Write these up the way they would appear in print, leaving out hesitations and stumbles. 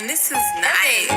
this is nice.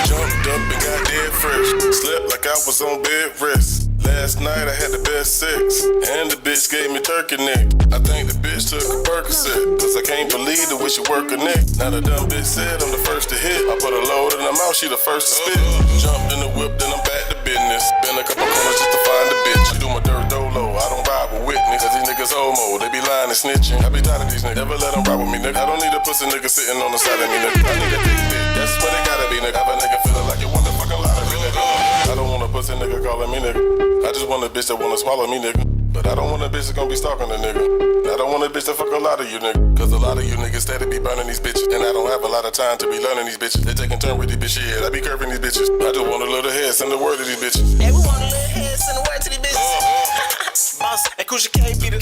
Jumped up and got dead fresh. Slept like I was on bed rest. Last night I had the best sex, and the bitch gave me turkey neck. I think the bitch took a Percocet, cause I can't believe the way she work her neck. Now the dumb bitch said I'm the first to hit. I put a load in her mouth, she the first to spit. Jumped in the whip, then I'm back to business. Been a couple corners just to find the bitch. I do my dirt dolo, I don't ride with witness. Cause these niggas homo, they be lying and snitching. I be tired of these niggas, never let them ride with me, nigga. I don't need a pussy nigga sitting on the side of me, nigga. I need a big dick, that's what they gotta be, nigga. Have a nigga feeling like you want the fucking lot of me, nigga. I don't want a pussy nigga calling me, nigga. I just want a bitch that wanna swallow me, nigga. But I don't want a bitch that's gonna be stalking a nigga. I don't want a bitch that fuck a lot of you, nigga. Cause a lot of you niggas steady be burning these bitches. And I don't have a lot of time to be learning these bitches. They taking turn with these bitches, yeah. I be curving these bitches. I just want a little head, send the word to these bitches. Hey, we want a little head, send the word to these bitches. Boss, and Kusha K be the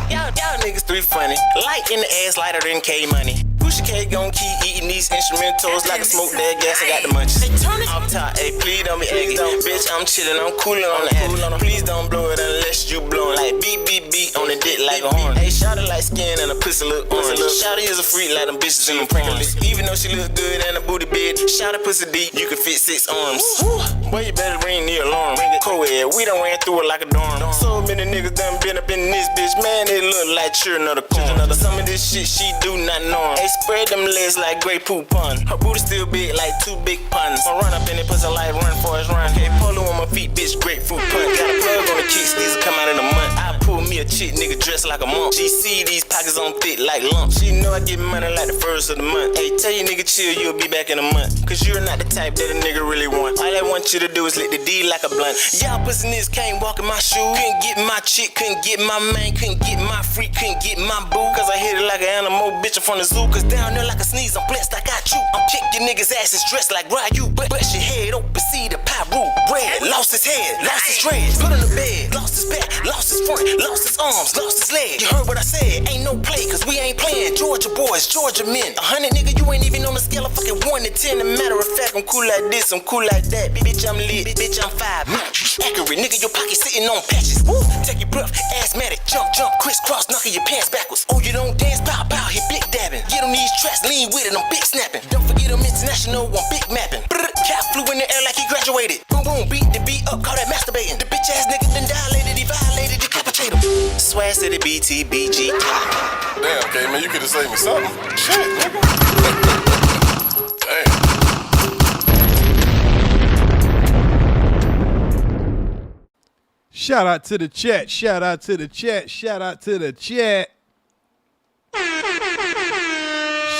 Y'all niggas three funny. Light in the ass, lighter than K money. Kusha K gon' keep eating these instrumentals like a smoke that gas. I got the munchies. Off top, hey, please don't be eggy. Bitch, I'm chillin', I'm coolin' on the head. Please don't blow it unless you blowin' like beep, beep, beep on the dick like a horn. Hey, shawty like skin and a pussy look orange. Shawty is a freak like them bitches in them Pringles. Even though she look good and a booty big, shawty pussy deep, you can fit 6 arms. Boy, you better ring the alarm. Co-ed, we done ran through it like a dorm. So many niggas done been up in this bitch, man, it look like children of the corn. Some of this shit she do not know. Hey, spread them legs like Grey Poop pun. Her booty still big like 2 big puns. I run up in it, pussy like run for his run. Hey, polo on my feet, bitch, grapefruit pun. Got a plug on the kicks, these will come out in a month. I pull me a chick, nigga dressed like a monk. She see these pockets on thick like lumps. She know I get money like the first of the month. Hey, tell you nigga chill, you'll be back in a month. Cause you're not the type that a nigga really want. All I want you to do is lick the D like a blunt. Y'all pussy niggas can't walk in my shoes. Couldn't get my chick, couldn't get my man, couldn't get my freak, couldn't get my boo. Cause I hit it like an animal, bitch, I'm from the zoo. Cause down there like a sneeze, I'm blessed, I got you. I'm kicking niggas' asses dressed like Ryu. Bust your head open, see the pyro. Red, lost his head, lost his dreads. Put on the bed, lost his back, lost his front, lost his arms, lost his leg. You heard what I said, ain't no play, cause we ain't playing. Georgia boys, Georgia men. 100 nigga, you ain't even on the scale of fucking 1 to 10. As a matter of fact, I'm cool like this, I'm cool like that. Bitch, I'm lit, bitch, I'm 5. Accurate, nigga, your pocket sitting on patches. Woo, take your breath, asthmatic, jump, crisscross, knocking your pants backwards. Oh, you don't dance, pow, pow, hit big dabbing. Get on these tracks, lean with it, I'm big snapping. Don't forget I'm international, I'm big mapping. Cap flew in the air like he graduated. Boom, boom, beat the beat up, call that masturbating. The bitch ass nigga done dilated, he violated, decapitate him. Swag to the BTBG. Damn, K, man, you could've saved me something. Shit, nigga. Damn. Shout out to the chat. Shout out to the chat. Shout out to the chat.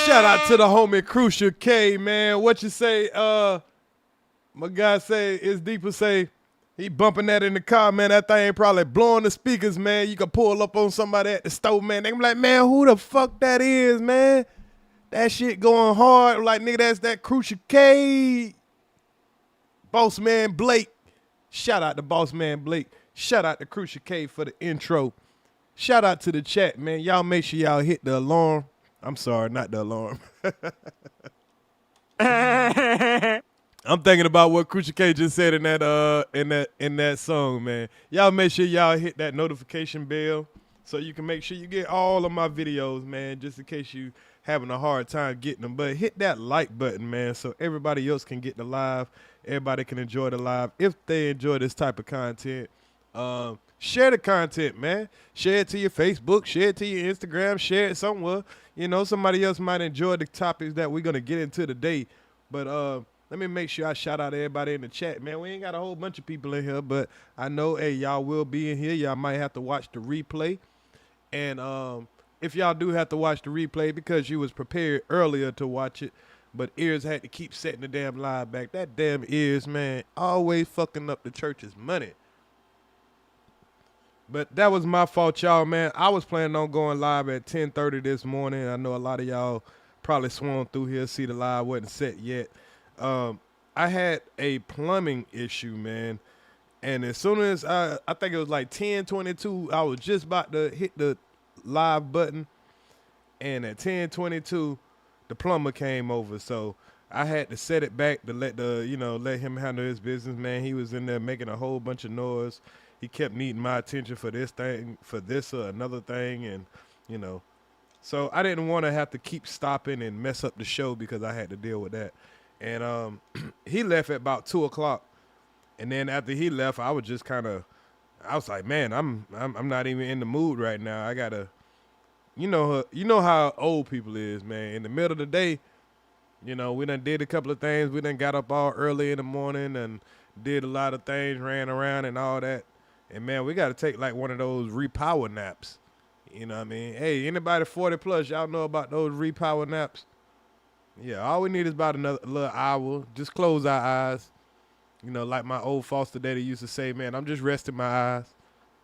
Shout out to the homie Crucial K, man. What you say? My guy say, it's deeper say, he bumping that in the car, man. That thing probably blowing the speakers, man. You can pull up on somebody at the store, man. They be like, man, who the fuck that is, man? That shit going hard. Like, nigga, that's that Crucial K. Boss Man Blake. Shout out to Boss Man Blake. Shout out to Crucial K for the intro. Shout out to the chat, man. Y'all make sure y'all hit the alarm. I'm sorry, not the alarm. I'm thinking about what Crucial K just said in that song, man. Y'all make sure y'all hit that notification bell so you can make sure you get all of my videos, man, just in case you having a hard time getting them. But hit that like button, man, so everybody else can get the live. Everybody can enjoy the live if they enjoy this type of content. Share the content, man. Share it to your Facebook. Share it to your Instagram. Share it somewhere. You know, somebody else might enjoy the topics that we're going to get into today. But let me make sure I shout out everybody in the chat, man. We ain't got a whole bunch of people in here, but I know, hey, y'all will be in here. Y'all might have to watch the replay. And if y'all do have to watch the replay because you was prepared earlier to watch it, but Ears had to keep setting the damn live back. That damn Ears, man, always fucking up the church's money. But that was my fault, y'all, man. I was planning on going live at 10:30 this morning. I know a lot of y'all probably swung through here, see the live wasn't set yet. I had a plumbing issue, man. And as soon as I think it was like 10:22, I was just about to hit the live button. And at 10:22, the plumber came over. So I had to set it back to let let him handle his business, man. He was in there making a whole bunch of noise. He kept needing my attention for this thing, for this or another thing, and so I didn't want to have to keep stopping and mess up the show because I had to deal with that. And he left at about 2:00, and then after he left, I was just I was like, man, I'm not even in the mood right now. I gotta, you know how old people is, man. In the middle of the day, we done did a couple of things. We done got up all early in the morning and did a lot of things, ran around and all that. And man, we gotta take like one of those repower naps. You know what I mean? Hey, anybody 40 plus, y'all know about those repower naps? Yeah, all we need is about another little hour. Just close our eyes. Like my old foster daddy used to say, man, I'm just resting my eyes.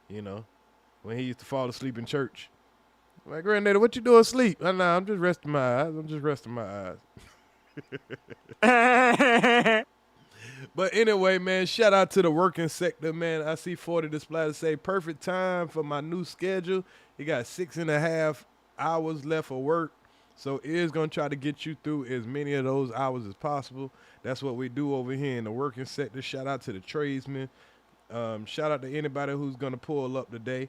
When he used to fall asleep in church. Like, granddaddy, what you doing asleep? Nah, I'm just resting my eyes. I'm just resting my eyes. But anyway, man, shout out to the working sector, man. I see 40 display to say perfect time for my new schedule. He got 6.5 hours left of work. So it is going to try to get you through as many of those hours as possible. That's what we do over here in the working sector. Shout out to the tradesmen. Shout out to anybody who's going to pull up today.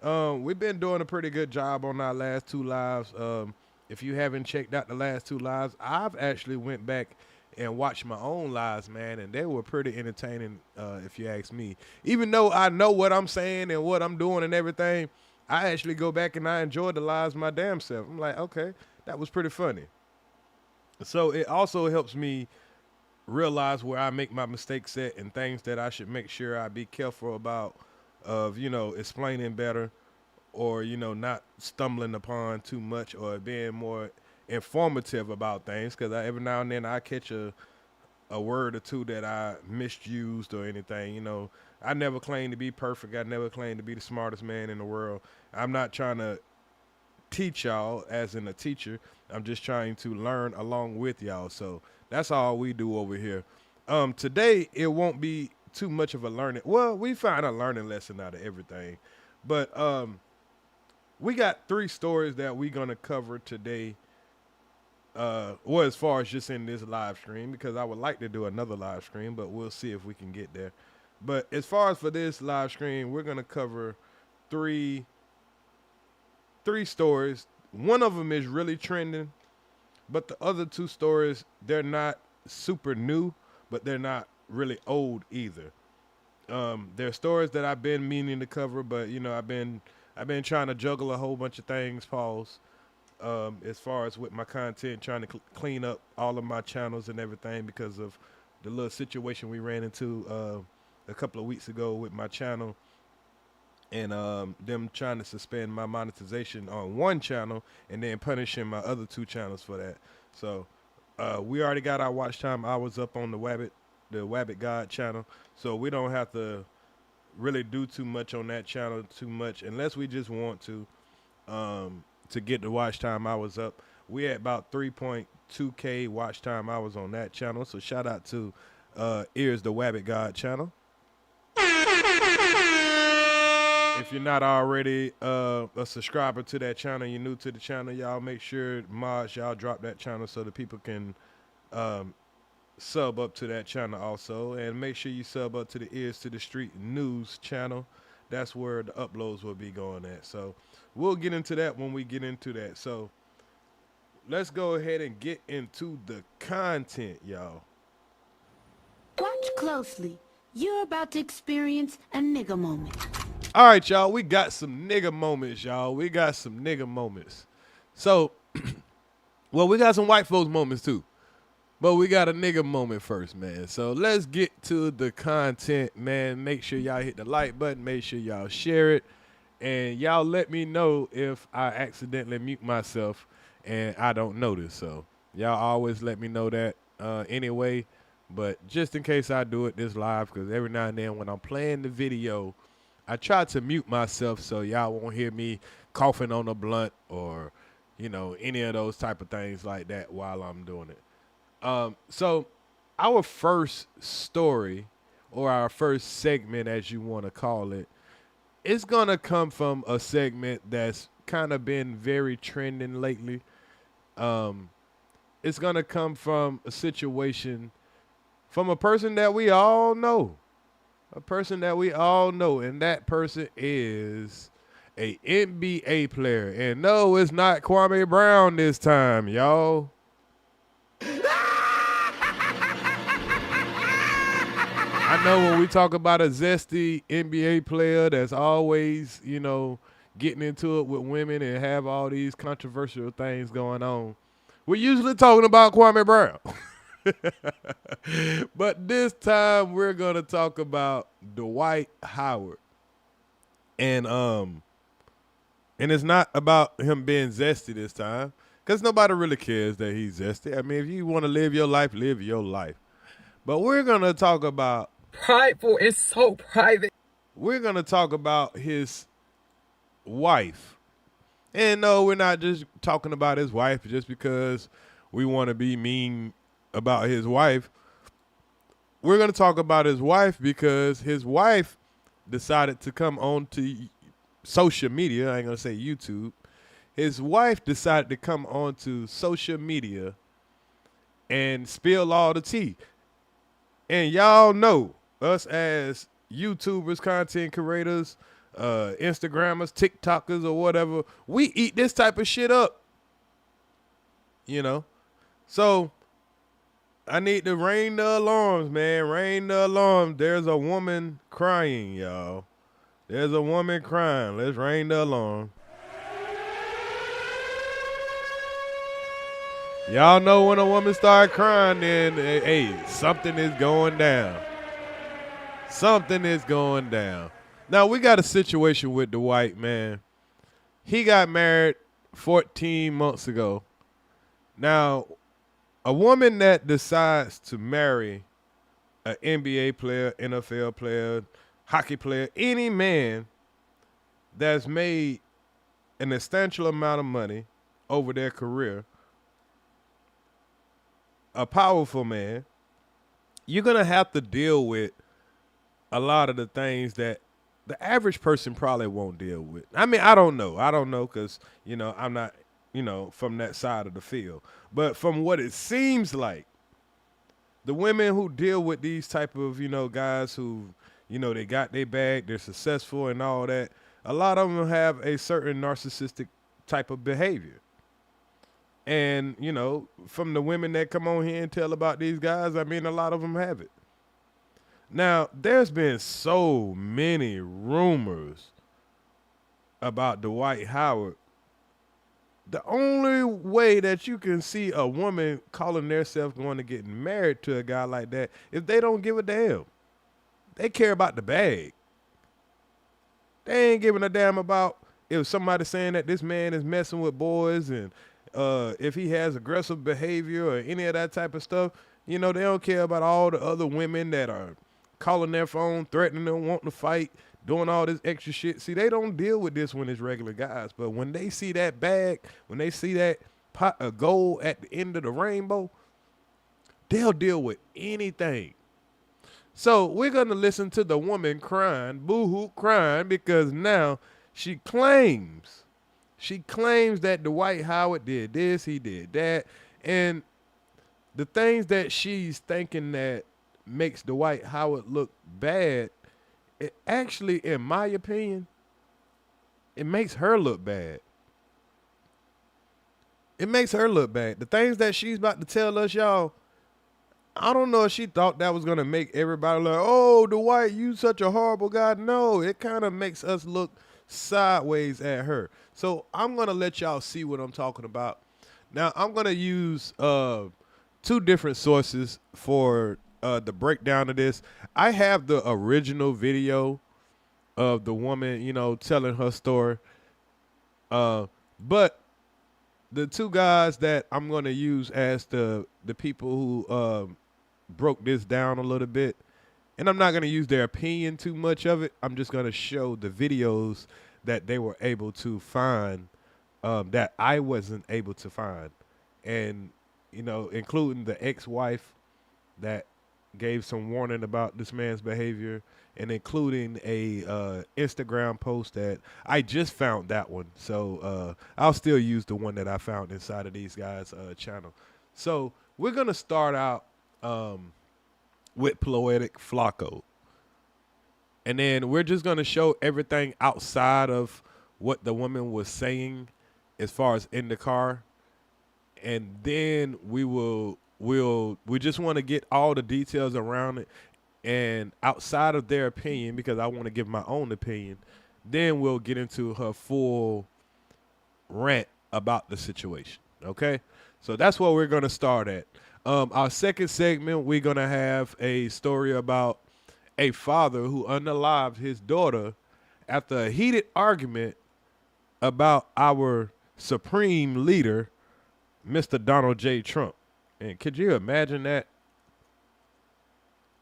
We've been doing a pretty good job on our last 2 lives. If you haven't checked out the last 2 lives, I've actually went back and watched my own lives, man, and they were pretty entertaining, if you ask me. Even though I know what I'm saying and what I'm doing and everything, I actually go back and I enjoy the lives my damn self. I'm like, okay, that was pretty funny. So it also helps me realize where I make my mistakes at and things that I should make sure I be careful about of, explaining better or, not stumbling upon too much or being more informative about things. Because every now and then I catch a word or two that I misused or anything. I never claim to be perfect. I never claim to be the smartest man in the world. I'm not trying to teach y'all as in a teacher. I'm just trying to learn along with y'all. So that's all we do over here. Today it won't be too much of a learning. Well, we find a learning lesson out of everything. But we got 3 stories that we're gonna cover today. As far as just in this live stream, because I would like to do another live stream, but we'll see if we can get there. But as far as for this live stream, we're gonna cover three stories. One of them is really trending, but the other 2 stories, they're not super new, but they're not really old either. They're stories that I've been meaning to cover, but I've been trying to juggle a whole bunch of things, pause. As far as with my content, trying to clean up all of my channels and everything because of the little situation we ran into a couple of weeks ago with my channel and them trying to suspend my monetization on one channel and then punishing my other 2 channels for that. So we already got our watch time hours up on the Wabbit God channel, so we don't have to really do too much on that channel unless we just want to get the watch time hours up. We at about 3.2K watch time hours on that channel. So shout out to Ears the Wabbit God channel. If you're not already a subscriber to that channel, you're new to the channel, y'all make sure mods, y'all drop that channel so that people can sub up to that channel also. And make sure you sub up to the Ears to the Street news channel. That's where the uploads will be going at. So we'll get into that when we get into that. So let's go ahead and get into the content, y'all. Watch closely. You're about to experience a nigga moment. All right, y'all. We got some nigga moments, y'all. We got some nigga moments. So, well, we got some white folks moments too. But we got a nigga moment first, man. So let's get to the content, man. Make sure y'all hit the like button. Make sure y'all share it. And y'all let me know if I accidentally mute myself and I don't notice. So y'all always let me know that anyway. But just in case I do it this live, because every now and then when I'm playing the video, I try to mute myself so y'all won't hear me coughing on a blunt or, any of those type of things like that while I'm doing it. So our first story or our first segment, as you want to call it, it's going to come from a segment that's kind of been very trending lately. it's gonna come from a situation from a person that we all know. A person that we all know, and that person is a NBA player. And no, it's not Kwame Brown this time, y'all. I know when we talk about a zesty NBA player that's always, you know, getting into it with women and have all these controversial things going on, we're usually talking about Kwame Brown. But this time we're going to talk about Dwight Howard. And it's not about him being zesty this time, because nobody really cares that he's zesty. I mean, if you want to live your life, live your life. But we're going to talk about prideful and so private. We're going to talk about his wife. And no, we're not just talking about his wife just because we want to be mean about his wife. We're going to talk about his wife because his wife decided to come on to social media. I ain't going to say YouTube. His wife decided to come on to social media and spill all the tea. And y'all know us as YouTubers, content creators, Instagrammers, TikTokers, or whatever, we eat this type of shit up. You know? So I need to ring the alarms, man. Ring the alarm. There's a woman crying, y'all. There's a woman crying. Let's ring the alarm. Y'all know when a woman starts crying, then, hey, something is going down. Something is going down. Now, we got a situation with Dwight, man. He got married 14 months ago. Now, a woman that decides to marry an NBA player, NFL player, hockey player, any man that's made an substantial amount of money over their career, a powerful man, you're going to have to deal with a lot of the things that the average person probably won't deal with. I mean, I don't know. I don't know because, you know, I'm not, you know, from that side of the field. But from what it seems like, the women who deal with these type of, you know, guys who, you know, they got their bag, they're successful and all that, a lot of them have a certain narcissistic type of behavior. And, you know, from the women that come on here and tell about these guys, I mean, a lot of them have it. Now, there's been so many rumors about Dwight Howard. The only way that you can see a woman calling themselves going to get married to a guy like that is they don't give a damn. They care about the bag. They ain't giving a damn about if somebody saying that this man is messing with boys and if he has aggressive behavior or any of that type of stuff. You know, they don't care about all the other women that are calling their phone, threatening them, wanting to fight, doing all this extra shit. See, they don't deal with this when it's regular guys. But when they see that bag, when they see that pot of gold at the end of the rainbow, they'll deal with anything. So we're going to listen to the woman crying, boo-hoo crying, because now she claims that Dwight Howard did this, he did that. And the things that she's thinking that makes Dwight Howard look bad, it actually, in my opinion, it makes her look bad. It makes her look bad. The things that she's about to tell us, y'all, I don't know if she thought that was going to make everybody like, oh, Dwight, you such a horrible guy. No, it kind of makes us look sideways at her. So I'm going to let y'all see what I'm talking about. Now, I'm going to use two different sources for the breakdown of this. I have the original video of the woman, you know, telling her story. But the two guys that I'm going to use as the people who broke this down a little bit, and I'm not going to use their opinion too much of it. I'm just going to show the videos that they were able to find that I wasn't able to find. And, you know, including the ex-wife that gave some warning about this man's behavior, and including a Instagram post that I just found that one. So I'll still use the one that I found inside of these guys' channel. So we're gonna start out with Poetic Flacco. And then we're just gonna show everything outside of what the woman was saying as far as in the car. And then we just want to get all the details around it and outside of their opinion, because I want to give my own opinion. Then we'll get into her full rant about the situation. Okay? So that's what we're gonna start at. Our second segment, we're gonna have a story about a father who unalived his daughter after a heated argument about our supreme leader, Mr. Donald J. Trump. And could you imagine that?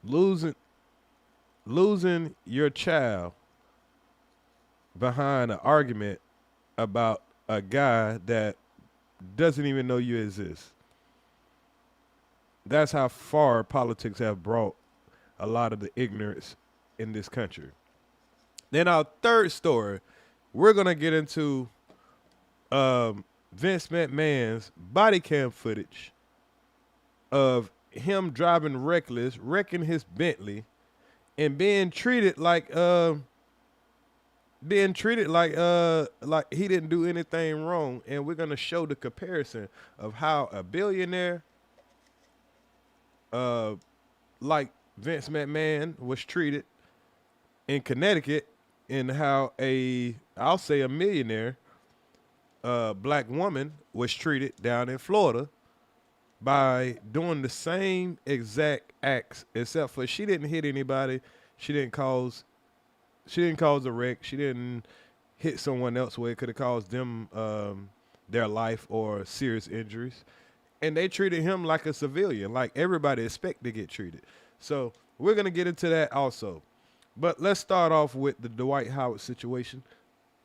Losing your child behind an argument about a guy that doesn't even know you exist. That's how far politics have brought a lot of the ignorance in this country. Then our third story, we're going to get into Vince McMahon's body cam footage of him driving reckless, wrecking his Bentley, and being treated like he didn't do anything wrong. And we're going to show the comparison of how a billionaire like Vince McMahon was treated in Connecticut, and how I'll say a millionaire black woman was treated down in Florida by doing the same exact acts, except for she didn't hit anybody. She didn't cause a wreck. She didn't hit someone else where it could have caused them their life or serious injuries. And they treated him like a civilian, like everybody expect to get treated. So we're going to get into that also. But let's start off with the Dwight Howard situation.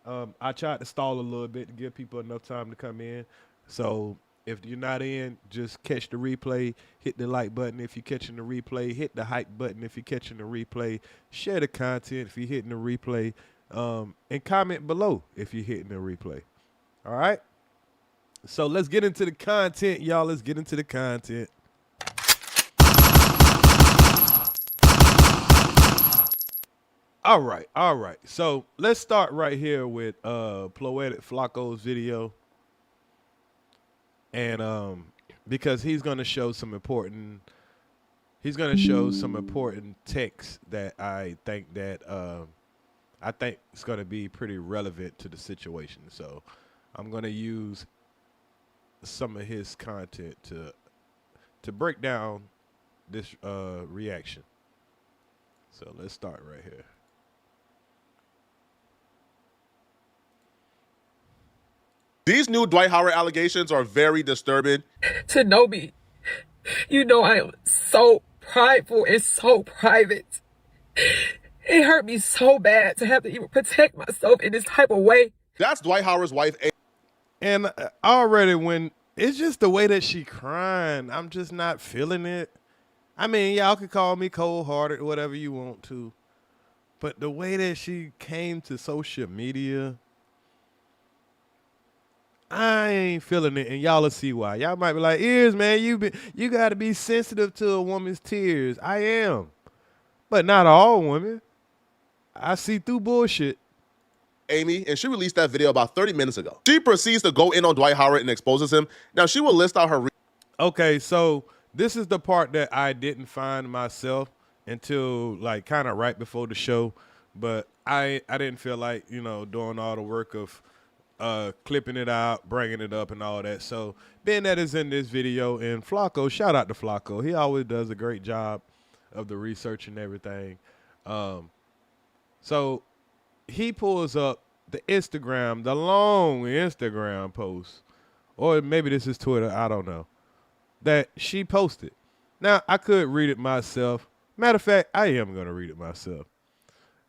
I tried to stall a little bit to give people enough time to come in. So if you're not in, just catch the replay, hit the like button. If you're catching the replay, hit the hype button. If you're catching the replay, share the content if you're hitting the replay, and comment below if you're hitting the replay. All right? So let's get into the content, y'all. Let's get into the content. All right. So let's start right here with Poetic Flacco's video. And because he's gonna show some important text that I think is gonna be pretty relevant to the situation. So I'm gonna use some of his content to break down this reaction. So let's start right here. These new Dwight Howard allegations are very disturbing. Shinobi, you know I am so prideful and so private. It hurt me so bad to have to even protect myself in this type of way. That's Dwight Howard's wife. And already when it's just the way that she crying, I'm just not feeling it. I mean, y'all could call me cold-hearted, whatever you want to. But the way that she came to social media, I ain't feeling it, and y'all will see why. Y'all might be like, "Ears, man, you got to be sensitive to a woman's tears." I am, but not all women. I see through bullshit. Amy, and she released that video about 30 minutes ago. She proceeds to go in on Dwight Howard and exposes him. Now, she will list out her... Okay, so this is the part that I didn't find myself until, like, kind of right before the show. But I didn't feel like, doing all the work of clipping it out, bringing it up, and all that. So, being that is in this video, and Flacco, shout out to Flacco. He always does a great job of the research and everything. So he pulls up the long Instagram post, or maybe this is Twitter, I don't know, that she posted. Now, I could read it myself. Matter of fact, I am going to read it myself.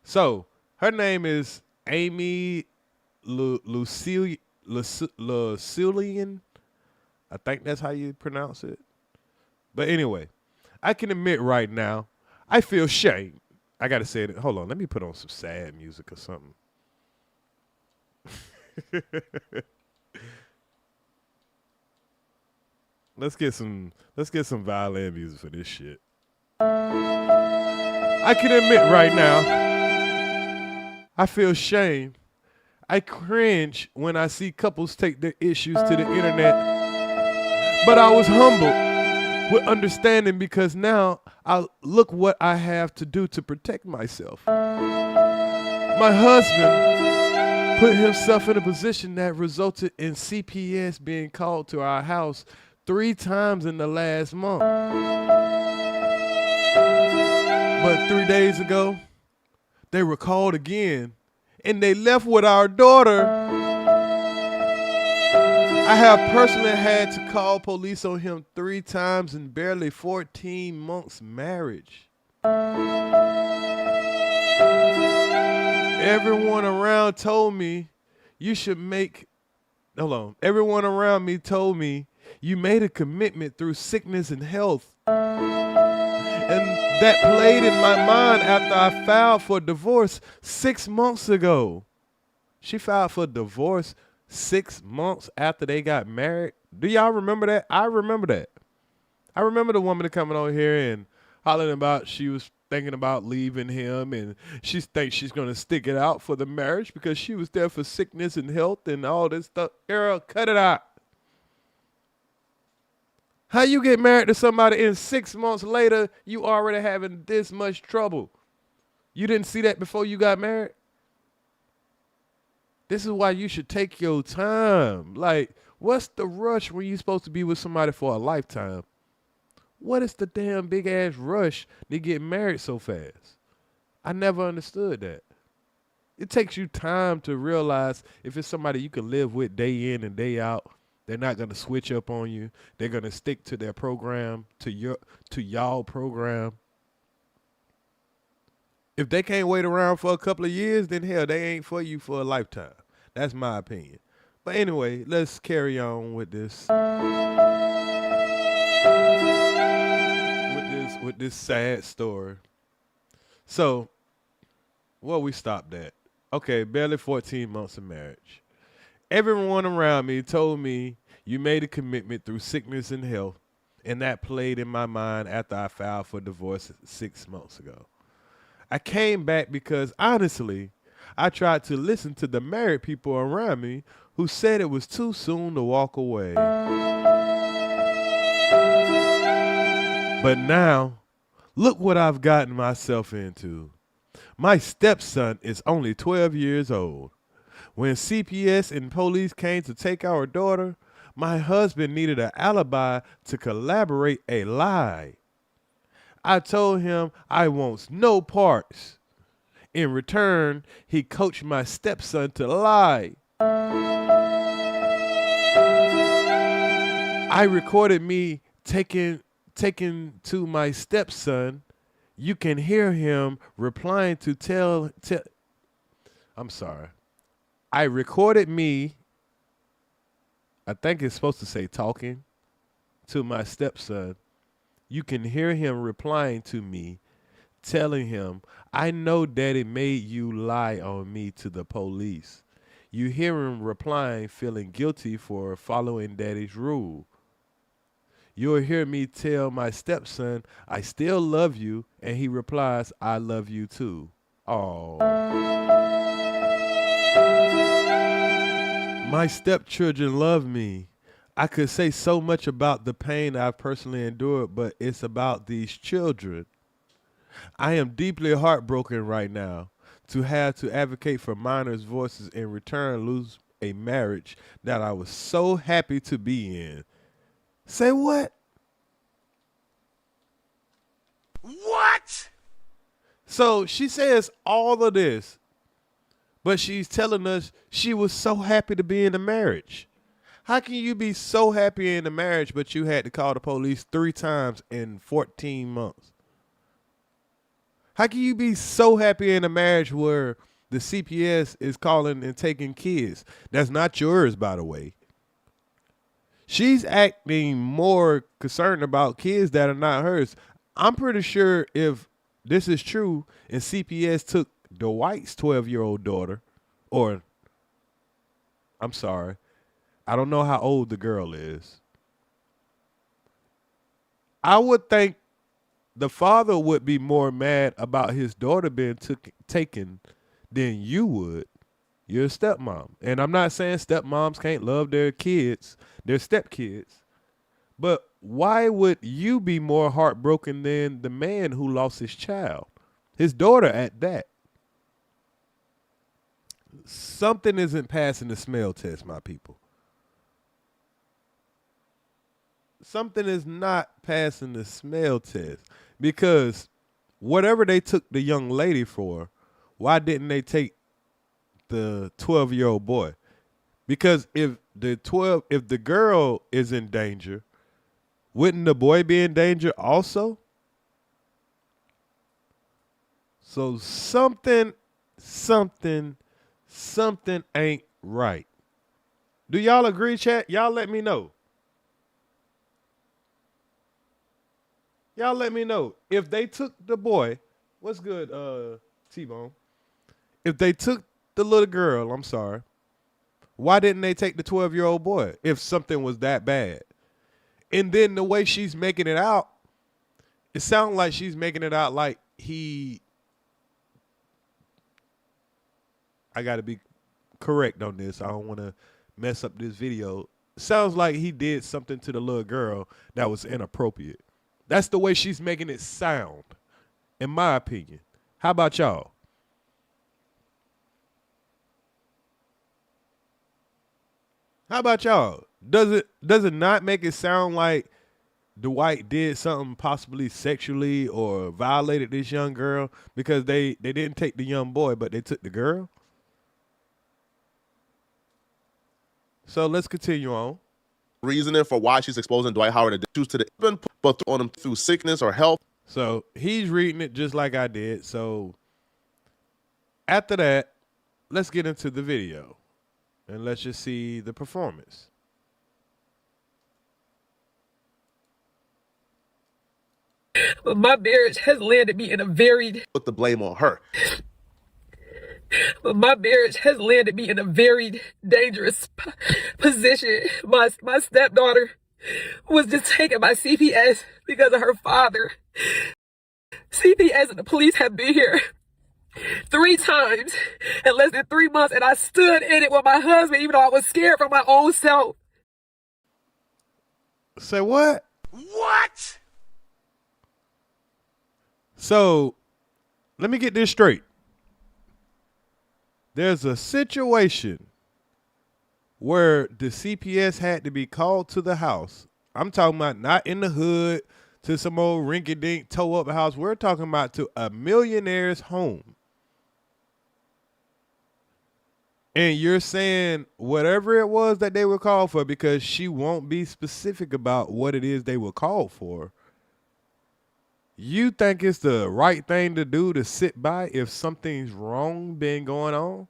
So, her name is Amy Luciani. I think that's how you pronounce it. But anyway, I can admit right now, I feel shame. I got to say it. Hold on. Let me put on some sad music or something. Let's get some violin music for this shit. I can admit right now, I feel shame. I cringe when I see couples take their issues to the internet. But I was humbled with understanding because now I look what I have to do to protect myself. My husband put himself in a position that resulted in CPS being called to our house 3 times in the last month. But 3 days ago, they were called again, and they left with our daughter. I have personally had to call police on him 3 times in barely 14 months marriage. Everyone around told me you should make, everyone around me told me you made a commitment through sickness and health. And that played in my mind after I filed for divorce 6 months ago. She filed for divorce 6 months after they got married. Do y'all remember that? I remember that. I remember the woman coming on here and hollering about she was thinking about leaving him and she thinks she's going to stick it out for the marriage because she was there for sickness and health and all this stuff. Girl, cut it out. How you get married to somebody and 6 months later, you already having this much trouble? You didn't see that before you got married? This is why you should take your time. Like, what's the rush when you're supposed to be with somebody for a lifetime? What is the damn big ass rush to get married so fast? I never understood that. It takes you time to realize if it's somebody you can live with day in and day out. They're not going to switch up on you. They're going to stick to their program, to y'all program. If they can't wait around for a couple of years, then hell, they ain't for you for a lifetime. That's my opinion. But anyway, let's carry on with this. With this sad story. So, where we stopped at? Okay, barely 14 months of marriage. Everyone around me told me you made a commitment through sickness and health, and that played in my mind after I filed for divorce 6 months ago. I came back because, honestly, I tried to listen to the married people around me who said it was too soon to walk away. But now, look what I've gotten myself into. My stepson is only 12 years old. When CPS and police came to take our daughter, my husband needed an alibi to collaborate a lie. I told him I want no parts. In return, he coached my stepson to lie. I recorded me taking to my stepson. You can hear him replying to tell. I'm sorry. I recorded me, I think it's supposed to say talking, to my stepson. You can hear him replying to me, telling him, I know daddy made you lie on me to the police. You hear him replying, feeling guilty for following daddy's rule. You'll hear me tell my stepson, I still love you, and he replies, I love you too. Oh. My stepchildren love me. I could say so much about the pain I've personally endured, but it's about these children. I am deeply heartbroken right now to have to advocate for minors' voices in return lose a marriage that I was so happy to be in. Say what? What? So she says all of this, but she's telling us she was so happy to be in a marriage. How can you be so happy in a marriage, but you had to call the police 3 times in 14 months? How can you be so happy in a marriage where the CPS is calling and taking kids? That's not yours, by the way. She's acting more concerned about kids that are not hers. I'm pretty sure if this is true and CPS took Dwight's 12-year-old daughter, or I'm sorry, I don't know how old the girl is. I would think the father would be more mad about his daughter being taken than you would. You're a stepmom. And I'm not saying stepmoms can't love their kids, their stepkids. But why would you be more heartbroken than the man who lost his child? His daughter at that. Something isn't passing the smell test, my people. Something is not passing the smell test. Because whatever they took the young lady for, why didn't they take the 12-year-old boy? Because if the girl is in danger, wouldn't the boy be in danger also? So something ain't right. Do y'all agree, chat? Y'all let me know. Y'all let me know. If they took the boy, what's good, T-Bone? If they took the little girl, I'm sorry, why didn't they take the 12-year-old boy if something was that bad? And then the way she's making it out, it sounds like she's making it out like I got to be correct on this. I don't want to mess up this video. Sounds like he did something to the little girl that was inappropriate. That's the way she's making it sound, in my opinion. How about y'all? How about y'all? Does it not make it sound like Dwight did something possibly sexually or violated this young girl because they didn't take the young boy, but they took the girl? So let's continue on. Reasoning for why she's exposing Dwight Howard to the even but on him through sickness or health. So he's reading it just like I did. So after that, let's get into the video and let's just see the performance. But my marriage has landed me in a very... Put the blame on her. But my marriage has landed me in a very dangerous position. My stepdaughter was just taken by CPS because of her father. CPS and the police have been here 3 times in less than 3 months, and I stood in it with my husband, even though I was scared for my own self. Say what? What? So let me get this straight. There's a situation where the CPS had to be called to the house. I'm talking about not in the hood to some old rinky-dink toe-up house. We're talking about to a millionaire's home. And you're saying whatever it was that they were called for, because she won't be specific about what it is they were called for. You think it's the right thing to do to sit by if something's wrong been going on?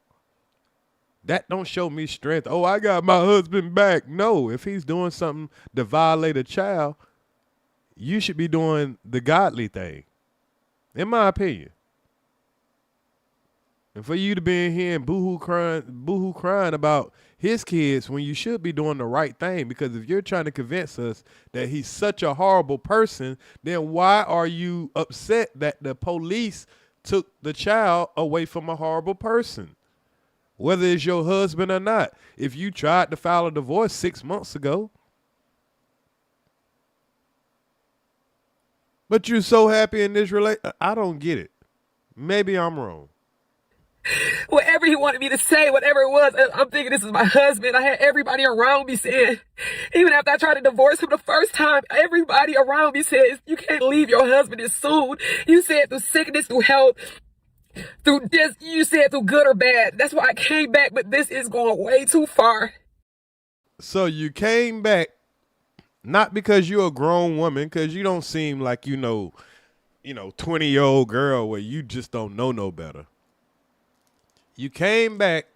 That don't show me strength. Oh, I got my husband back. No, if he's doing something to violate a child, you should be doing the godly thing, in my opinion. And for you to be in here and boohoo crying about his kids when you should be doing the right thing, because if you're trying to convince us that he's such a horrible person, then why are you upset that the police took the child away from a horrible person? Whether it's your husband or not. If you tried to file a divorce 6 months ago, but you're so happy in this relationship, I don't get it. Maybe I'm wrong. Whatever he wanted me to say, whatever it was, I'm thinking this is my husband. I had everybody around me saying, even after I tried to divorce him the first time, everybody around me said, you can't leave your husband this soon. You said through sickness, through health, through this, you said through good or bad. That's why I came back, but this is going way too far. So you came back not because you're a grown woman, because you don't seem like 20-year-old girl where you just don't know no better. You came back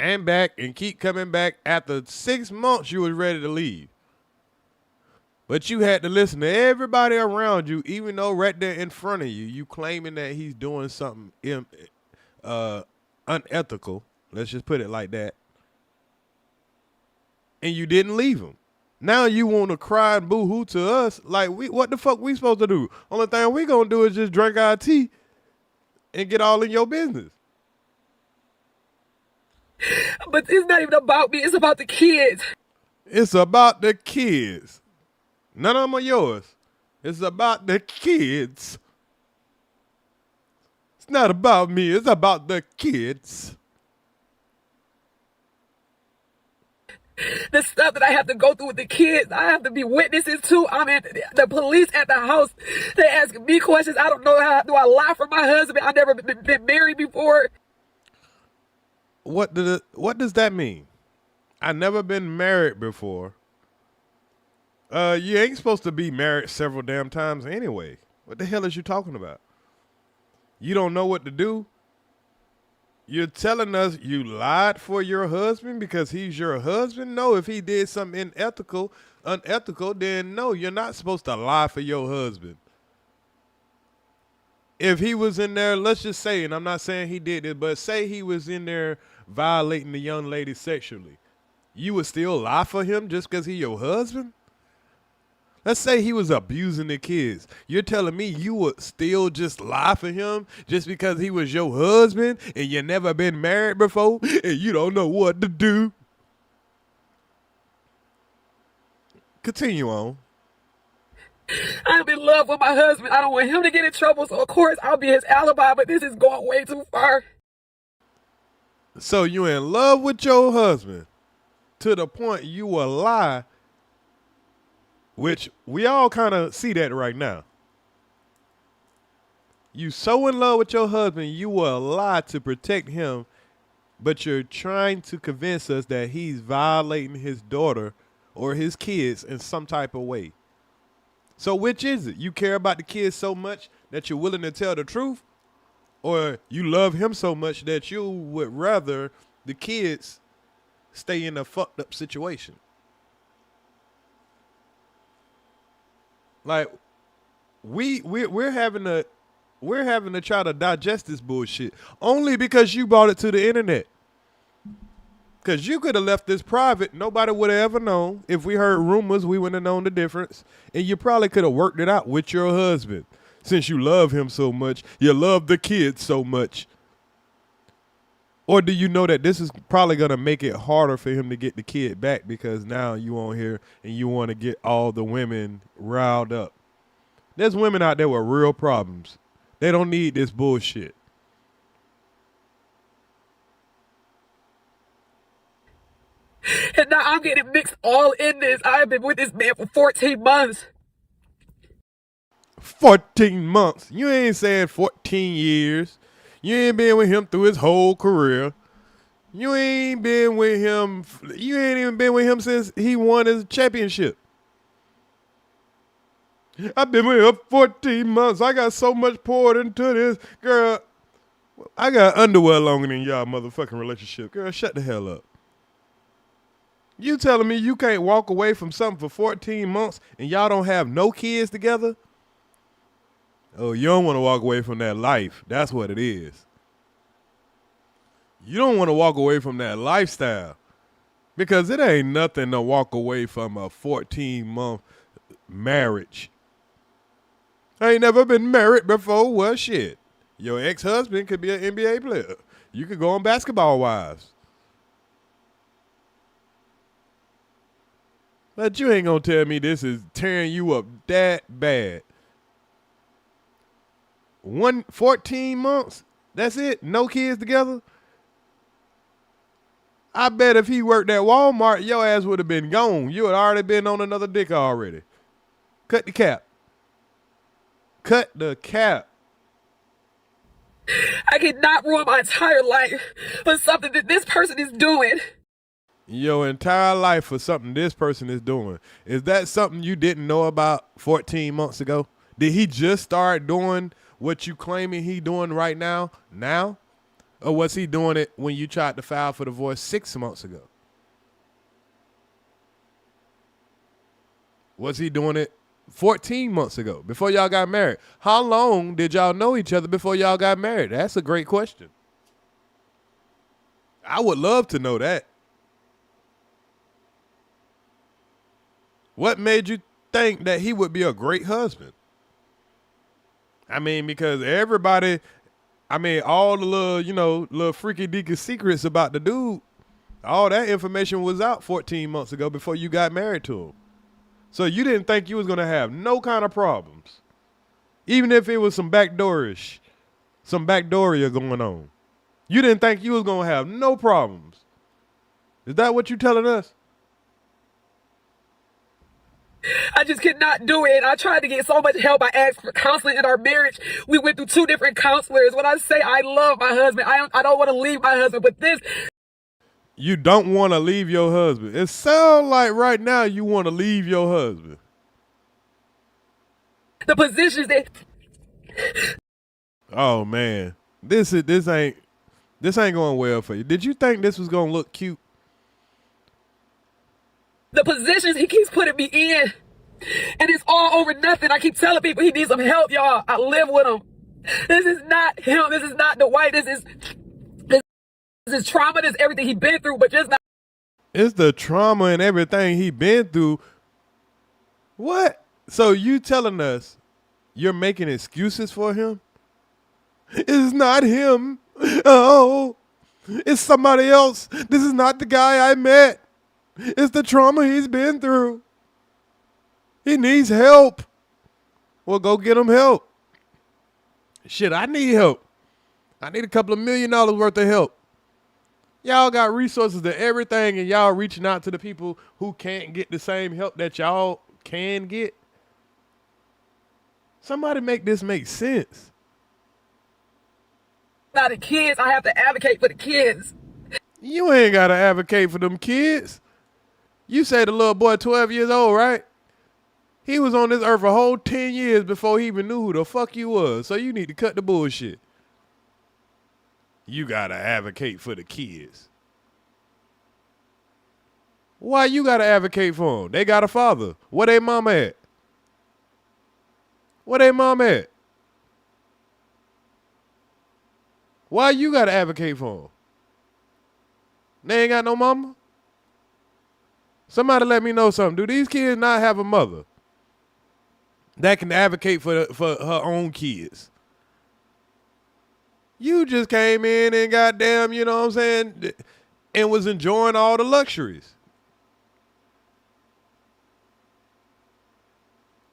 and keep coming back. After 6 months, you was ready to leave. But you had to listen to everybody around you, even though right there in front of you, you claiming that he's doing something unethical. Let's just put it like that. And you didn't leave him. Now you want to cry and boo-hoo to us? Like, what the fuck we supposed to do? Only thing we gonna do is just drink our tea and get all in your business. But it's not even about me. It's about the kids. It's about the kids. None of them are yours. It's about the kids. It's not about me. It's about the kids. The stuff that I have to go through with the kids, I have to be witnesses to. I mean, the police at the house, they ask me questions. I don't know how do I lie for my husband. I've never been married before. What does that mean? I never been married before. You ain't supposed to be married several damn times anyway. What the hell is you talking about? You don't know what to do? You're telling us you lied for your husband because he's your husband? No, if he did something unethical, then no, you're not supposed to lie for your husband. If he was in there, let's just say, and I'm not saying he did it, but say he was in there violating the young lady sexually, you would still lie for him just because he your husband? Let's say he was abusing the kids. You're telling me you would still just lie for him just because he was your husband and you never been married before and you don't know what to do? Continue on. I'm in love with my husband. I don't want him to get in trouble, so of course I'll be his alibi, but this is going way too far. So you in love with your husband to the point you will lie, which we all kind of see that right now. You so in love with your husband, you will lie to protect him, but you're trying to convince us that he's violating his daughter or his kids in some type of way. So which is it? You care about the kids so much that you're willing to tell the truth? Or you love him so much that you would rather the kids stay in a fucked up situation? Like, we're having to try to digest this bullshit only because you brought it to the internet. Because you could have left this private. Nobody would have ever known. If we heard rumors, we wouldn't have known the difference. And you probably could have worked it out with your husband. Since you love him so much, you love the kids so much. Or do you know that this is probably going to make it harder for him to get the kid back because now you on here and you want to get all the women riled up? There's women out there with real problems. They don't need this bullshit. And now I'm getting mixed all in this. I've been with this man for 14 months. 14 months. You ain't saying 14 years. You ain't been with him through his whole career. You ain't been with him. You ain't even been with him since he won his championship. I've been with him 14 months. I got so much poured into this. Girl, I got underwear longer than y'all motherfucking relationship. Girl, shut the hell up. You telling me you can't walk away from something for 14 months and y'all don't have no kids together? Oh, you don't want to walk away from that life. That's what it is. You don't want to walk away from that lifestyle because it ain't nothing to walk away from a 14-month marriage. I ain't never been married before. Well, shit. Your ex-husband could be an NBA player. You could go on Basketball Wives. But you ain't going to tell me this is tearing you up that bad. 14 months? That's it? No kids together? I bet if he worked at Walmart, your ass would have been gone. You had already been on another dick already. Cut the cap. Cut the cap. I cannot ruin my entire life for something that this person is doing. Your entire life for something this person is doing. Is that something you didn't know about 14 months ago? Did he just start doing what you claiming he doing right now? Or was he doing it when you tried to file for divorce 6 months ago? Was he doing it 14 months ago before y'all got married? How long did y'all know each other before y'all got married? That's a great question. I would love to know that. What made you think that he would be a great husband? I mean, because everybody, I mean, all the little, little freaky deaky secrets about the dude, all that information was out 14 months ago before you got married to him. So you didn't think you was going to have no kind of problems. Even if it was some backdooria going on. You didn't think you was going to have no problems. Is that what you telling us? I just could not do it. I tried to get so much help. I asked for counseling in our marriage. We went through 2 different counselors. When I say I love my husband, I don't want to leave my husband, but this. You don't want to leave your husband. It sounds like right now you want to leave your husband. The positions that. Oh man, this ain't going well for you. Did you think this was gonna look cute? The positions he keeps putting me in, and it's all over nothing. I keep telling people he needs some help, y'all. I live with him. This is not him. This is not Dwight. This is trauma. This is everything he's been through, but just not. It's the trauma and everything he been through. What? So you telling us you're making excuses for him? It's not him. Oh, it's somebody else. This is not the guy I met. It's the trauma he's been through. He needs help. Well, go get him help. Shit, I need help. I need a couple of $1 million worth of help. Y'all got resources to everything, and y'all reaching out to the people who can't get the same help that y'all can get. Somebody make this make sense. Not the kids. I have to advocate for the kids. You ain't got to advocate for them kids. You say the little boy 12 years old, right? He was on this earth a whole 10 years before he even knew who the fuck you was. So you need to cut the bullshit. You got to advocate for the kids. Why you got to advocate for them? They got a father. Where they mama at? Where they mama at? Why you got to advocate for them? They ain't got no mama? Somebody let me know something. Do these kids not have a mother that can advocate for her own kids? You just came in and goddamn, you know what I'm saying, and was enjoying all the luxuries.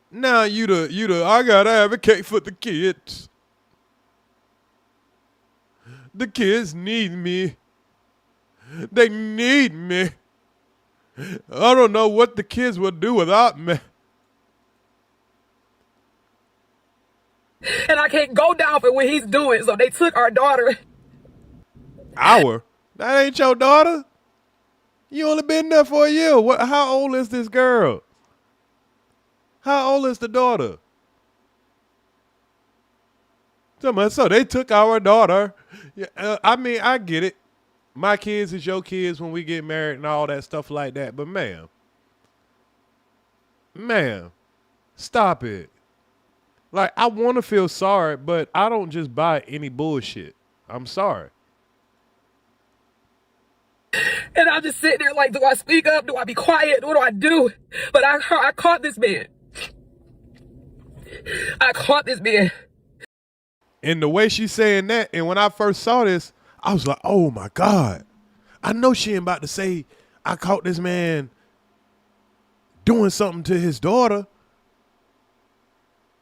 Now you the I gotta advocate for the kids. The kids need me. They need me. I don't know what the kids would do without me. And I can't go down for what he's doing, so they took our daughter. Our? That ain't your daughter? You only been there for a year. How old is this girl? How old is the daughter? So they took our daughter. Yeah, I mean, I get it. My kids is your kids when we get married and all that stuff like that. But ma'am, stop it. Like, I want to feel sorry, but I don't just buy any bullshit. I'm sorry. And I'm just sitting there like, do I speak up? Do I be quiet? What do I do? But I caught this man. I caught this man. And the way she's saying that, and when I first saw this, I was like, oh my God. I know she ain't about to say, I caught this man doing something to his daughter.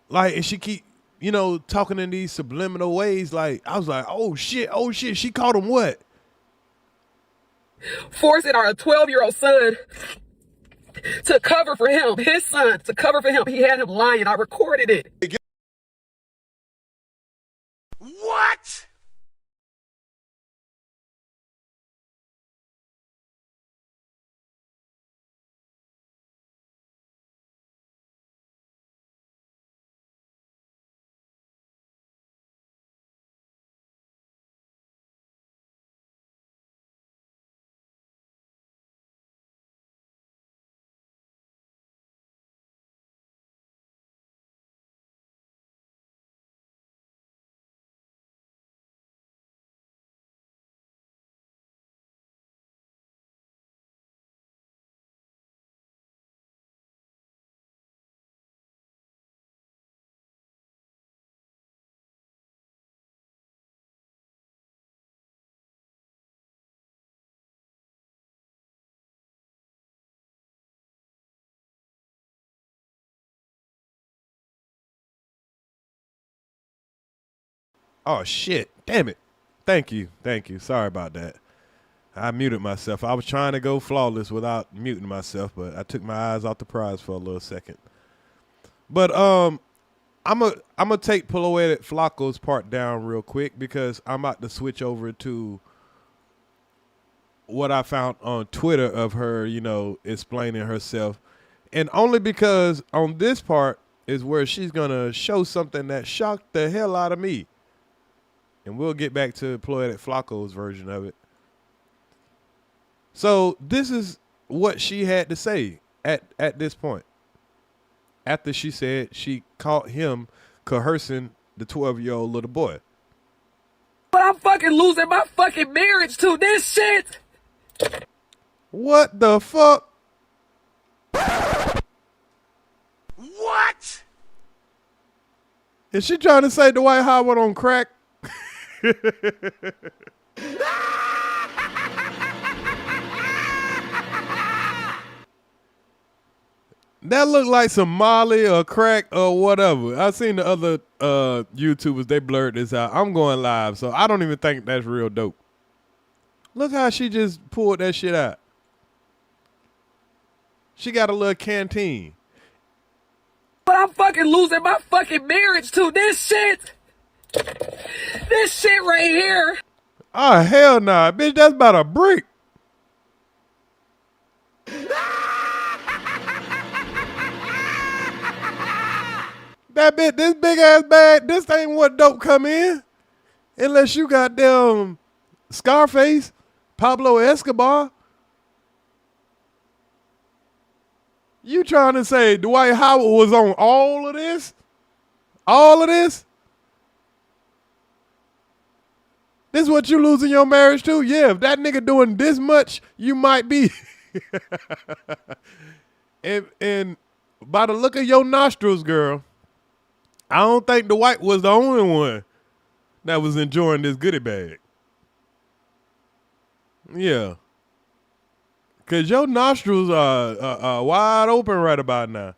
Like, and she keep, talking in these subliminal ways. Like, I was like, oh shit, she caught him what? Forcing our 12-year-old son to cover for him, his son, to cover for him. He had him lying. I recorded it. What? Oh, shit. Damn it. Thank you. Sorry about that. I muted myself. I was trying to go flawless without muting myself, but I took my eyes off the prize for a little second. But I'm gonna take Poetic Flacco's part down real quick because I'm about to switch over to what I found on Twitter of her, explaining herself. And only because on this part is where she's gonna show something that shocked the hell out of me. And we'll get back to Poetic Flacco's version of it. So this is what she had to say at this point. After she said she caught him coercing the 12-year-old little boy. But I'm fucking losing my fucking marriage to this shit. What the fuck? What? Is she trying to say Dwight Howard on crack? That looked like some Molly or crack or whatever. I've seen the other YouTubers, they blurred this out. I'm going live, so I don't even think that's real dope. Look how she just pulled that shit out. She got a little canteen. But I'm fucking losing my fucking marriage to this shit. This shit right here. Oh, hell nah. Bitch, that's about a brick. That bitch, this big ass bag, this ain't what dope come in. Unless you got them Scarface, Pablo Escobar. You trying to say Dwight Howard was on all of this? All of this? This is what you losing your marriage to? Yeah, if that nigga doing this much, you might be. and by the look of your nostrils, girl, I don't think Dwight was the only one that was enjoying this goodie bag. Yeah. Because your nostrils are wide open right about now.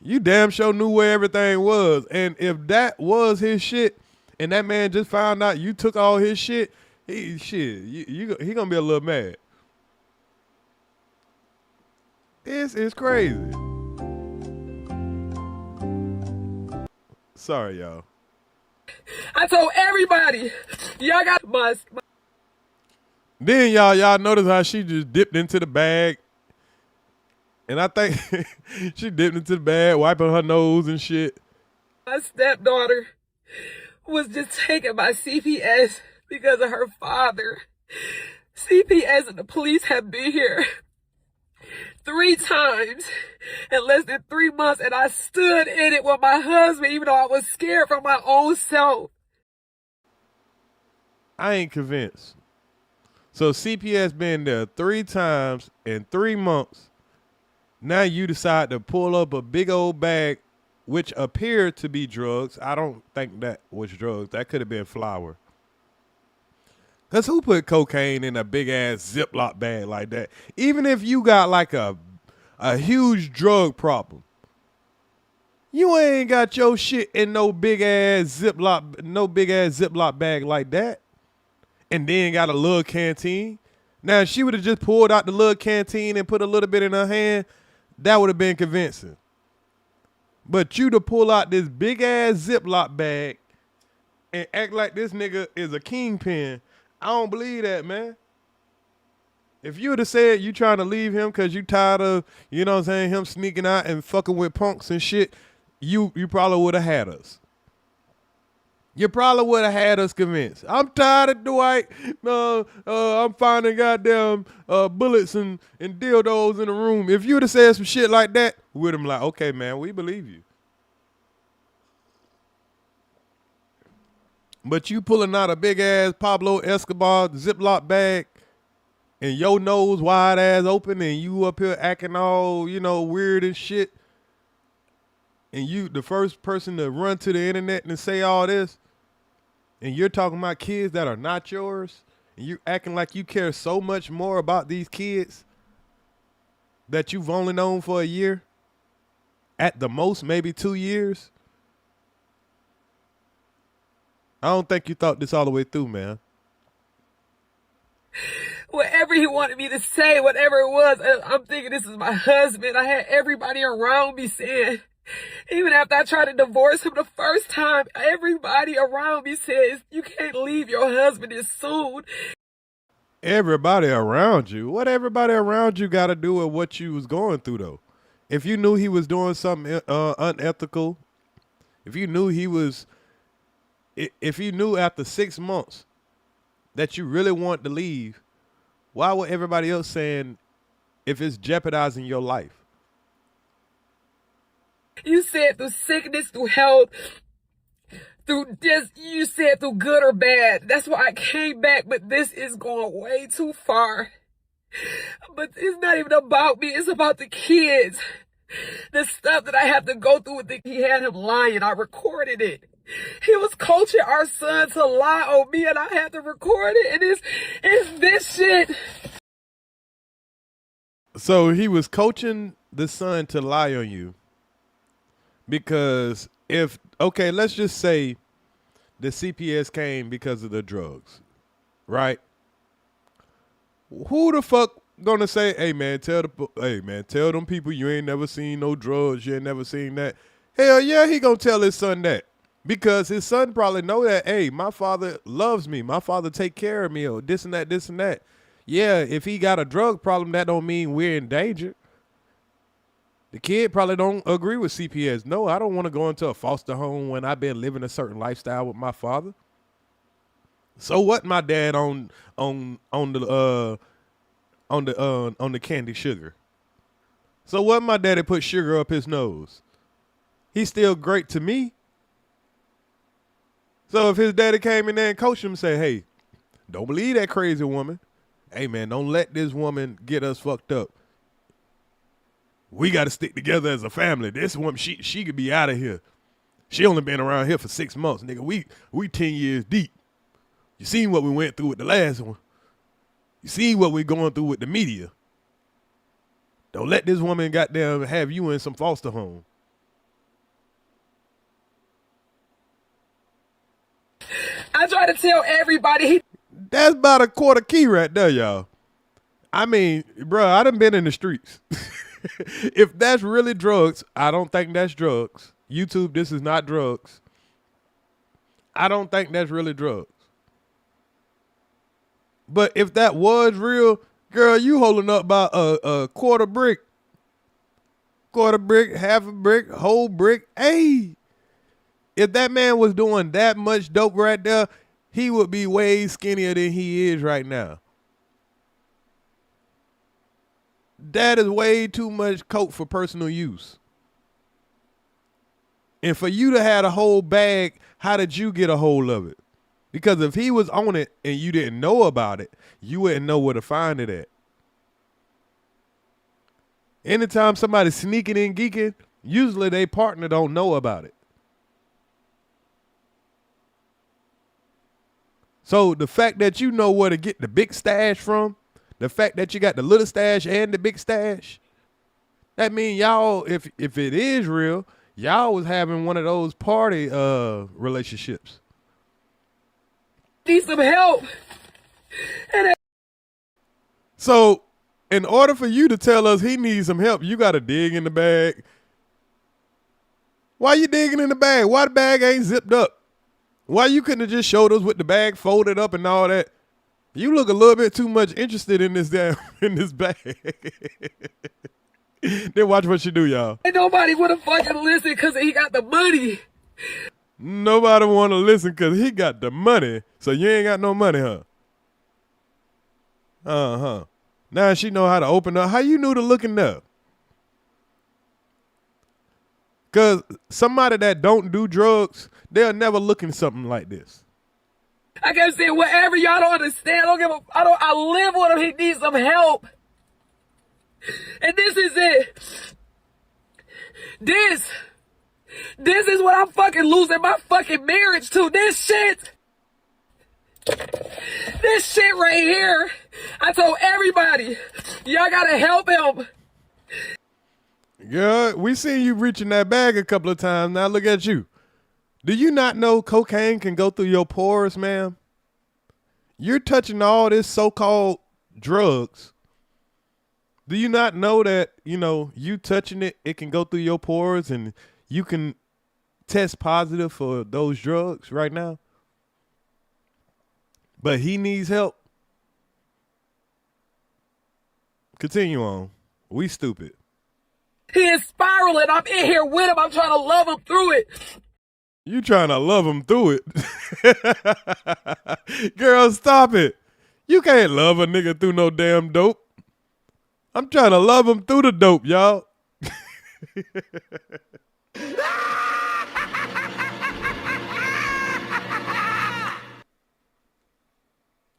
You damn sure knew where everything was. And if that was his shit, and that man just found out you took all his shit, he gonna be a little mad. This is crazy. Sorry, y'all. I told everybody, y'all got my. Then y'all notice how she just dipped into the bag. And I think she dipped into the bag, wiping her nose and shit. My stepdaughter was just taken by CPS because of her father. CPS and the police have been here 3 times in less than 3 months, and I stood in it with my husband, even though I was scared for my own self. I ain't convinced. So CPS been there 3 times in 3 months. Now you decide to pull up a big old bag, which appeared to be drugs. I don't think that was drugs. That could have been flour. Because who put cocaine in a big-ass Ziploc bag like that? Even if you got like a huge drug problem, you ain't got your shit in no big-ass Ziploc bag like that. And then got a little canteen. Now, if she would have just pulled out the little canteen and put a little bit in her hand, that would have been convincing. But you to pull out this big-ass Ziploc bag and act like this nigga is a kingpin, I don't believe that, man. If you would have said you trying to leave him because you tired of, him sneaking out and fucking with punks and shit, you probably would have had us. You probably would have had us convinced. I'm tired of Dwight. I'm finding goddamn bullets and dildos in the room. If you would have said some shit like that, we'd have been like, okay, man, we believe you. But you pulling out a big-ass Pablo Escobar Ziploc bag and your nose wide-ass open and you up here acting all, weird and shit, and you the first person to run to the internet and say all this, and you're talking about kids that are not yours, and you're acting like you care so much more about these kids that you've only known for a year, at the most maybe 2 years. I don't think you thought this all the way through, man. Whatever he wanted me to say, whatever it was, I'm thinking this is my husband. I had everybody around me saying, even after I tried to divorce him the first time, everybody around me says, you can't leave your husband this soon. Everybody around you? What everybody around you got to do with what you was going through, though? If you knew he was doing something unethical, if you knew after 6 months that you really want to leave, why would everybody else saying if it's jeopardizing your life? You said through sickness, through health, through just, you said through good or bad. That's why I came back, but this is going way too far. But it's not even about me, it's about the kids. The stuff that I have to go through with he had him lying, I recorded it. He was coaching our son to lie on me and I had to record it, and it's this shit. So he was coaching the son to lie on you because okay, let's just say the CPS came because of the drugs, right? Who the fuck gonna say, hey man, tell them people you ain't never seen no drugs, you ain't never seen that? Hell yeah, he gonna tell his son that. Because his son probably know that, hey, my father loves me. My father take care of me, or this and that, this and that. Yeah, if he got a drug problem, that don't mean we're in danger. The kid probably don't agree with CPS. No, I don't want to go into a foster home when I've been living a certain lifestyle with my father. So what my dad on the candy sugar? So what my daddy put sugar up his nose? He's still great to me. So if his daddy came in there and coached him and said, hey, don't believe that crazy woman. Hey, man, don't let this woman get us fucked up. We got to stick together as a family. This woman, she could be out of here. She only been around here for 6 months, nigga. We 10 years deep. You seen what we went through with the last one. You seen what we're going through with the media. Don't let this woman goddamn have you in some foster home. I try to tell everybody. That's about a quarter key right there, y'all. I mean, bro, I done been in the streets. If that's really drugs, I don't think that's drugs. YouTube, this is not drugs. I don't think that's really drugs. But if that was real, girl, you holding up by a quarter brick, half a brick, whole brick. Hey, if that man was doing that much dope right there, he would be way skinnier than he is right now. That is way too much coke for personal use. And for you to have a whole bag, how did you get a hold of it? Because if he was on it and you didn't know about it, you wouldn't know where to find it at. Anytime somebody's sneaking and geeking, usually their partner don't know about it. So the fact that you know where to get the big stash from, the fact that you got the little stash and the big stash, that means y'all, if it is real, y'all was having one of those party relationships. Need some help. So in order for you to tell us he needs some help, you got to dig in the bag. Why you digging in the bag? Why the bag ain't zipped up? Why you couldn't have just showed us with the bag folded up and all that? You look a little bit too much interested in this in this bag. Then watch what you do, y'all. Ain't nobody want to fucking listen because he got the money. Nobody want to listen because he got the money. So you ain't got no money, huh? Uh-huh. Now she know how to open up. How you knew to look up? Because somebody that don't do drugs, they'll never look in something like this. I kept saying, whatever, y'all don't understand. I live with him. He needs some help. And this is it. This is what I'm fucking losing my fucking marriage to. This shit right here. I told everybody, y'all gotta help him. Yeah, we seen you reaching that bag a couple of times. Now look at you. Do you not know cocaine can go through your pores, ma'am? You're touching all this so-called drugs. Do you not know that, you touching it, it can go through your pores and you can test positive for those drugs right now? But he needs help. Continue on. We stupid. He is spiraling. I'm in here with him. I'm trying to love him through it. You trying to love him through it. Girl, stop it. You can't love a nigga through no damn dope. I'm trying to love him through the dope, y'all.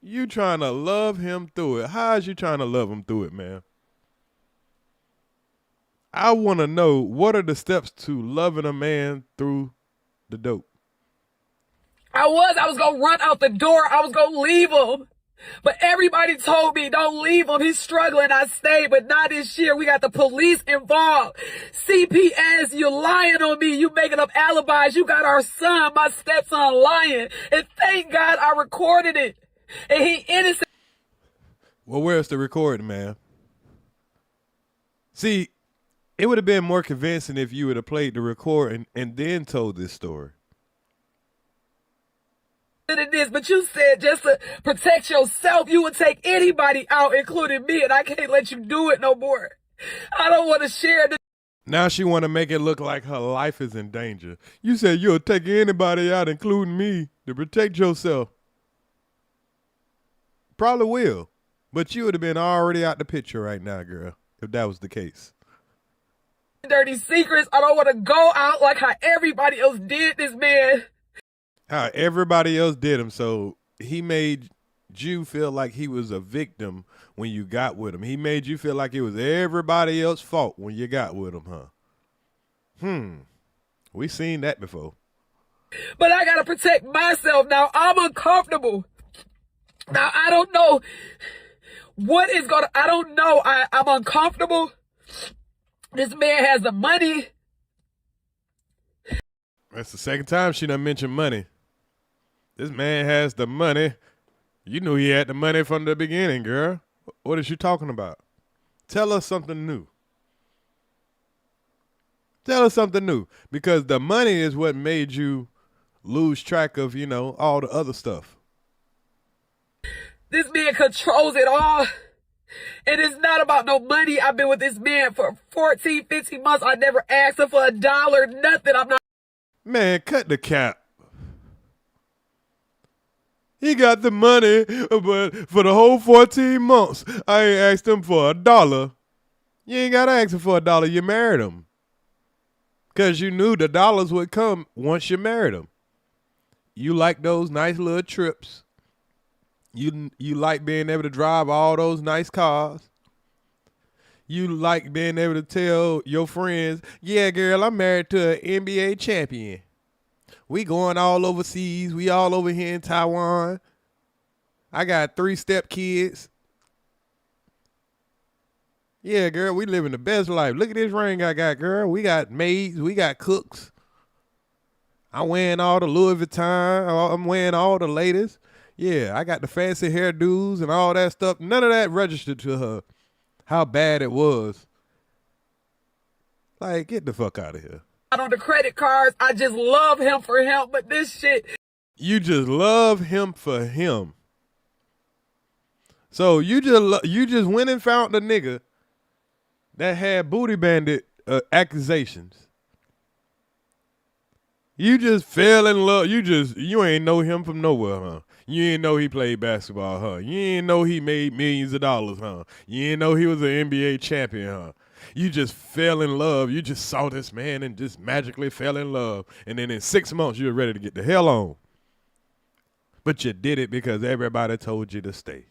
You trying to love him through it. How is you trying to love him through it, man? I want to know, what are the steps to loving a man through the dope? I was going to run out the door. I was going to leave him. But everybody told me, don't leave him. He's struggling. I stayed, but not this year. We got the police involved. CPS, you lying on me. You making up alibis. You got our son, my stepson, lying. And thank God I recorded it. And he innocent. Well, where's the recording, man? See, it would have been more convincing if you would have played the recording and then told this story. This, but you said just to protect yourself, you would take anybody out, including me, and I can't let you do it no more. I don't want to share this. Now she want to make it look like her life is in danger. You said you'll take anybody out, including me, to protect yourself. Probably will, but you would have been already out the picture right now, girl, if that was the case. Dirty secrets. I don't want to go out like how everybody else did this, man. How everybody else did him, so he made you feel like he was a victim when you got with him. He made you feel like it was everybody else's fault when you got with him, huh? We seen that before. But I gotta protect myself now. I'm uncomfortable. Now I don't know what is gonna. I don't know. I'm uncomfortable. This man has the money. That's the second time she done mentioned money. This man has the money. You knew he had the money from the beginning, girl. What is you talking about? Tell us something new. Tell us something new. Because the money is what made you lose track of, all the other stuff. This man controls it all. And it's not about no money. I've been with this man for 14, 15 months. I never asked him for $1, nothing. I'm not. Man, cut the cap. He got the money, but for the whole 14 months, I ain't asked him for $1. You ain't got to ask him for $1. You married him. Because you knew the dollars would come once you married him. You like those nice little trips. You like being able to drive all those nice cars. You like being able to tell your friends, yeah, girl, I'm married to an NBA champion. We going all overseas. We all over here in Taiwan. I got 3 step kids. Yeah, girl, we living the best life. Look at this ring I got, girl. We got maids. We got cooks. I'm wearing all the Louis Vuitton. I'm wearing all the latest. Yeah, I got the fancy hairdos and all that stuff. None of that registered to her. How bad it was. Like, get the fuck out of here. On the credit cards, I just love him for him, but this shit. You just love him for him. So you just went and found the nigga that had booty bandit accusations. You just fell in love. You ain't know him from nowhere, huh? You ain't know he played basketball, huh? You ain't know he made millions of dollars, huh? You ain't know he was an NBA champion, huh? You just fell in love. You just saw this man and just magically fell in love. And then in 6 months, you were ready to get the hell on. But you did it because everybody told you to stay.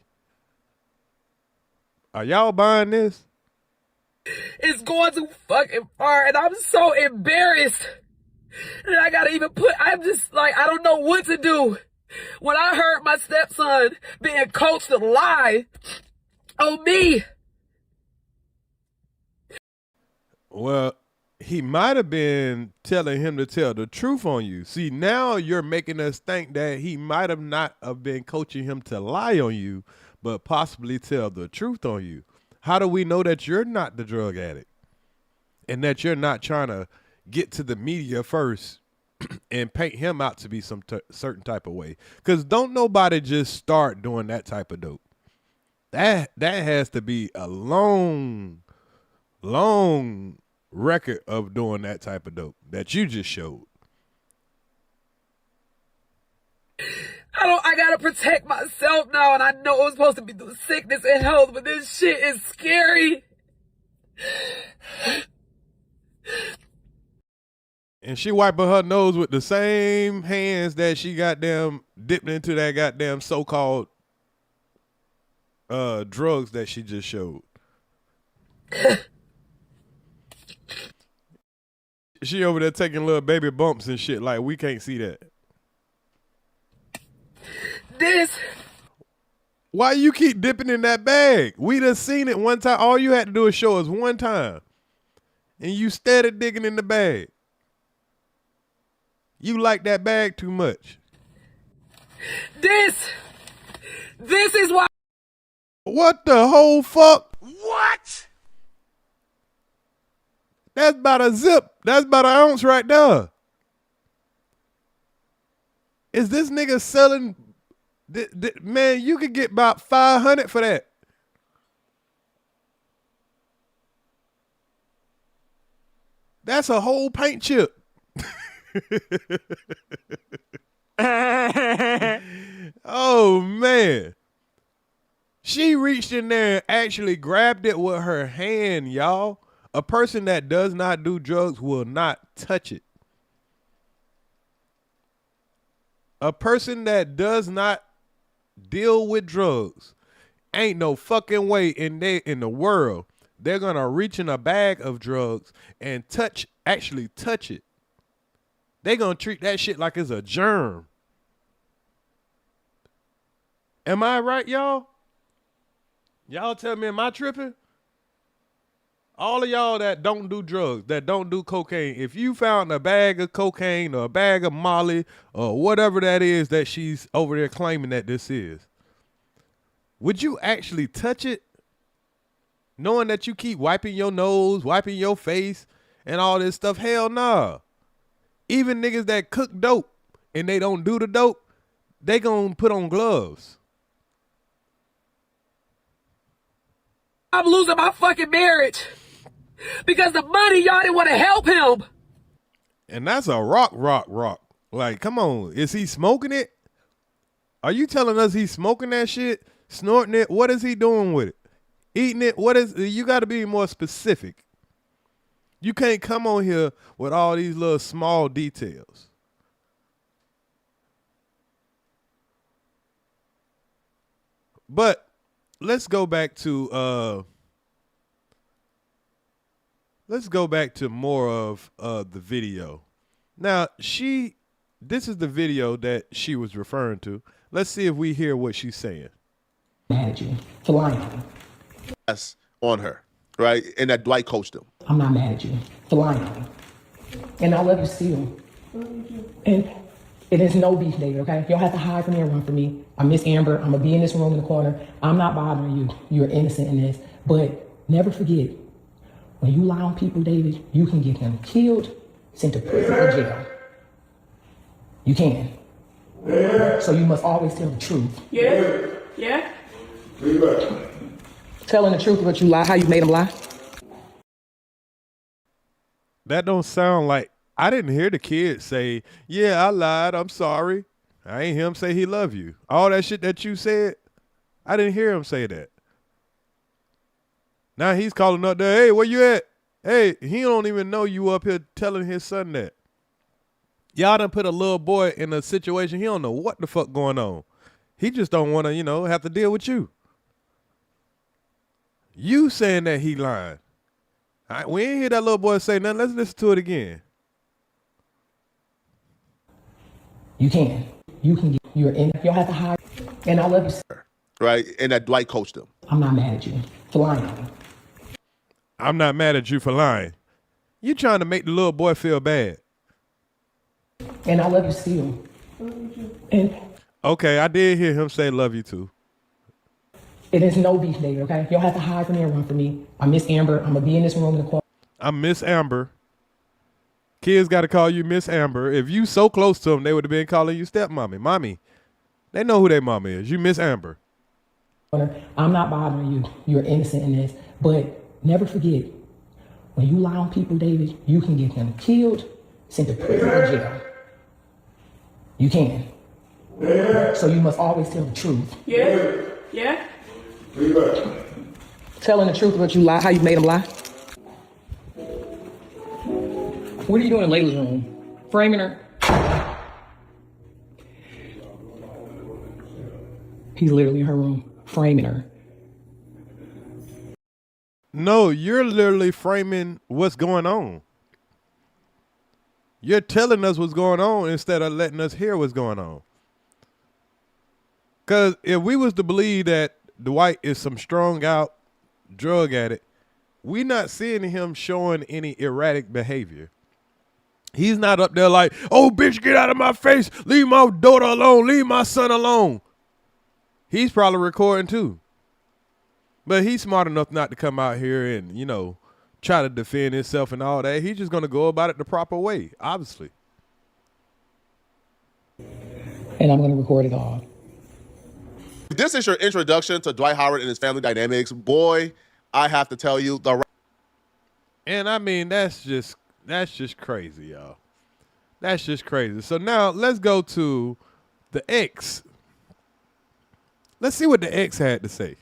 Are y'all buying this? It's going too fucking far, and I'm so embarrassed. And I gotta even I'm just like, I don't know what to do. When I heard my stepson being coached to lie on me. Well, he might have been telling him to tell the truth on you. See, now you're making us think that he might have not have been coaching him to lie on you, but possibly tell the truth on you. How do we know that you're not the drug addict and that you're not trying to get to the media first and paint him out to be some certain type of way? Because don't nobody just start doing that type of dope. That has to be a long record of doing that type of dope that you just showed. I gotta protect myself now, and I know it's supposed to be through sickness and health, but this shit is scary. And she wiping her nose with the same hands that she goddamn dipped into that goddamn so-called drugs that she just showed. She over there taking little baby bumps and shit like we can't see that. Why you keep dipping in that bag? We done seen it one time. All you had to do is show us one time. And you steady digging in the bag. You like that bag too much. This is why. What the whole fuck? What? That's about a zip. That's about an ounce right there. Is this nigga selling? Man, you could get about 500 for that. That's a whole paint chip. Oh, man. She reached in there and actually grabbed it with her hand, y'all. A person that does not do drugs will not touch it. A person that does not deal with drugs, ain't no fucking way in the world they're gonna reach in a bag of drugs and actually touch it. They gonna treat that shit like it's a germ. Am I right, y'all? Y'all tell me, am I tripping? All of y'all that don't do drugs, that don't do cocaine, if you found a bag of cocaine or a bag of Molly or whatever that is that she's over there claiming that this is, would you actually touch it? Knowing that you keep wiping your nose, wiping your face, and all this stuff? Hell nah. Even niggas that cook dope and they don't do the dope, they gonna put on gloves. I'm losing my fucking marriage. Because the money, y'all didn't want to help him. And that's a rock. Like, come on. Is he smoking it? Are you telling us he's smoking that shit? Snorting it? What is he doing with it? Eating it? You got to be more specific. You can't come on here with all these little small details. But let's go back to more of the video. Now, this is the video that she was referring to. Let's see if we hear what she's saying. Mad at you for lying. Yes, on her, right? And that Dwight coached him. I'm not mad at you for lying. And I love you still. And it is no beef, David, okay? You don't have to hide from me or run from me. I miss Amber. I'm going to be in this room in the corner. I'm not bothering you. You're innocent in this. But never forget, when you lie on people, David, you can get them killed, sent to prison or jail. You can. So you must always tell the truth. Yeah. Telling the truth about you lie, how you made them lie. That don't sound like, I didn't hear the kid say, yeah, I lied, I'm sorry. I ain't hear him say he love you. All that shit that you said, I didn't hear him say that. Now he's calling up there, hey, where you at? Hey, he don't even know you up here telling his son that. Y'all done put a little boy in a situation, he don't know what the fuck going on. He just don't want to, have to deal with you. You saying that he lying. We ain't hear that little boy say nothing. Let's listen to it again. You can. You're in. You don't have to hide. And I love you, sir. Right? And that Dwight coached him. I'm not mad at you for lying. I'm not mad at you for lying. You trying to make the little boy feel bad. And I love you still. And Okay, I did hear him say love you too. it is no beef, David, okay? You don't have to hide from me or run from me. I miss Amber. I'm going to be in this room in the corner. I miss Amber. Kids got to call you Miss Amber. If you so close to them, they would have been calling you stepmommy. Mommy. They know who their mama is. You Miss Amber. I'm not bothering you. You're innocent in this. But never forget, when you lie on people, David, you can get them killed, sent to prison or jail. You can. So you must always tell the truth. Yeah? Yeah? Telling the truth about you lie, how you made them lie. What are you doing in Layla's room? Framing her? He's literally in her room, framing her. No, you're literally framing what's going on. You're telling us what's going on instead of letting us hear what's going on. Because if we was to believe that Dwight is some strung out drug addict, we're not seeing him showing any erratic behavior. He's not up there like, oh, bitch, get out of my face. Leave my daughter alone. Leave my son alone. He's probably recording too. But he's smart enough not to come out here and, you know, try to defend himself and all that. He's just going to go about it the proper way, obviously. And I'm going to record it all. If this is your introduction to Dwight Howard and his family dynamics, boy, I have to tell you, And I mean, that's just crazy, y'all. That's just crazy. So now let's go to the ex. Let's see what the ex had to say.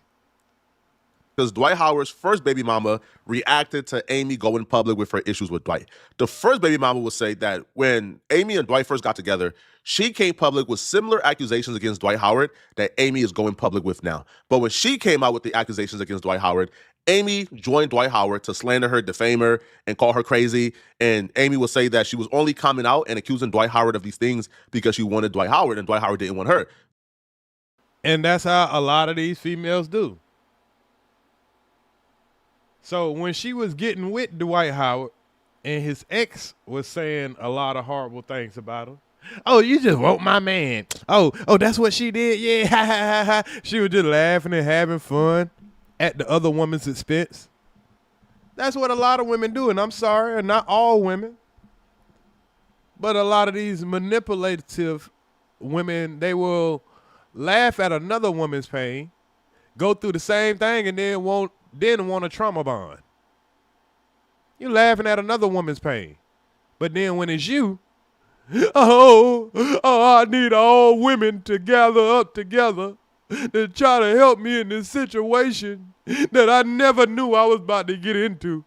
Because Dwight Howard's first baby mama reacted to Amy going public with her issues with Dwight. The first baby mama would say that when Amy and Dwight first got together, she came public with similar accusations against Dwight Howard that Amy is going public with now. But when she came out with the accusations against Dwight Howard, Amy joined Dwight Howard to slander her, defame her, and call her crazy. And Amy would say that she was only coming out and accusing Dwight Howard of these things because she wanted Dwight Howard and Dwight Howard didn't want her. And that's how a lot of these females do. So when she was getting with Dwight Howard and his ex was saying a lot of horrible things about him. Oh, you just want my man. Oh, that's what she did. Yeah, ha, ha, ha, ha. She was just laughing and having fun at the other woman's expense. That's what a lot of women do, and I'm sorry, and not all women. But a lot of these manipulative women, they will laugh at another woman's pain, go through the same thing, and then want a trauma bond. You're laughing at another woman's pain. But then when it's you, I need all women to gather up together to try to help me in this situation that I never knew I was about to get into.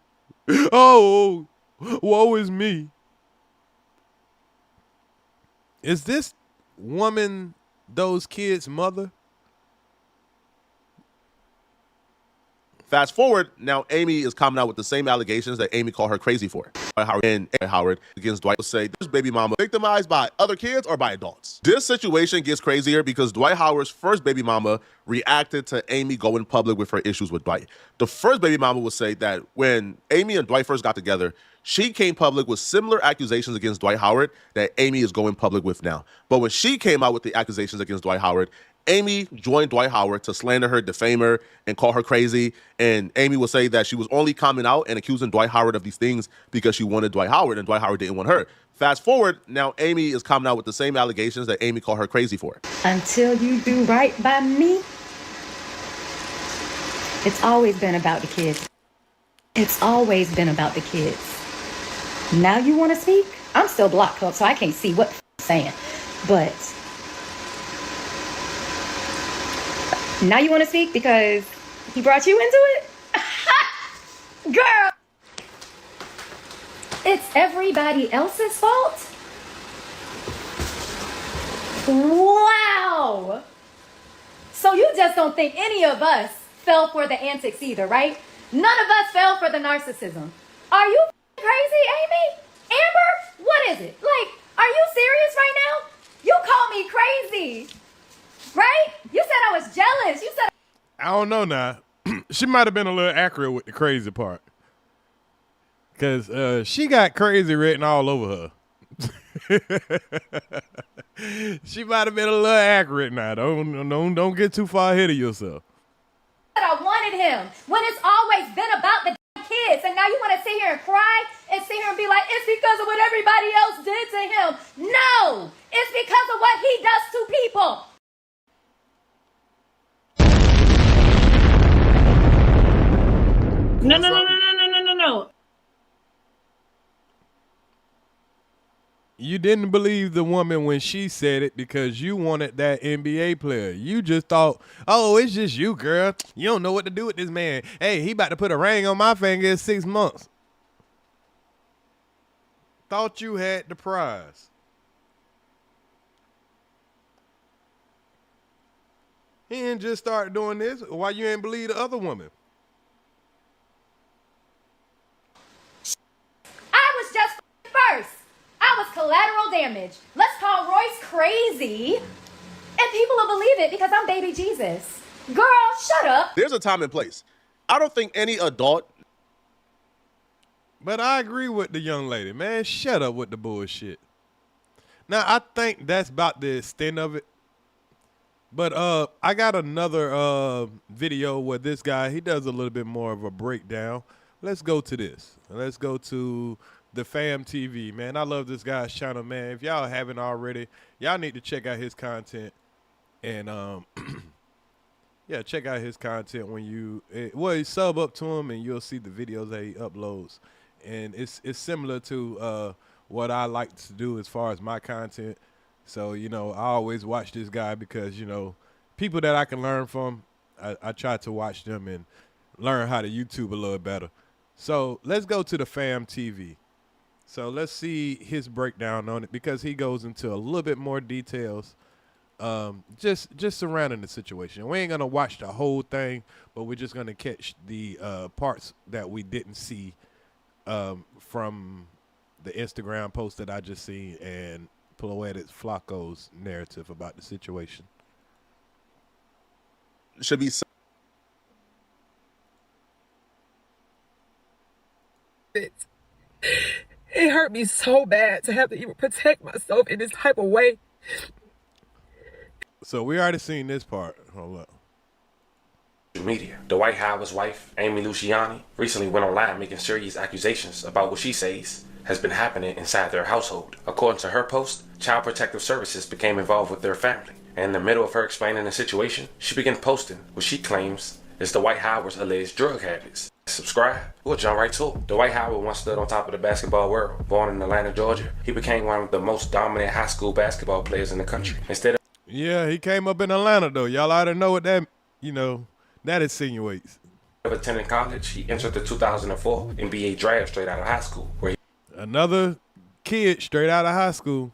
Oh, woe is me. Is this woman those kids' mother? Fast forward, now Amy is coming out with the same allegations that Amy called her crazy for. Howard and Howard against Dwight will say this baby mama victimized by other kids or by adults. This situation gets crazier because Dwight Howard's first baby mama reacted to Amy going public with her issues with Dwight. The first baby mama would say that when Amy and Dwight first got together, she came public with similar accusations against Dwight Howard that Amy is going public with now. But when she came out with the accusations against Dwight Howard, Amy joined Dwight Howard to slander her, defame her, and call her crazy. And Amy would say that she was only coming out and accusing Dwight Howard of these things because she wanted Dwight Howard and Dwight Howard didn't want her. Fast forward, now Amy is coming out with the same allegations that Amy called her crazy for. Until you do right by me, it's always been about the kids. It's always been about the kids. Now you want to speak? I'm still blocked up, so I can't see what you're saying. But now you want to speak because he brought you into it? Girl! It's everybody else's fault? Wow! So you just don't think any of us fell for the antics either, right? None of us fell for the narcissism. Are you crazy, Amy? Amber? What is it? Like, are you serious right now? You call me crazy, right? You said I was jealous. You said I don't know now. She might have been a little accurate with the crazy part. Cause she got crazy written all over her. She might have been a little accurate now. Don't get too far ahead of yourself. I wanted him when it's always been about the kids, and now you want to sit here and cry and sit here and be like, it's because of what everybody else did to him. No, it's because of what he does to people. No. You didn't believe the woman when she said it because you wanted that NBA player. You just thought, oh, it's just you, girl. You don't know what to do with this man. Hey, he about to put a ring on my finger in 6 months. Thought you had the prize. He didn't just start doing this. Why you ain't believe the other woman? I was just first. I was collateral damage. Let's call Royce crazy. And people will believe it because I'm baby Jesus. Girl, shut up. There's a time and place. I don't think any adult. But I agree with the young lady, man. Shut up with the bullshit. Now, I think that's about the extent of it. But I got another video where this guy, he does a little bit more of a breakdown. Let's go to this. Let's go to the Fam TV, man. I love this guy's channel, man. If y'all haven't already, y'all need to check out his content. And, yeah, check out his content when you, you sub up to him and you'll see the videos that he uploads. And it's similar to what I like to do as far as my content. So, you know, I always watch this guy because, you know, people that I can learn from, I try to watch them and learn how to YouTube a little better. So let's go to the Fam TV. So let's see his breakdown on it because he goes into a little bit more details just surrounding the situation. We ain't going to watch the whole thing, but we're just going to catch the parts that we didn't see from the Instagram post that I just seen and Poetic Flacco's narrative about the situation. Should be. It hurt me so bad to have to even protect myself in this type of way. So we already seen this part. Hold up. Media. Dwight Howard's wife, Amy Luciani, recently went online making serious accusations about what she says has been happening inside their household. According to her post, Child Protective Services became involved with their family. And in the middle of her explaining the situation, she began posting what she claims is Dwight Howard's alleged drug habits. Subscribe, we'll jump right to it. Dwight Howard once stood on top of the basketball world. Born in Atlanta, Georgia, he became one of the most dominant high school basketball players in the country. Instead of he came up in Atlanta, though. Y'all already know what that, that insinuates. Attending college, he entered the 2004 NBA draft straight out of high school, where another kid straight out of high school.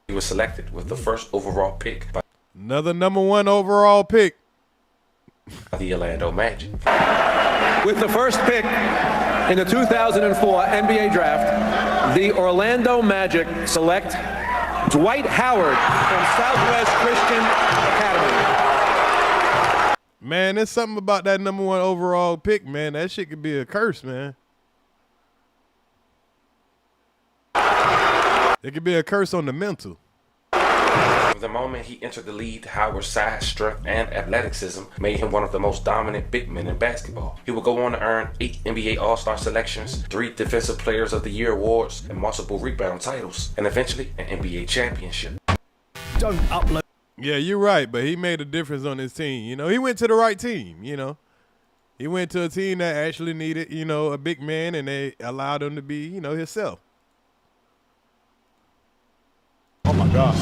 He was selected with the first overall pick by another #1 overall pick. The Orlando Magic. With the first pick in the 2004 NBA draft, the Orlando Magic select Dwight Howard from Southwest Christian Academy. Man, there's something about that #1 overall pick, man. That shit could be a curse, man. It could be a curse on the mental. From the moment he entered the league, Howard's size, strength, and athleticism made him one of the most dominant big men in basketball. He would go on to earn 8 NBA All-Star selections, 3 Defensive Players of the Year awards, and multiple rebound titles, and eventually an NBA championship. Don't upload. Yeah, you're right, but he made a difference on his team. He went to the right team, He went to a team that actually needed, a big man, and they allowed him to be, himself. Oh, my God.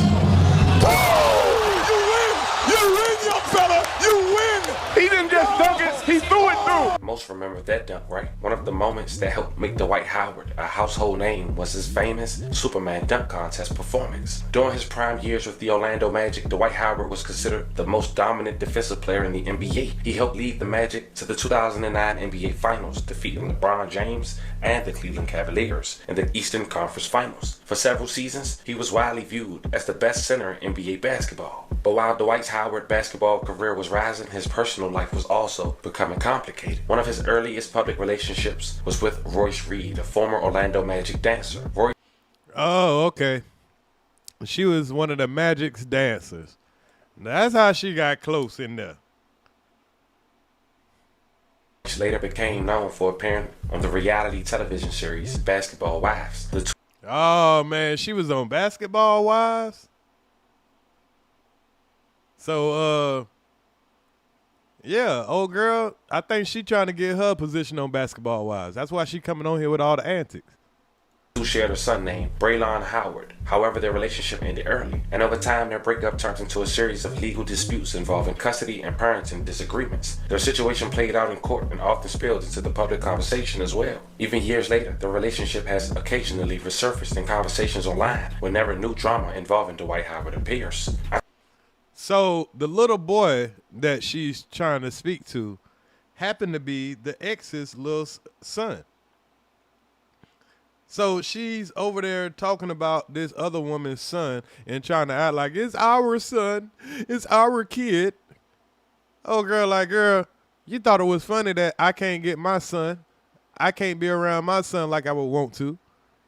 You win, young fella. You win. He didn't just dunk it. He threw it through. Most remember that dunk, right? One of the moments that helped make Dwight Howard a household name was his famous Superman dunk contest performance. During his prime years with the Orlando Magic, Dwight Howard was considered the most dominant defensive player in the NBA. He helped lead the Magic to the 2009 NBA Finals, defeating LeBron James and the Cleveland Cavaliers in the Eastern Conference Finals. For several seasons, he was widely viewed as the best center in NBA basketball. But while Dwight Howard's basketball career was rising, his personal life was also also becoming complicated. One of his earliest public relationships was with Royce Reed, a former Orlando Magic dancer. Oh, okay. She was one of the Magic's dancers. That's how she got close in there. She later became known for appearing on the reality television series Basketball Wives. Oh, man, she was on Basketball Wives? So, yeah, old girl, I think she trying to get her position on Basketball Wives. That's why she coming on here with all the antics. Who shared a son named Braylon Howard. However, their relationship ended early, and over time their breakup turned into a series of legal disputes involving custody and parenting disagreements. Their situation played out in court and often spilled into the public conversation as well. Even years later, the relationship has occasionally resurfaced in conversations online whenever new drama involving Dwight Howard appears. So the little boy that she's trying to speak to happened to be the ex's little son. So she's over there talking about this other woman's son and trying to act like it's our son, it's our kid. Oh, girl, like, girl, you thought it was funny that I can't get my son. I can't be around my son like I would want to.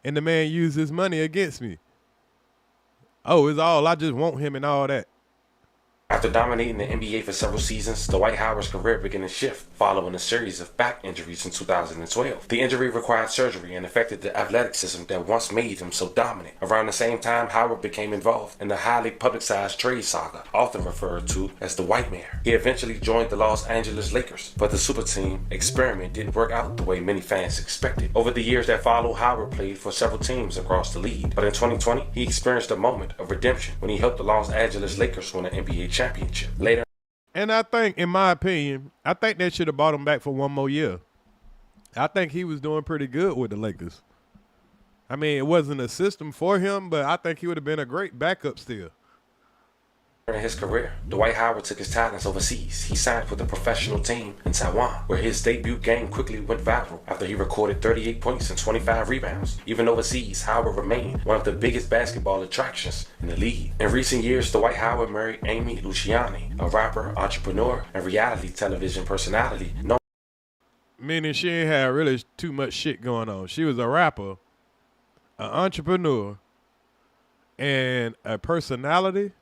And the man used his money against me. Oh, it's all, I just want him and all that. After dominating the NBA for several seasons, Dwight Howard's career began to shift following a series of back injuries in 2012. The injury required surgery and affected the athleticism that once made him so dominant. Around the same time, Howard became involved in the highly publicized trade saga, often referred to as the White Mare. He eventually joined the Los Angeles Lakers, but the super team experiment didn't work out the way many fans expected. Over the years that followed, Howard played for several teams across the league, but in 2020, he experienced a moment of redemption when he helped the Los Angeles Lakers win an NBA championship. Later. And I think, in my opinion, I think they should have brought him back for one more year. I think he was doing pretty good with the Lakers. I mean, it wasn't a system for him, but I think he would have been a great backup still. In his career, Dwight Howard took his talents overseas. He signed with a professional team in Taiwan, where his debut game quickly went viral after he recorded 38 points and 25 rebounds. Even overseas, Howard remained one of the biggest basketball attractions in the league. In recent years, Dwight Howard married Amy Luciani, a rapper, entrepreneur, and reality television personality known. Meaning she ain't had really too much shit going on. She was a rapper, an entrepreneur, and a personality.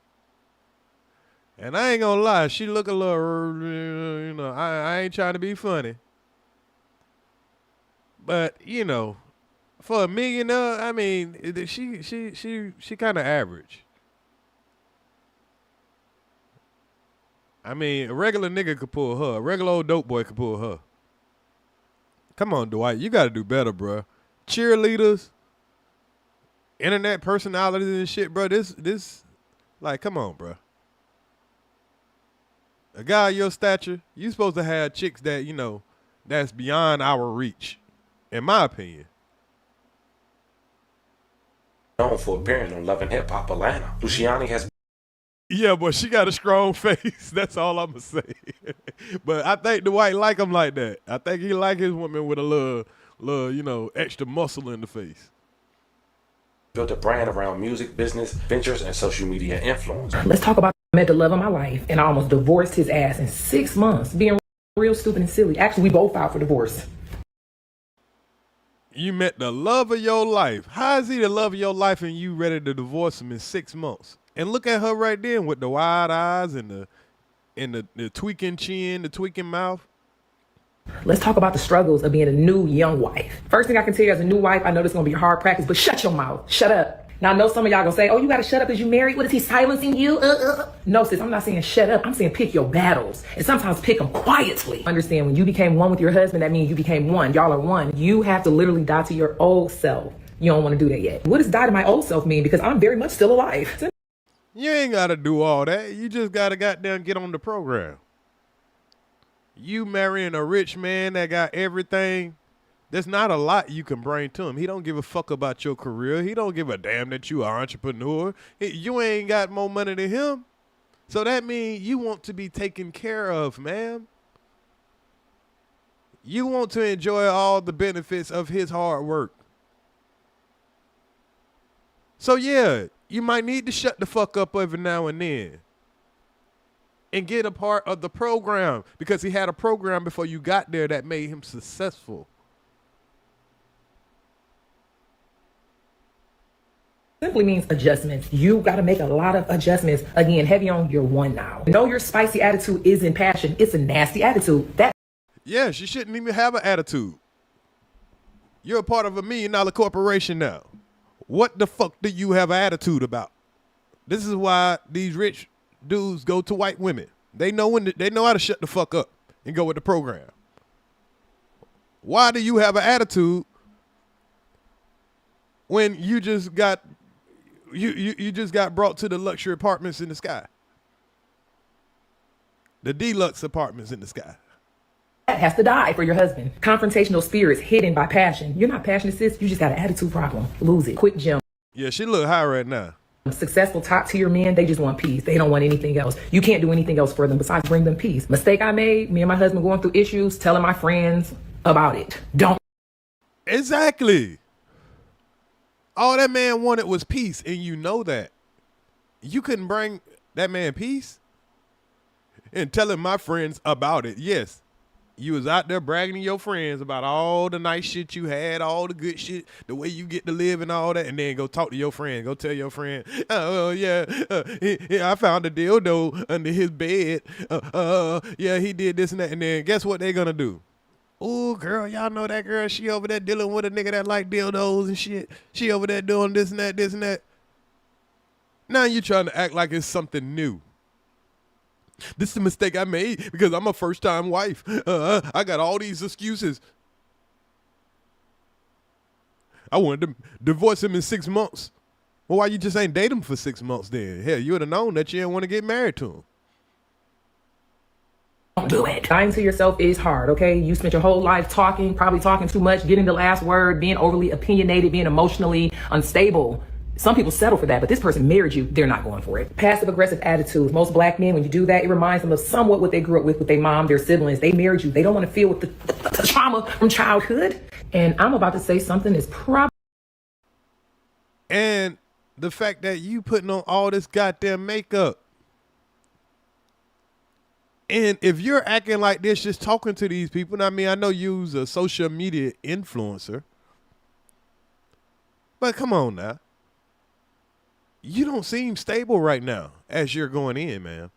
And I ain't gonna lie, she look a little, you know, I ain't trying to be funny. But, you know, for a millionaire, I mean, she kind of average. I mean, a regular nigga could pull her. A regular old dope boy could pull her. Come on, Dwight, you got to do better, bro. Cheerleaders, internet personalities and shit, bro. This, like, come on, bro. A guy your stature, you supposed to have chicks that, you know, that's beyond our reach, in my opinion. Known for appearing on Love and Hip Hop Atlanta, Luciani has. Yeah, but she got a strong face. That's all I'm gonna say. But I think Dwight like him like that. I think he like his women with a little, you know, extra muscle in the face. Built a brand around music, business, ventures, and social media influence. Let's talk about I met the love of my life, and I almost divorced his ass in 6 months, being real stupid and silly. Actually, we both filed for divorce. You met the love of your life. How is he the love of your life and you ready to divorce him in 6 months? And look at her right then with the wide eyes and the tweaking chin, the tweaking mouth. Let's talk about the struggles of being a new young wife. First thing I can tell you as a new wife, I know this is going to be hard practice, but shut your mouth. Shut up. Now, I know some of y'all going to say, oh, you got to shut up because you married. What is he silencing you? No, sis, I'm not saying shut up. I'm saying pick your battles and sometimes pick them quietly. Understand, when you became one with your husband, that means you became one. Y'all are one. You have to literally die to your old self. You don't want to do that yet. What does die to my old self mean? Because I'm very much still alive. You ain't got to do all that. You just got to goddamn get on the program. You marrying a rich man that got everything, there's not a lot you can bring to him. He don't give a fuck about your career. He don't give a damn that you are an entrepreneur. You ain't got more money than him. So that means you want to be taken care of, ma'am. You want to enjoy all the benefits of his hard work. So yeah, you might need to shut the fuck up every now and then. and get a part of the program because he had a program before you got there that made him successful. Simply means adjustments. You got to make a lot of adjustments. Again, heavy on your one now. No, your spicy attitude isn't passion. It's a nasty attitude. Yeah, she shouldn't even have an attitude. You're a part of $1 million corporation now. What the fuck do you have an attitude about? This is why these rich dudes go to white women. They know they know how to shut the fuck up and go with the program. Why do you have an attitude when you just got you just got brought to the luxury apartments in the sky? The deluxe apartments in the sky. That has to die for your husband. Confrontational spirits hidden by passion. You're not passionate, sis. You just got an attitude problem. Lose it. Quit gym. Yeah, she look high right now. Successful top tier men, they just want peace. They don't want anything else. You can't do anything else for them besides bring them peace. Mistake I made, me and my husband going through issues, telling my friends about it. Don't. Exactly. All that man wanted was peace, and you know that. You couldn't bring that man peace? And telling my friends about it. Yes, you was out there bragging to your friends about all the nice shit you had, all the good shit, the way you get to live and all that, and then go talk to your friend. Go tell your friend, I found a dildo under his bed. Yeah, he did this and that. And then guess what they gonna do? Oh, girl, y'all know that girl. She over there dealing with a nigga that like dildos and shit. She over there doing this and that, this and that. Now you trying to act like it's something new. This is the mistake I made because I'm a first-time wife. I got all these excuses. I wanted to divorce him in 6 months. Well, why you just ain't date him for 6 months then? Hell, you would have known that you didn't want to get married to him. Don't do it. Lying to yourself is hard, okay? You spent your whole life talking, probably talking too much, getting the last word, being overly opinionated, being emotionally unstable. Some people settle for that, but this person married you, they're not going for it. Passive aggressive attitudes. Most black men, when you do that, it reminds them of somewhat what they grew up with their mom, their siblings. They married you. They don't want to feel with the trauma from childhood. And I'm about to say something is probably. And the fact that you putting on all this goddamn makeup. And if you're acting like this, just talking to these people, I mean, I know you's a social media influencer, but come on now. You don't seem stable right now as you're going in, man.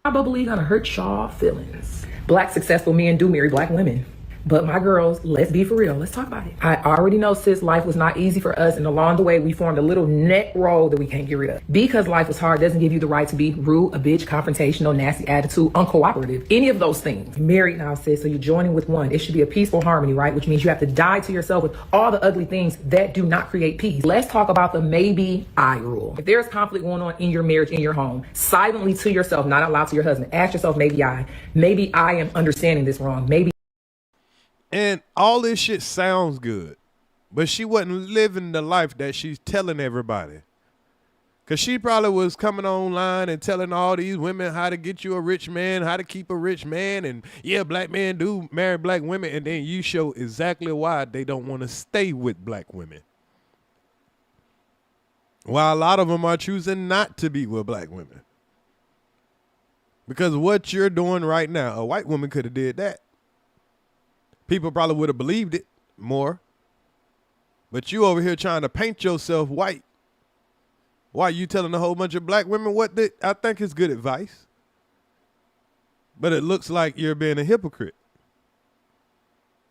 Probably gonna hurt y'all feelings. Black successful men do marry black women. But my girls, let's be for real. Let's talk about it. I already know, sis, life was not easy for us. And along the way, we formed a little neck roll that we can't get rid of. Because life was hard doesn't give you the right to be rude, a bitch, confrontational, nasty attitude, uncooperative. Any of those things. Married now, sis, so you're joining with one. It should be a peaceful harmony, right? Which means you have to die to yourself with all the ugly things that do not create peace. Let's talk about the maybe I rule. If there's conflict going on in your marriage, in your home, silently to yourself, not out loud to your husband, ask yourself, maybe I am understanding this wrong. Maybe. And all this shit sounds good, but she wasn't living the life that she's telling everybody. Because she probably was coming online and telling all these women how to get you a rich man, how to keep a rich man. And yeah, black men do marry black women. And then you show exactly why they don't want to stay with black women. While a lot of them are choosing not to be with black women. Because what you're doing right now, a white woman could have did that. People probably would have believed it more. But you over here trying to paint yourself white. Why you telling a whole bunch of black women what I think is good advice. But it looks like you're being a hypocrite.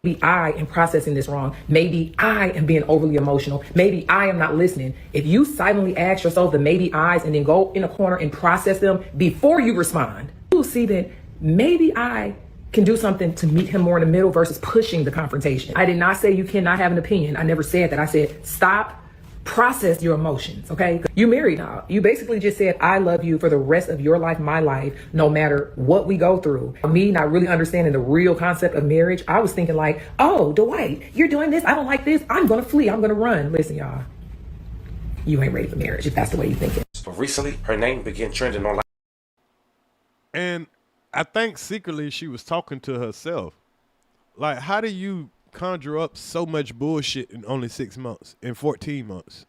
Maybe I am processing this wrong. Maybe I am being overly emotional. Maybe I am not listening. If you silently ask yourself the maybe I's and then go in a corner and process them before you respond, you'll see that maybe I can do something to meet him more in the middle versus pushing the confrontation. I did not say you cannot have an opinion. I never said that. I said, stop, process your emotions, okay? You married now. You basically just said, I love you for the rest of your life, my life, no matter what we go through. Me not really understanding the real concept of marriage, I was thinking like, oh, Dwight, you're doing this. I don't like this. I'm going to flee. I'm going to run. Listen, y'all, you ain't ready for marriage if that's the way you think it. But recently, her name began trending online. And I think secretly she was talking to herself. Like, how do you conjure up so much bullshit in only 6 months, in 14 months?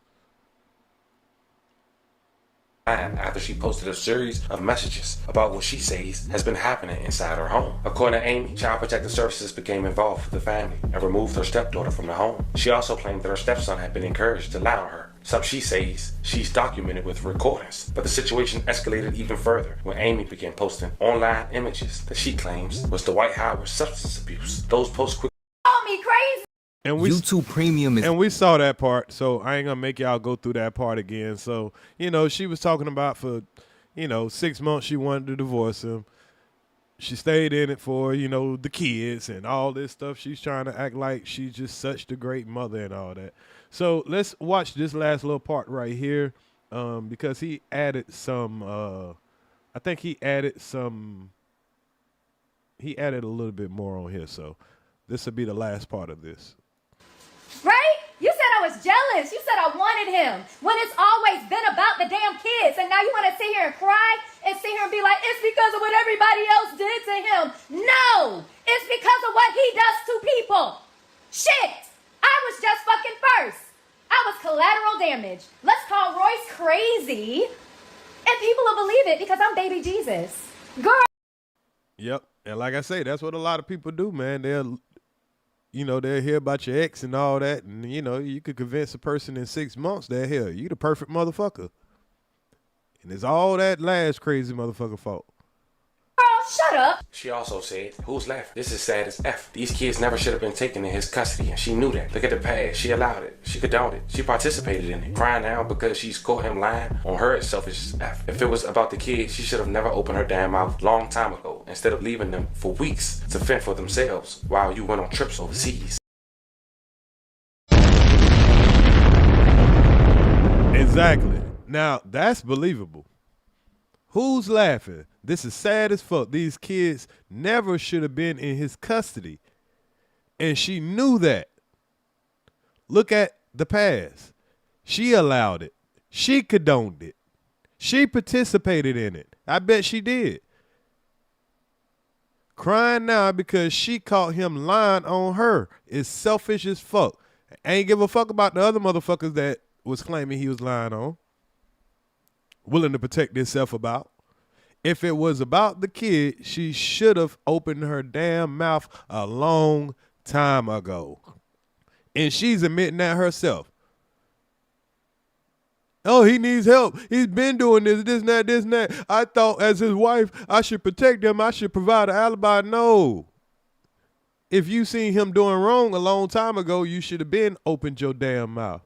after she posted a series of messages about what she says has been happening inside her home. According to Amy, Child Protective Services became involved with the family and removed her stepdaughter from the home. She also claimed that her stepson had been encouraged to lie on her, something she says she's documented with recordings. But the situation escalated even further when Amy began posting online images that she claims was Dwight Howard's substance abuse. Those posts quickly Call me crazy. And we YouTube Premium is. And we saw that part, so I ain't gonna make y'all go through that part again. So, you know, she was talking about for, 6 months she wanted to divorce him. She stayed in it for, the kids and all this stuff. She's trying to act like she's just such the great mother and all that. So let's watch this last little part right here, because he added some. I think he added a little bit more on here. So this will be the last part of this. Right? You said I was jealous. You said I wanted him. When it's always been about the damn kids. And now you want to sit here and cry and sit here and be like, it's because of what everybody else did to him. No! It's because of what he does to people. Shit! I was just fucking first. I was collateral damage. Let's call Royce crazy. And people will believe it because I'm baby Jesus. Girl. Yep. And like I say, that's what a lot of people do, man. They'll hear about your ex and all that. And, you could convince a person in 6 months that, hell, you the perfect motherfucker. And it's all that last crazy motherfucker fault. Girl, shut up. She also said, who's left? This is sad as F. These kids never should have been taken in his custody, and she knew that. Look at the past. She allowed it. She condoned it. She participated in it. Crying now because she's caught him lying on her is selfish as F. If it was about the kids, she should have never opened her damn mouth long time ago, instead of leaving them for weeks to fend for themselves while you went on trips overseas. Exactly. Now, that's believable. Who's laughing? This is sad as fuck. These kids never should have been in his custody. And she knew that. Look at the past. She allowed it. She condoned it. She participated in it. I bet she did. Crying now because she caught him lying on her is selfish as fuck. Ain't give a fuck about the other motherfuckers that was claiming he was lying on. Willing to protect himself about. If it was about the kid, she should have opened her damn mouth a long time ago. And she's admitting that herself. Oh, he needs help. He's been doing this and that. I thought as his wife, I should protect him. I should provide an alibi. No. If you seen him doing wrong a long time ago, you should have been opened your damn mouth.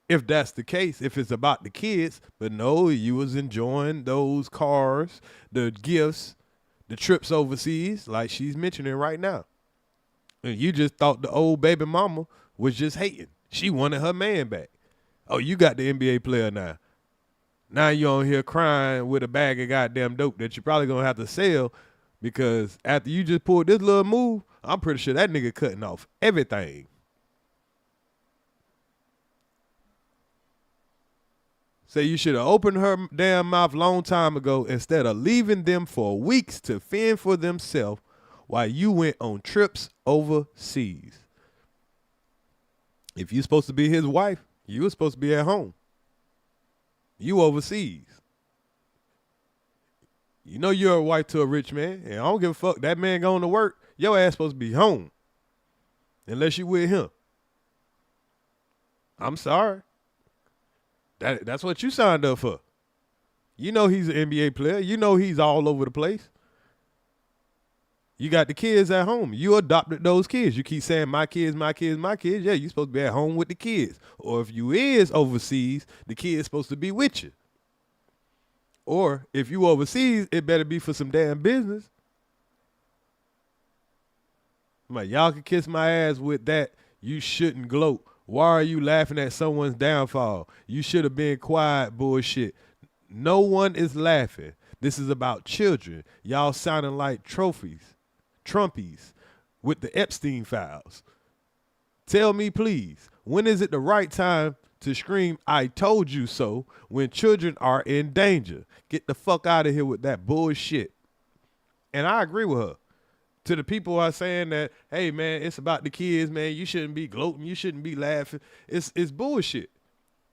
If that's the case, if it's about the kids, but no, you was enjoying those cars, the gifts, the trips overseas, like she's mentioning right now. And you just thought the old baby mama was just hating. She wanted her man back. Oh, you got the NBA player now. Now you on here crying with a bag of goddamn dope that you're probably going to have to sell because after you just pulled this little move, I'm pretty sure that nigga cutting off everything. Say you should have opened her damn mouth long time ago instead of leaving them for weeks to fend for themselves while you went on trips overseas. If you're supposed to be his wife, you were supposed to be at home. You overseas. You know you're a wife to a rich man, and I don't give a fuck. That man going to work, your ass supposed to be home. Unless you with him. I'm sorry. That's what you signed up for. You know he's an NBA player. You know he's all over the place. You got the kids at home. You adopted those kids. You keep saying my kids, my kids, my kids. Yeah, you're supposed to be at home with the kids. Or if you is overseas, the kid's supposed to be with you. Or if you overseas, it better be for some damn business. I'm like, y'all can kiss my ass with that. You shouldn't gloat. Why are you laughing at someone's downfall? You should have been quiet, bullshit. No one is laughing. This is about children. Y'all sounding like Trumpies with the Epstein files. Tell me, please, when is it the right time to scream, I told you so, when children are in danger? Get the fuck out of here with that bullshit. And I agree with her. To the people who are saying that, hey, man, it's about the kids, man. You shouldn't be gloating. You shouldn't be laughing. It's bullshit.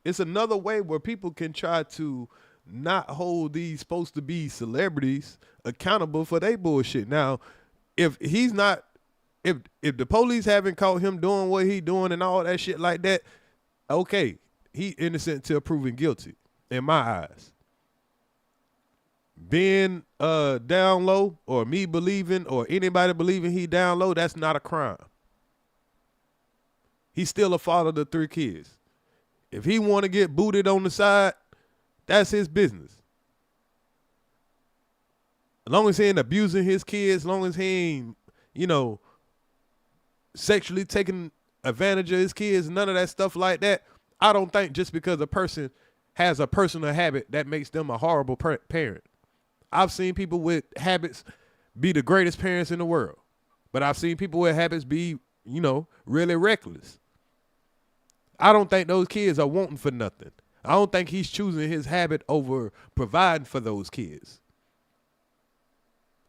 It's another way where people can try to not hold these supposed to be celebrities accountable for their bullshit. Now, if he's not, if the police haven't caught him doing what he doing and all that shit like that, okay, he innocent till proven guilty in my eyes. Being down low, or me believing, or anybody believing he down low, that's not a crime. He's still a father to 3 kids. If he want to get booted on the side, that's his business. As long as he ain't abusing his kids, as long as he ain't, you know, sexually taking advantage of his kids, none of that stuff like that, I don't think just because a person has a personal habit that makes them a horrible parent. I've seen people with habits be the greatest parents in the world, but I've seen people with habits be, you know, really reckless. I don't think those kids are wanting for nothing. I don't think he's choosing his habit over providing for those kids.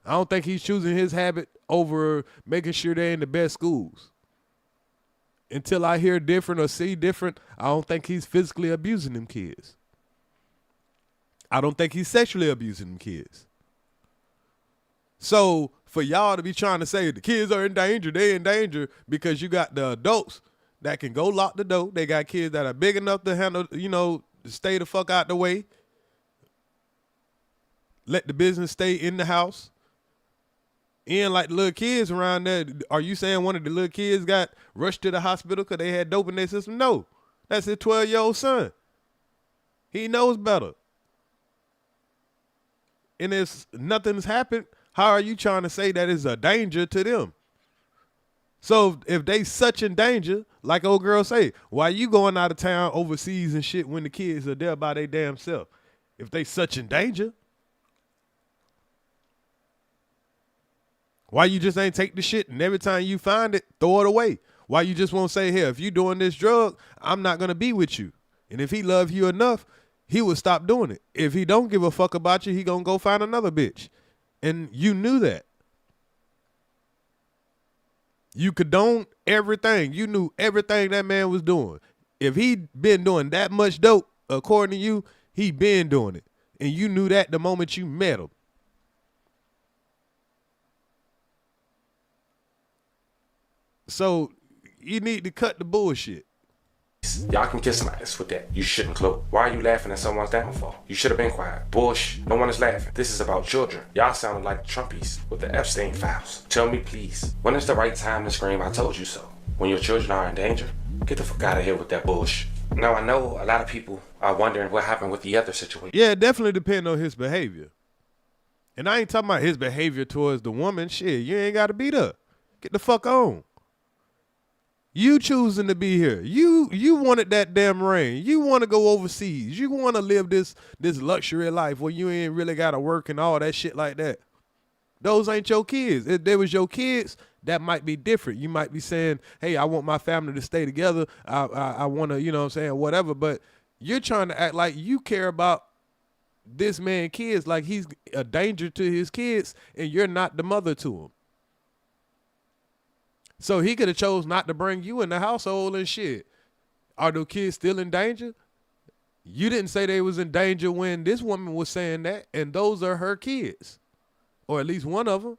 I don't think he's choosing his habit over making sure they're in the best schools. Until I hear different or see different, I don't think he's physically abusing them kids. I don't think he's sexually abusing them kids. So for y'all to be trying to say the kids are in danger, they in danger because you got the adults that can go lock the door. They got kids that are big enough to handle, you know, to stay the fuck out the way. Let the business stay in the house. And like the little kids around there, are you saying one of the little kids got rushed to the hospital because they had dope in their system? No. That's his 12-year-old son. He knows better. And if nothing's happened, how are you trying to say that is a danger to them? So if they such in danger, like old girl say, why you going out of town overseas and shit when the kids are there by their damn self? If they such in danger, why you just ain't take the shit and every time you find it, throw it away? Why you just won't say, hey, if you doing this drug, I'm not going to be with you. And if he love you enough, he would stop doing it. If he don't give a fuck about you, he going to go find another bitch. And you knew that. You condoned everything. You knew everything that man was doing. If he been doing that much dope, according to you, he been doing it. And you knew that the moment you met him. So you need to cut the bullshit. Y'all can kiss my ass with that. You shouldn't close. Why are you laughing at someone's downfall? You should have been quiet. Bullshit. No one is laughing. This is about children. Y'all sounded like Trumpies with the Epstein files. Tell me, please, when is the right time to scream, I told you so? When your children are in danger? Get the fuck out of here with that bullshit. Now, I know a lot of people are wondering what happened with the other situation. Yeah, it definitely depends on his behavior. And I ain't talking about his behavior towards the woman. Shit, you ain't got to beat her. Get the fuck on. You choosing to be here. You wanted that damn ring. You want to go overseas. You want to live this luxury life where you ain't really got to work and all that shit like that. Those ain't your kids. If they was your kids, that might be different. You might be saying, hey, I want my family to stay together. I want to, you know what I'm saying, whatever. But you're trying to act like you care about this man's kids like he's a danger to his kids and you're not the mother to him. So he could have chose not to bring you in the household and shit. Are those kids still in danger? You didn't say they was in danger when this woman was saying that, and those are her kids, or at least one of them.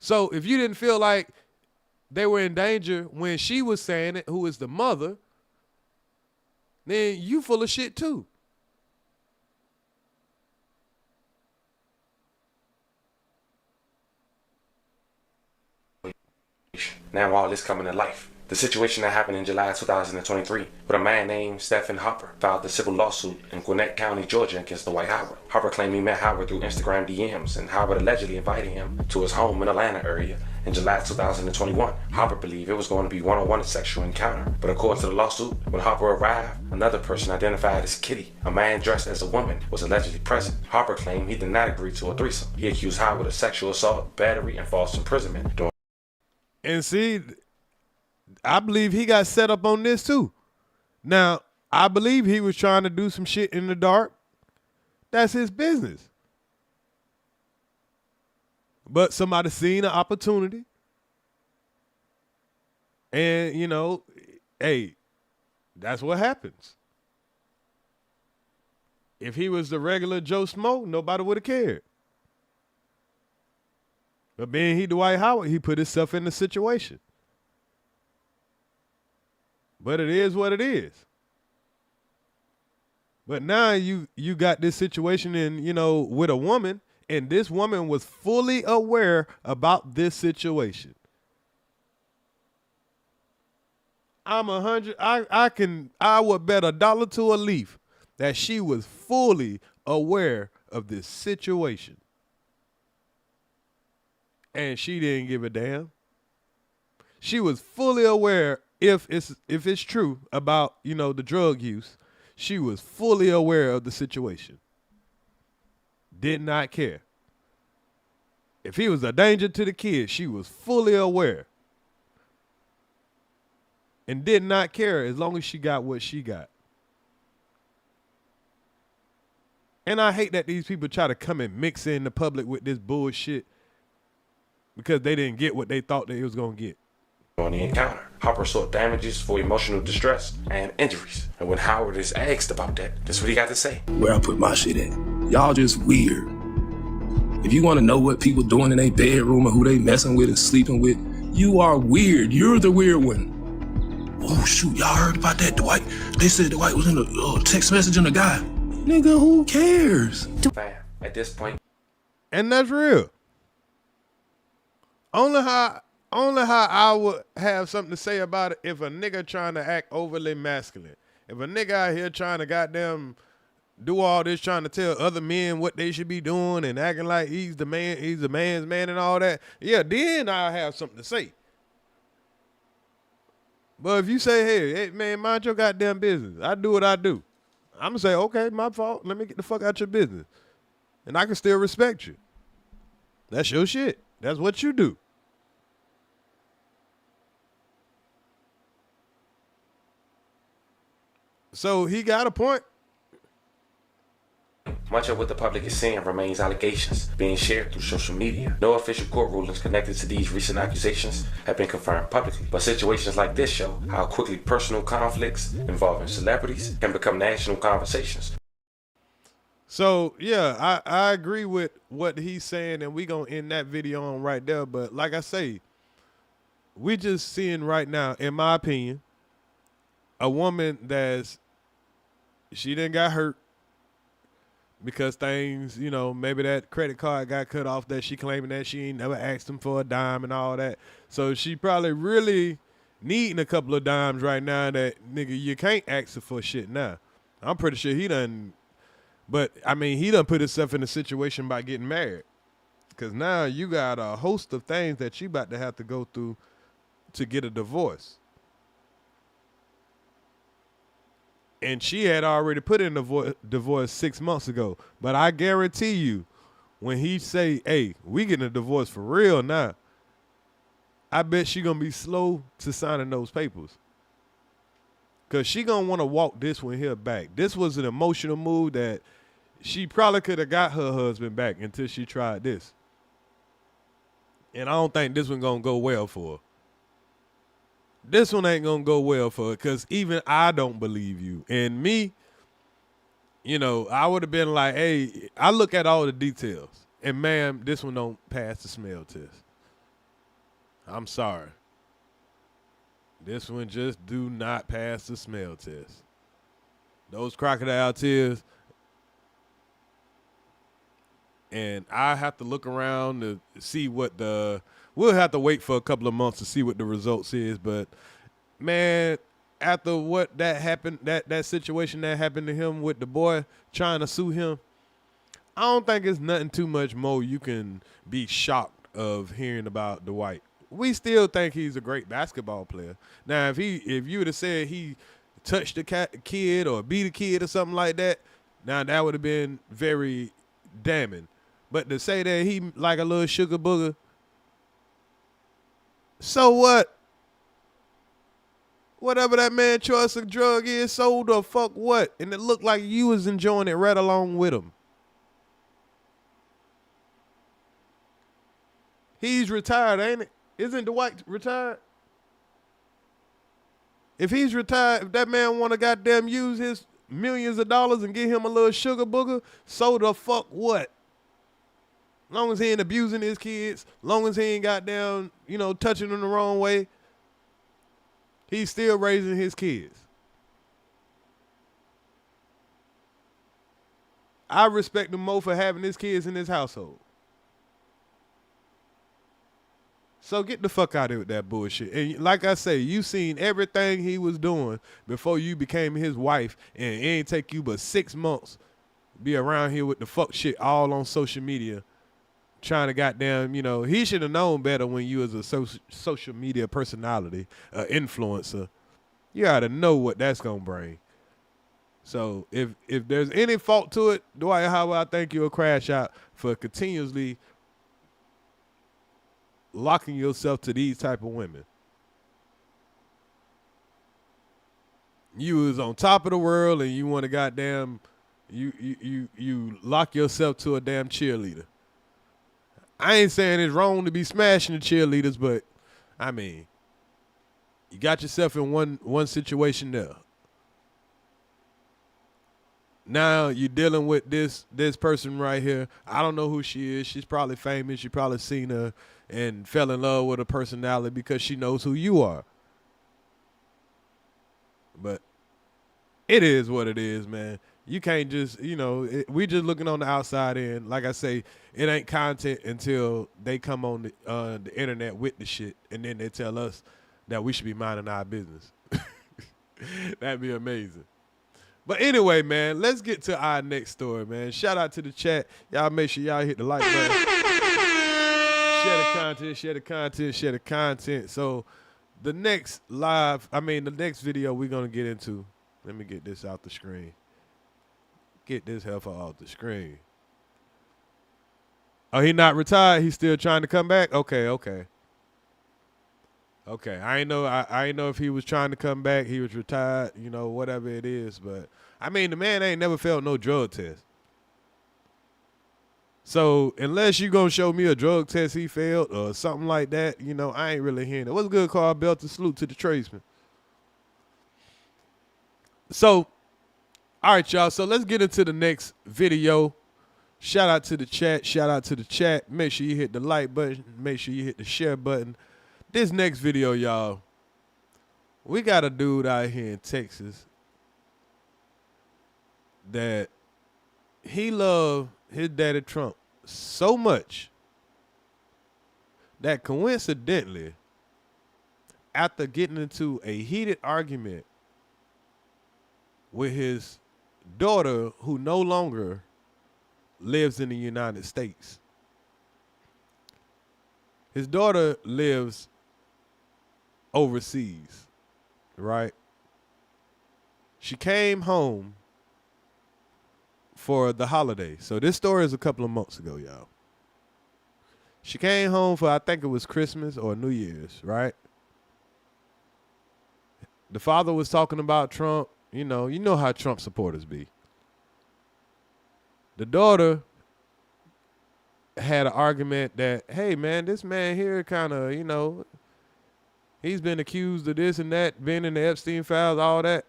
So if you didn't feel like they were in danger when she was saying it, who is the mother, then you full of shit too. Now all this coming to life. The situation that happened in July 2023 with a man named Stephen Harper filed a civil lawsuit in Gwinnett County, Georgia against Dwight Howard. Harper claimed he met Howard through Instagram DMs and Howard allegedly invited him to his home in Atlanta area in July 2021. Harper believed it was going to be one-on-one sexual encounter, but according to the lawsuit, when Harper arrived, another person identified as Kitty, a man dressed as a woman, was allegedly present. Harper claimed he did not agree to a threesome. He accused Howard of sexual assault, battery, and false imprisonment. And see, I believe he got set up on this too. Now, I believe he was trying to do some shit in the dark. That's his business. But somebody seen an opportunity. And, you know, hey, That's what happens. If he was the regular Joe Smo, nobody would have cared. But being he Dwight Howard, he put himself in the situation. But it is what it is. But now you got this situation in, with a woman, and this woman was fully aware about this situation. I would bet $1 to a leaf that she was fully aware of this situation. And she didn't give a damn. She was fully aware if it's true about, the drug use. She was fully aware of the situation. Did not care. If he was a danger to the kids, she was fully aware. And did not care as long as she got what she got. And I hate that these people try to come and mix in the public with this bullshit because they didn't get what they thought they was going to get. On the encounter, Harper sought damages for emotional distress and injuries. And when Howard is asked about that, that's what he got to say. Where I put my shit at. Y'all just weird. If you want to know what people doing in their bedroom or who they messing with and sleeping with, you are weird. You're the weird one. Oh, shoot, y'all heard about that, Dwight? They said Dwight was in a text message on a guy. Nigga, who cares? Fam, at this point. And that's real. Only how I would have something to say about it if a nigga trying to act overly masculine. If a nigga out here trying to goddamn do all this, trying to tell other men what they should be doing and acting like he's the man's man and all that, yeah, then I'll have something to say. But if you say, hey, man, mind your goddamn business. I do what I do. I'm going to say, okay, my fault. Let me get the fuck out your business. And I can still respect you. That's your shit. That's what you do. So he got a point. Much of what the public is seeing remains allegations being shared through social media. No official court rulings connected to these recent accusations have been confirmed publicly, but situations like this show how quickly personal conflicts involving celebrities can become national conversations. So, yeah, I agree with what he's saying, and we're going to end that video on right there. But like I say, we just seeing right now, in my opinion, a woman she didn't got hurt because things, maybe that credit card got cut off that she claiming that she ain't never asked him for a dime and all that. So she probably really needing a couple of dimes right now that, nigga, you can't ask her for shit now. I'm pretty sure he done, but, he done put himself in a situation by getting married. Because now you got a host of things that you about to have to go through to get a divorce. And she had already put in a divorce 6 months ago. But I guarantee you, when he say, hey, we getting a divorce for real now, I bet she going to be slow to signing those papers. Because she going to want to walk this one here back. This was an emotional move that she probably could have got her husband back until she tried this. And I don't think this one going to go well for her. This one ain't going to go well for her because even I don't believe you. And me, I would have been like, hey, I look at all the details. And, ma'am, this one don't pass the smell test. I'm sorry. This one just do not pass the smell test. Those crocodile tears. And I have to look around to see what we'll have to wait for a couple of months to see what the results is. But, man, after what that happened, that situation that happened to him with the boy trying to sue him, I don't think it's nothing too much more you can be shocked of hearing about Dwight. We still think he's a great basketball player. Now, if you would have said he touched a kid or beat a kid or something like that, now that would have been very damning. But to say that he like a little sugar booger, so what? Whatever that man choice of drug is, so the fuck what? And it looked like you was enjoying it right along with him. He's retired, ain't it? Isn't Dwight retired? If he's retired, if that man want to goddamn use his millions of dollars and get him a little sugar booger, so the fuck what? Long as he ain't abusing his kids, long as he ain't goddamn, you know, touching them the wrong way, he's still raising his kids. I respect him more for having his kids in his household. So get the fuck out of here with that bullshit. And like I say, you seen everything he was doing before you became his wife, and it ain't take you but 6 months be around here with the fuck shit all on social media, trying to goddamn, you know, he should have known better when you was a social media personality, influencer. You gotta know what that's gonna bring. So if there's any fault to it, Dwight Howard, I think you'll crash out for continuously locking yourself to these type of women. You was on top of the world and you want to goddamn you lock yourself to a damn cheerleader. I ain't saying it's wrong to be smashing the cheerleaders, but I mean, you got yourself in one situation there. Now you're dealing with this person right here. I don't know who she is. She's probably famous. You probably seen her and fell in love with her personality because she knows who you are. But it is what it is, man. You can't just, you know, we just looking on the outside end. Like I say, it ain't content until they come on the internet with the shit, and then they tell us that we should be minding our business. That'd be amazing. But anyway, man, let's get to our next story, man. Shout out to the chat. Y'all make sure y'all hit the like button. Share the content, share the content, share the content. So the next video we're going to get into, let me get this out the screen. Get this heifer off the screen. Oh, he not retired? He's still trying to come back? Okay. I ain't know if he was trying to come back. He was retired, you know, whatever it is. But, I mean, the man ain't never failed no drug test. So, unless you going to show me a drug test he failed or something like that, you know, I ain't really hearing it. What's good, Carl Belton? Salute to the tradesman. So, all right, y'all. So, let's get into the next video. Shout out to the chat. Make sure you hit the like button. Make sure you hit the share button. This next video, y'all, we got a dude out here in Texas that he loved his daddy Trump so much that coincidentally, after getting into a heated argument with his daughter, who no longer lives in the United States, his daughter lives overseas, right? She came home for the holiday. So this story is a couple of months ago, y'all. She came home for, I think it was Christmas or New Year's, right? The father was talking about Trump. You know how Trump supporters be. The daughter had an argument that, hey, man, this man here kind of, you know, he's been accused of this and that, been in the Epstein files, all that.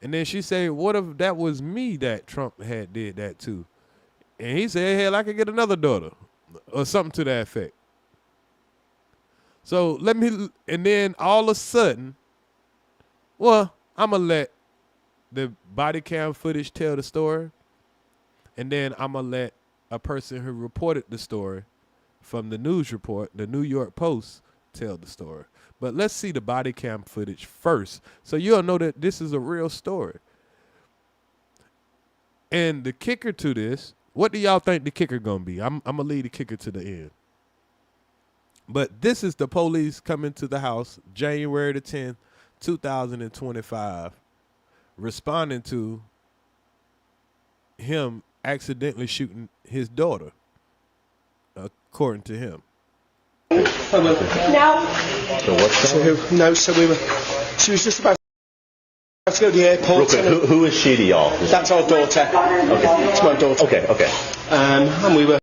And then she said, what if that was me that Trump had did that to? And he said, hell, I could get another daughter or something to that effect. So and then all of a sudden, well, I'm going to let the body cam footage tell the story. And then I'm going to let a person who reported the story from the news report, the New York Post, tell the story. But let's see the body cam footage first, so you'll know that this is a real story. And the kicker to this, what do y'all think the kicker gonna be? I'm gonna leave the kicker to the end. But this is the police coming to the house January the 10th, 2025, responding to him accidentally shooting his daughter, according to him. No. So what's that? No, so she was just about to go to the airport. Who is she to y'all? That's our daughter. Okay. It's my daughter. Okay. And we were.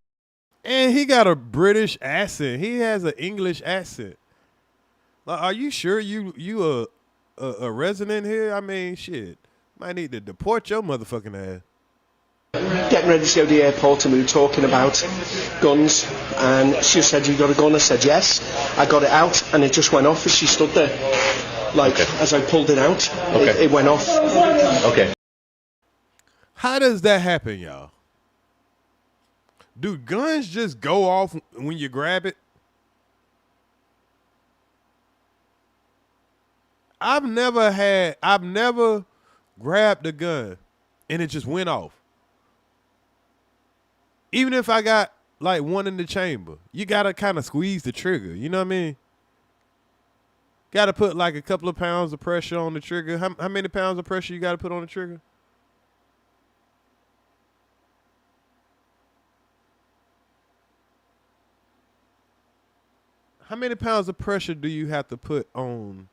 And he got a British accent. He has an English accent. Like, are you sure you a resident here, I mean, shit, might need to deport your motherfucking ass. Getting ready to go to the airport and we were talking about guns, and she said, "You got a gun?" I said, "Yes." I got it out and it just went off as she stood there. Like, as I pulled it out, it went off. Okay. How does that happen, y'all? Do guns just go off when you grab it? I've never grabbed a gun and it just went off. Even if I got like one in the chamber, you gotta kind of squeeze the trigger. You know what I mean? Gotta put like a couple of pounds of pressure on the trigger. How many pounds of pressure you gotta put on the trigger? How many pounds of pressure do you have to put on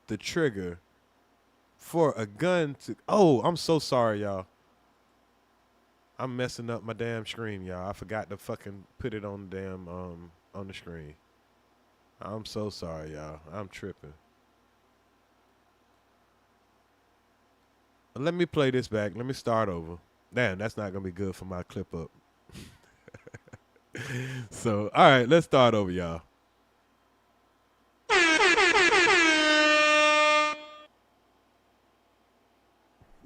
the trigger for a gun to... Oh, I'm so sorry, y'all. I'm messing up my damn screen, y'all. I forgot to fucking put it on the damn, on the screen. I'm so sorry, y'all. I'm tripping. Let me play this back. Let me start over. Damn, that's not going to be good for my clip up. So, all right, let's start over, y'all.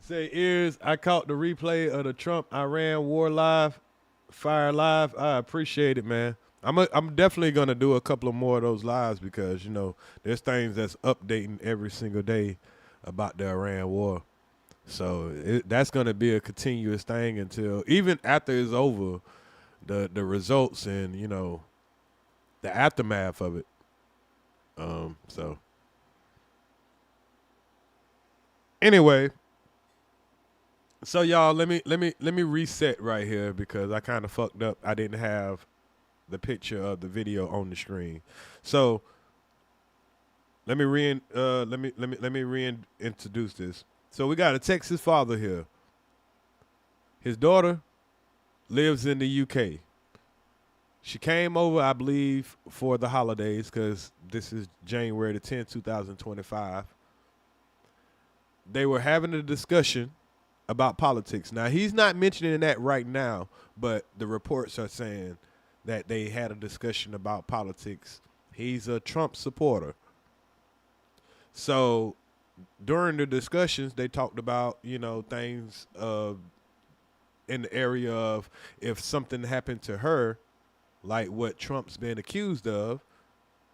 Say, ears, I caught the replay of the Trump-Iran war live, fire live. I appreciate it, man. I'm definitely going to do a couple of more of those lives because, you know, there's things that's updating every single day about the Iran war. So that's going to be a continuous thing until, even after it's over, the results and, you know, the aftermath of it. So anyway, so y'all, let me reset right here because I kind of fucked up. I didn't have the picture of the video on the screen. So let me reintroduce this. So we got a Texas father here. His daughter lives in the UK. She came over, I believe, for the holidays because this is January the 10th, 2025. They were having a discussion about politics. Now, he's not mentioning that right now, but the reports are saying that they had a discussion about politics. He's a Trump supporter. So during the discussions, they talked about, you know, things in the area of if something happened to her, like what Trump's been accused of,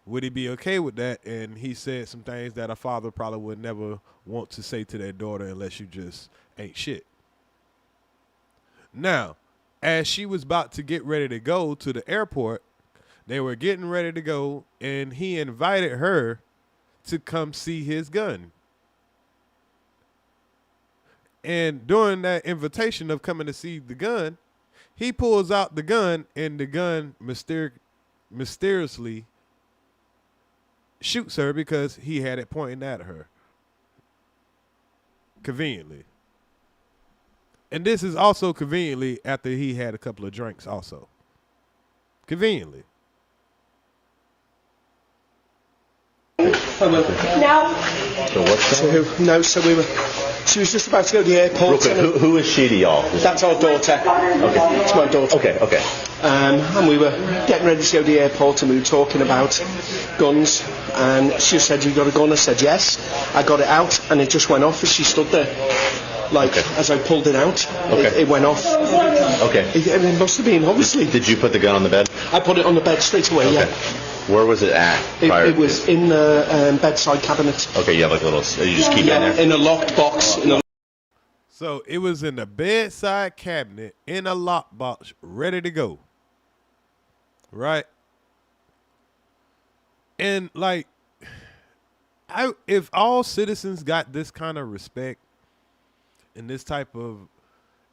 would he be okay with that? And he said some things that a father probably would never want to say to their daughter unless you just ain't shit. Now, as she was about to get ready to go to the airport, they were getting ready to go, and he invited her to come see his gun. And during that invitation of coming to see the gun, he pulls out the gun, and the gun mysteriously shoots her because he had it pointing at her. Conveniently. And this is also conveniently after he had a couple of drinks also. Conveniently. No. So what's that? No, so she was just about to go to the airport. Real quick, who is she to y'all? That's our daughter. Okay. It's my daughter. Okay. And we were getting ready to go to the airport and we were talking about guns, and she said, "You got a gun?" I said, "Yes." I got it out and it just went off as she stood there. Like, as I pulled it out, it went off. Okay. It must have been, obviously. Did you put the gun on the bed? I put it on the bed straight away, yeah. Where was it at? It was in the bedside cabinet. Okay, you have like a little, you just keep it in there? In a locked box. So it was in the bedside cabinet, in a lockbox, ready to go. Right? And like, if all citizens got this kind of respect and this type of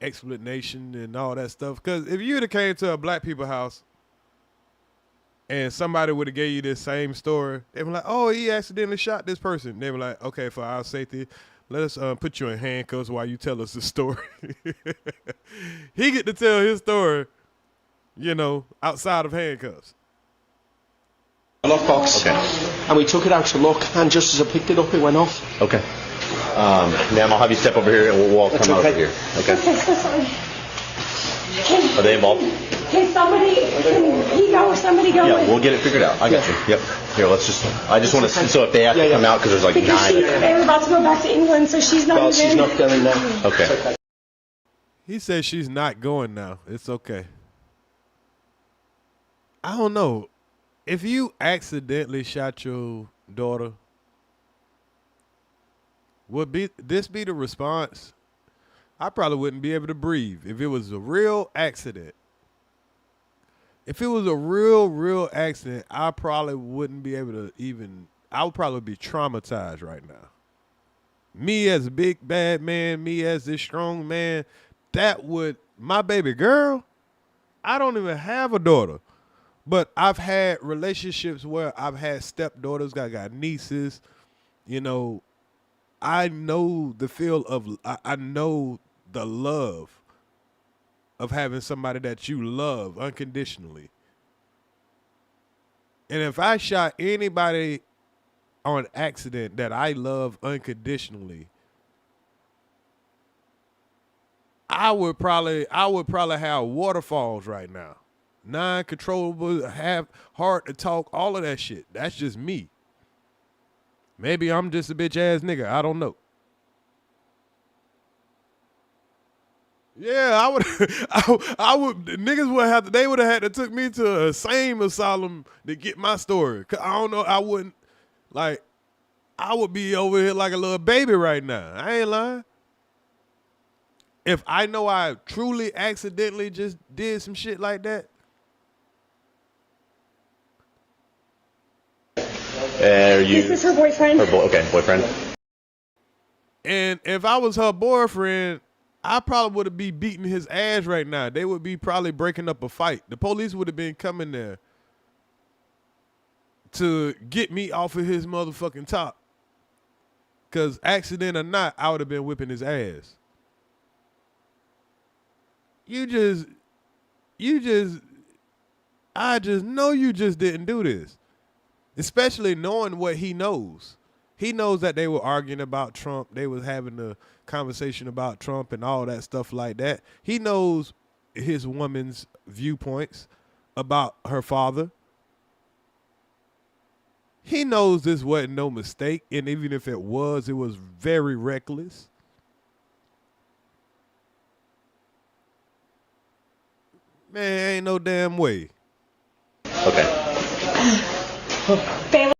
explanation and all that stuff, because if you would have came to a black people house and somebody would have gave you this same story, they were like, "Oh, he accidentally shot this person." They were like, "Okay, for our safety, let us put you in handcuffs while you tell us the story." He get to tell his story, you know, outside of handcuffs. lockbox. Okay. And we took it out to look, and just as I picked it up, it went off. Okay. Ma'am, I'll have you step over here and we'll all come over here. Okay. Okay, so sorry. Are they involved? Can he go or somebody go? Yeah, we'll get it figured out. I got you. Yep. Here, let's just. I just want to. So if they have to come out, because there's like Because 9. they were about to go back to England, so she's not Well, even. she's not going now. Okay. He said she's not going now. It's okay. I don't know. If you accidentally shot your daughter, would this be the response? I probably wouldn't be able to breathe if it was a real accident. If it was a real accident, I probably wouldn't be able to even, I would probably be traumatized right now. Me as a big bad man, me as this strong man, that would, my baby girl, I don't even have a daughter. But I've had relationships where I've had stepdaughters, I got nieces, you know, I know the feel of, I know the love of having somebody that you love unconditionally. And if I shot anybody on accident that I love unconditionally, I would probably have waterfalls right now. Non-controllable, have hard to talk, all of that shit. That's just me. Maybe I'm just a bitch ass nigga. I don't know. Yeah, I would. Niggas would have to. They would have had to took me to a sane asylum to get my story. 'Cause I don't know. I wouldn't like. I would be over here like a little baby right now. I ain't lying. If I know I truly accidentally just did some shit like that. This is her boyfriend. Okay, boyfriend. And if I was her boyfriend, I probably would be beating his ass right now. They would be probably breaking up a fight. The police would have been coming there to get me off of his motherfucking top. Because accident or not, I would have been whipping his ass. I just know you just didn't do this. Especially knowing what he knows. He knows that they were arguing about Trump. They was having a conversation about Trump and all that stuff like that. He knows his woman's viewpoints about her father. He knows this wasn't no mistake. And even if it was very reckless. Man, ain't no damn way. Okay. Baylor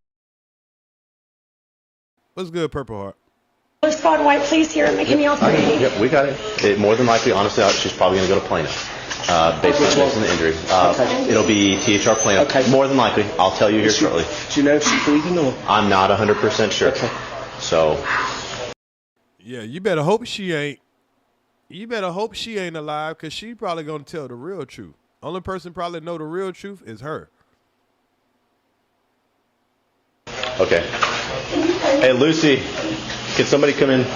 What's good, Purple Heart? Scott White, please here and making me all pretty. Yep, we got it. More than likely, honestly, she's probably going to go to plaintiff. Based on the injury. It'll be THR plaintiff. Okay. More than likely. I'll tell you here shortly. Do you know if she's bleeding or? I'm not 100% sure. Okay. So. Yeah, you better hope she ain't. You better hope she ain't alive, because she probably going to tell the real truth. Only person probably know the real truth is her. Okay. Hey, Lucy, can somebody come in?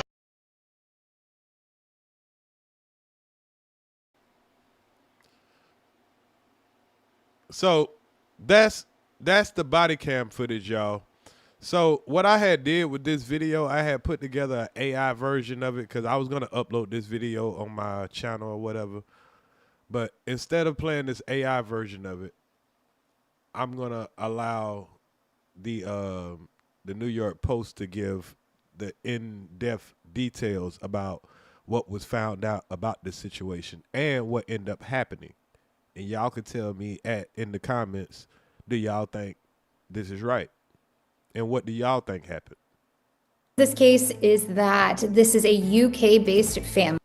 So that's the body cam footage, y'all. So what I had did with this video, I had put together an AI version of it because I was going to upload this video on my channel or whatever. But instead of playing this AI version of it, I'm going to allow the New York Post to give the in-depth details about what was found out about this situation and what ended up happening. And y'all can tell me in the comments, do y'all think this is right? And what do y'all think happened? This case is that this is a UK-based family.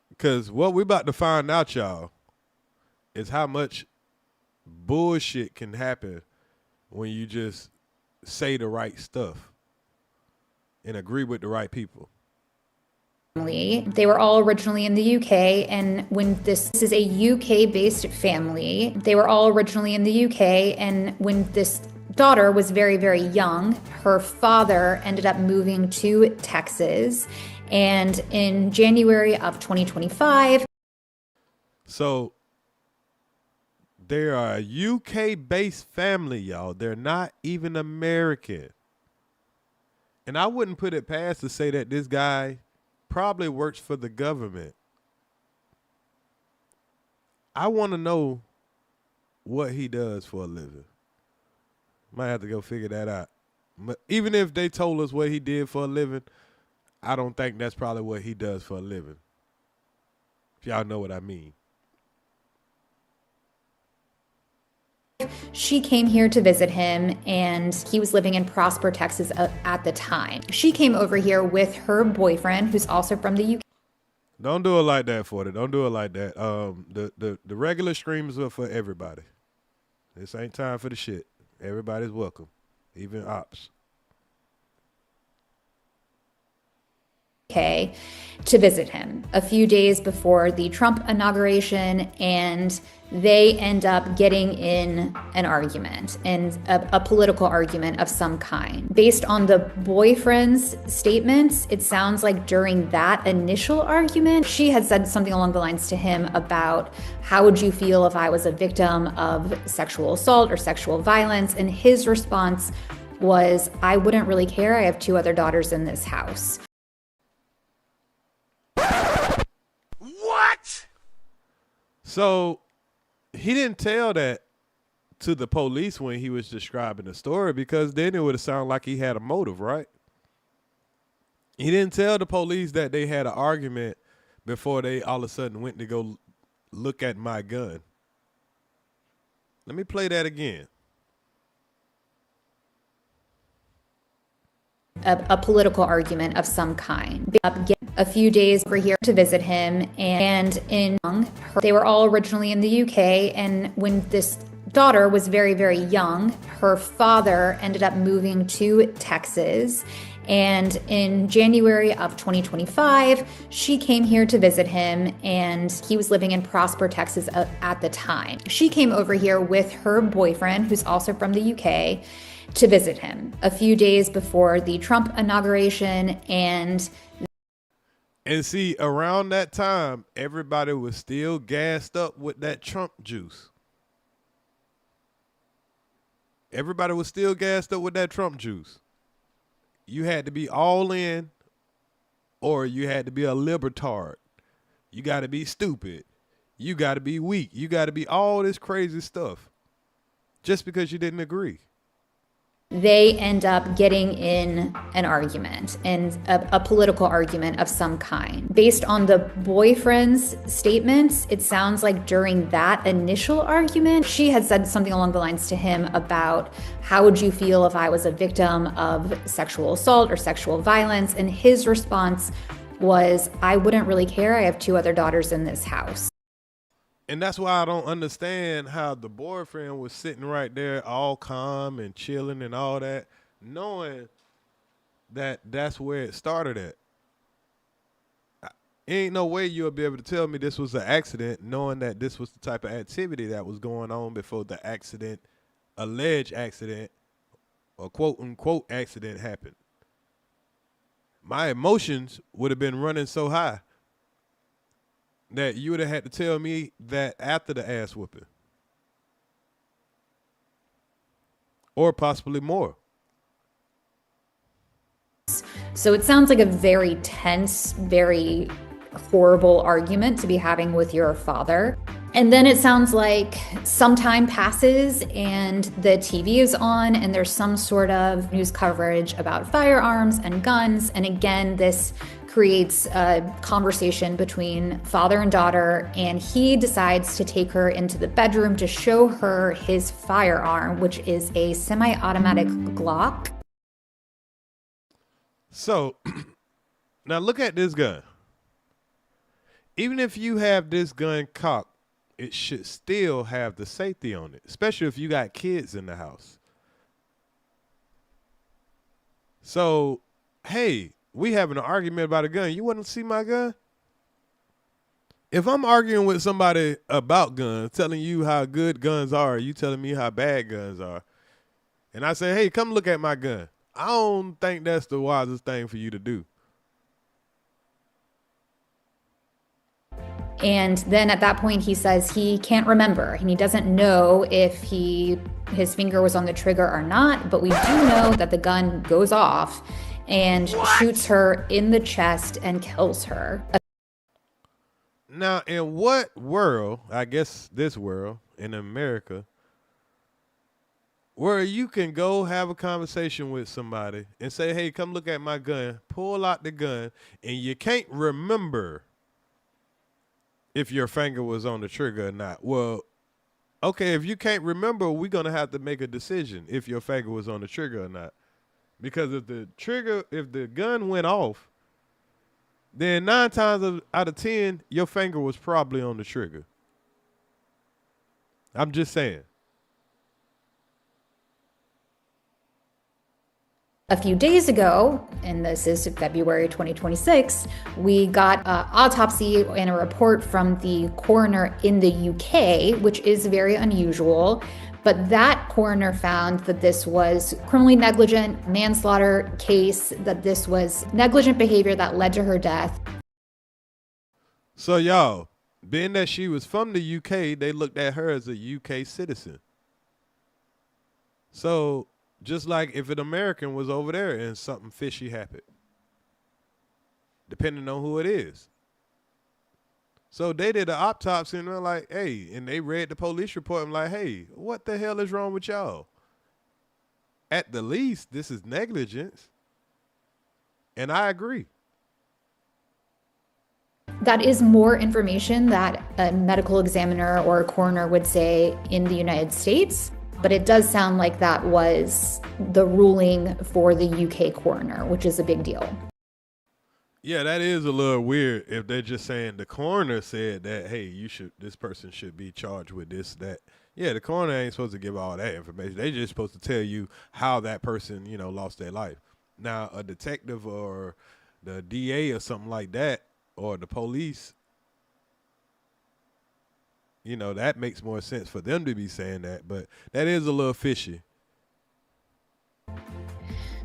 Because what we're about to find out, y'all, is how much bullshit can happen when you just say the right stuff and agree with the right people. They were all originally in the UK, and when this is a UK-based family, they were all originally in the UK, and when this daughter was very, very young, her father ended up moving to Texas, and in January of 2025. So They are a UK-based family, y'all. They're not even American. And I wouldn't put it past to say that this guy probably works for the government. I want to know what he does for a living. Might have to go figure that out. But even if they told us what he did for a living, I don't think that's probably what he does for a living. If y'all know what I mean. She came here to visit him, and he was living in Prosper, Texas at the time. She came over here with her boyfriend, who's also from the UK. Don't do it like that, Forty. Don't do it like that. The regular streams are for everybody. This ain't time for the shit. Everybody's welcome, even ops. Okay, to visit him a few days before the Trump inauguration, and they end up getting in an argument, and a political argument of some kind. Based on the boyfriend's statements, it sounds like during that initial argument, she had said something along the lines to him about, how would you feel if I was a victim of sexual assault or sexual violence? And his response was, I wouldn't really care. I have 2 other daughters in this house. What? So he didn't tell that to the police when he was describing the story, because then it would have sounded like he had a motive, right? He didn't tell the police that they had an argument before they all of a sudden went to go look at my gun. Let me play that again. A political argument of some kind. A few days over here to visit him, and they were all originally in the UK, and when this daughter was very, very young, her father ended up moving to Texas, and in January of 2025, she came here to visit him, and he was living in Prosper, Texas at the time. She came over here with her boyfriend, who's also from the UK, to visit him a few days before the Trump inauguration. And see, around that time, everybody was still gassed up with that Trump juice. Everybody was still gassed up with that Trump juice. You had to be all in, or you had to be a libertard. You got to be stupid. You got to be weak. You got to be all this crazy stuff just because you didn't agree. They end up getting in an argument, and a political argument of some kind. Based on the boyfriend's statements, it sounds like during that initial argument, she had said something along the lines to him about, how would you feel if I was a victim of sexual assault or sexual violence? And his response was, I wouldn't really care. I have 2 other daughters in this house. And that's why I don't understand how the boyfriend was sitting right there all calm and chilling and all that, knowing that that's where it started at. Ain't no way you'll be able to tell me this was an accident, knowing that this was the type of activity that was going on before the accident, alleged accident, or quote unquote accident happened. My emotions would have been running so high that you would have had to tell me that after the ass whooping. Or possibly more. So it sounds like a very tense, very horrible argument to be having with your father. And then it sounds like some time passes and the TV is on and there's some sort of news coverage about firearms and guns. And again, this creates a conversation between father and daughter, and he decides to take her into the bedroom to show her his firearm, which is a semi-automatic Glock. So, now look at this gun. Even if you have this gun cocked, it should still have the safety on it, especially if you got kids in the house. So, hey, we having an argument about a gun. You want to see my gun? If I'm arguing with somebody about guns, telling you how good guns are, you telling me how bad guns are, and I say, hey, come look at my gun, I don't think that's the wisest thing for you to do. And then at that point, he says he can't remember and he doesn't know if his finger was on the trigger or not, but we do know that the gun goes off and shoots her in the chest and kills her. Now, in what world, I guess this world, in America, where you can go have a conversation with somebody and say, hey, come look at my gun, pull out the gun, and you can't remember if your finger was on the trigger or not? Well, okay, if you can't remember, we're going to have to make a decision if your finger was on the trigger or not. Because if the gun went off, then 9 times out of 10, your finger was probably on the trigger. I'm just saying. A few days ago, and this is February 2026, we got an autopsy and a report from the coroner in the UK, which is very unusual. But that coroner found that this was criminally negligent manslaughter case, that this was negligent behavior that led to her death. So y'all, being that she was from the UK, they looked at her as a UK citizen. So just like if an American was over there and something fishy happened, depending on who it is. So they did an autopsy and they're like, hey, and they read the police report and like, hey, what the hell is wrong with y'all? At the least, this is negligence. And I agree. That is more information that a medical examiner or a coroner would say in the United States, but it does sound like that was the ruling for the UK coroner, which is a big deal. Yeah, that is a little weird if they're just saying the coroner said that, hey, this person should be charged with this, that. Yeah, the coroner ain't supposed to give all that information. They just supposed to tell you how that person, lost their life. Now, a detective or the DA or something like that, or the police, that makes more sense for them to be saying that, but that is a little fishy.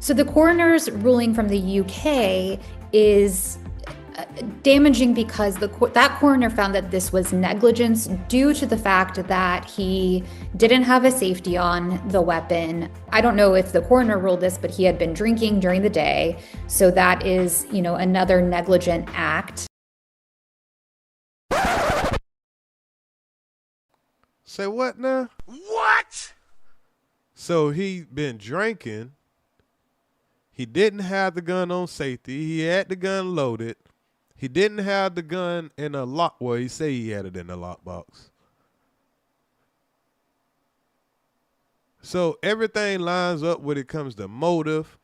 So the coroner's ruling from the UK is damaging because that coroner found that this was negligence due to the fact that he didn't have a safety on the weapon. I don't know if the coroner ruled this, but he had been drinking during the day. So that is, another negligent act. Say what now? What? So he been drinking. He didn't have the gun on safety. He had the gun loaded. He didn't have the gun in a lock. Well, he say he had it in a lockbox. So everything lines up when it comes to motive.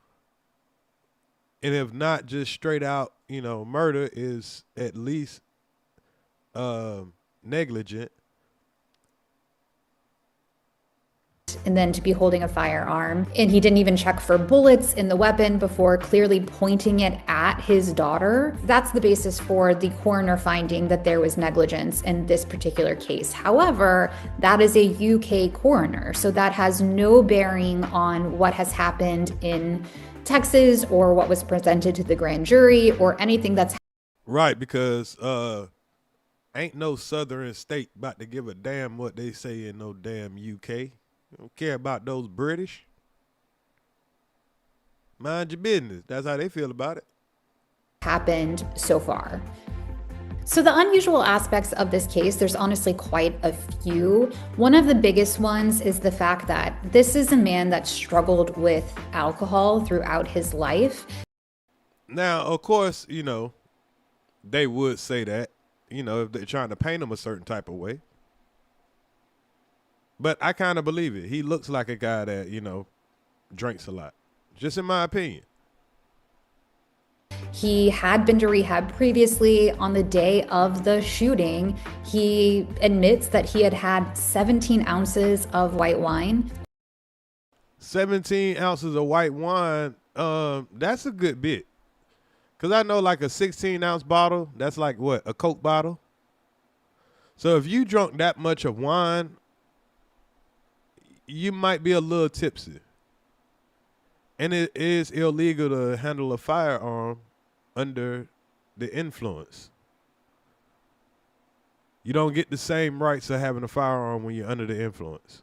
And if not just straight out, murder is at least negligent. And then to be holding a firearm. And he didn't even check for bullets in the weapon before clearly pointing it at his daughter. That's the basis for the coroner finding that there was negligence in this particular case. However, that is a UK coroner, so that has no bearing on what has happened in Texas or what was presented to the grand jury or anything that's right, because ain't no southern state about to give a damn what they say in no damn UK. Don't care about those British. Mind your business. That's how they feel about it. Happened so far. So the unusual aspects of this case, there's honestly quite a few. One of the biggest ones is the fact that this is a man that struggled with alcohol throughout his life. Now, of course, they would say that, if they're trying to paint him a certain type of way. But I kind of believe it. He looks like a guy that, drinks a lot. Just in my opinion. He had been to rehab previously. On the day of the shooting, he admits that he had had 17 ounces of white wine. 17 ounces of white wine, that's a good bit. Because I know like a 16-ounce bottle, that's like what, a Coke bottle? So if you drunk that much of wine, you might be a little tipsy. And it is illegal to handle a firearm under the influence. You don't get the same rights of having a firearm when you're under the influence.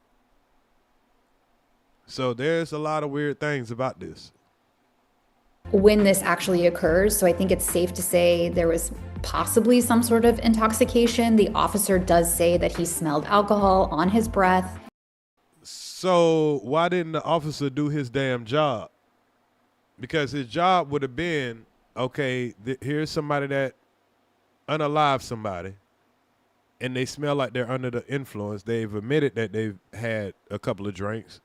So there's a lot of weird things about this. When this actually occurs, so I think it's safe to say there was possibly some sort of intoxication. The officer does say that he smelled alcohol on his breath. So why didn't the officer do his damn job? Because his job would have been, okay, here's somebody that unalived somebody, and they smell like they're under the influence. They've admitted that they've had a couple of drinks.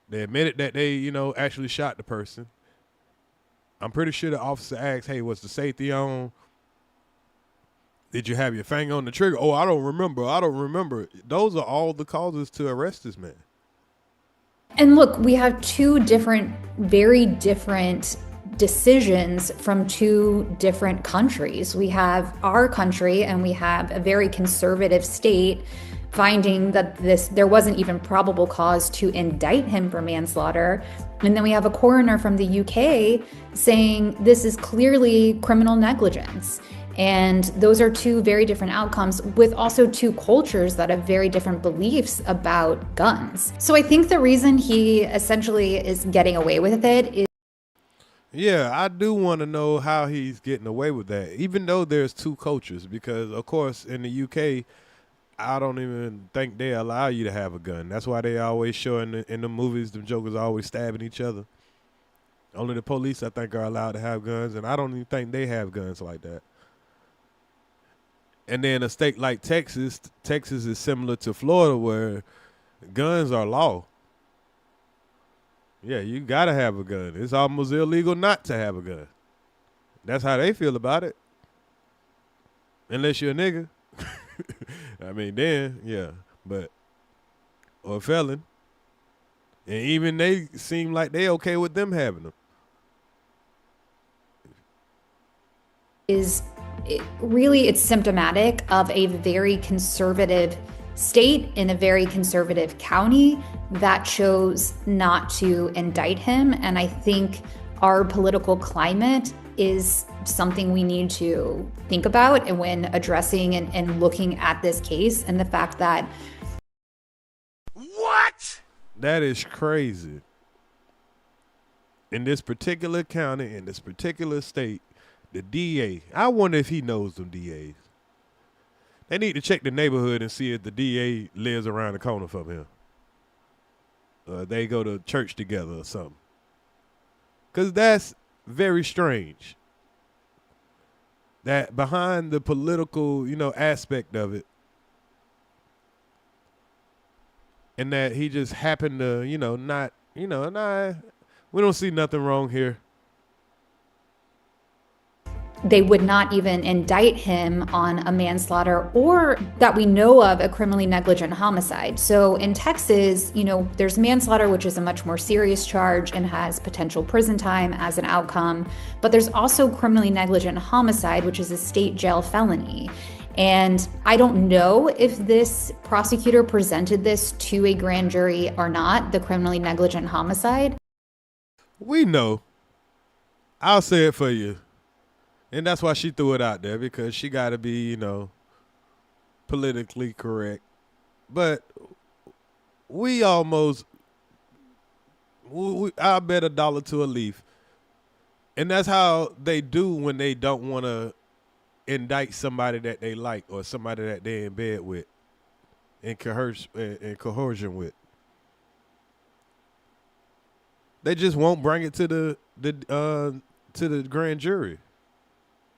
They admitted that they, actually shot the person. I'm pretty sure the officer asked, hey, was the safety on? Did you have your finger on the trigger? Oh, I don't remember. Those are all the causes to arrest this man. And look, we have two very different decisions from two different countries. We have our country and we have a very conservative state finding that there wasn't even probable cause to indict him for manslaughter. And then we have a coroner from the UK saying this is clearly criminal negligence. And those are two very different outcomes with also two cultures that have very different beliefs about guns. So I think the reason he essentially is getting away with it is. Yeah, I do want to know how he's getting away with that, even though there's two cultures, because, of course, in the UK, I don't even think they allow you to have a gun. That's why they always show in the movies, the jokers always stabbing each other. Only the police, I think, are allowed to have guns, and I don't even think they have guns like that. And then a state like Texas is similar to Florida where guns are law. Yeah, you got to have a gun. It's almost illegal not to have a gun. That's how they feel about it. Unless you're a nigga. I mean, then, yeah. Or a felon. And even they seem like they okay with them having them. It's symptomatic of a very conservative state in a very conservative county that chose not to indict him. And I think our political climate is something we need to think about and when addressing and looking at this case, and the fact that that is crazy. In this particular county, in this particular state, the DA, I wonder if he knows them DAs. They need to check the neighborhood and see if the DA lives around the corner from him. They go to church together or something. Because that's very strange. That behind the political, aspect of it, and that he just happened to, not, we don't see nothing wrong here. they would not even indict him on a manslaughter or that we know of a criminally negligent homicide. So in Texas, there's manslaughter, which is a much more serious charge and has potential prison time as an outcome. But there's also criminally negligent homicide, which is a state jail felony. And I don't know if this prosecutor presented this to a grand jury or not, the criminally negligent homicide. We know. I'll say it for you. And that's why she threw it out there, because she got to be, politically correct. But I'll bet $1 to a leaf. And that's how they do when they don't want to indict somebody that they like or somebody that they're in bed with and coercion with. They just won't bring it to the grand jury.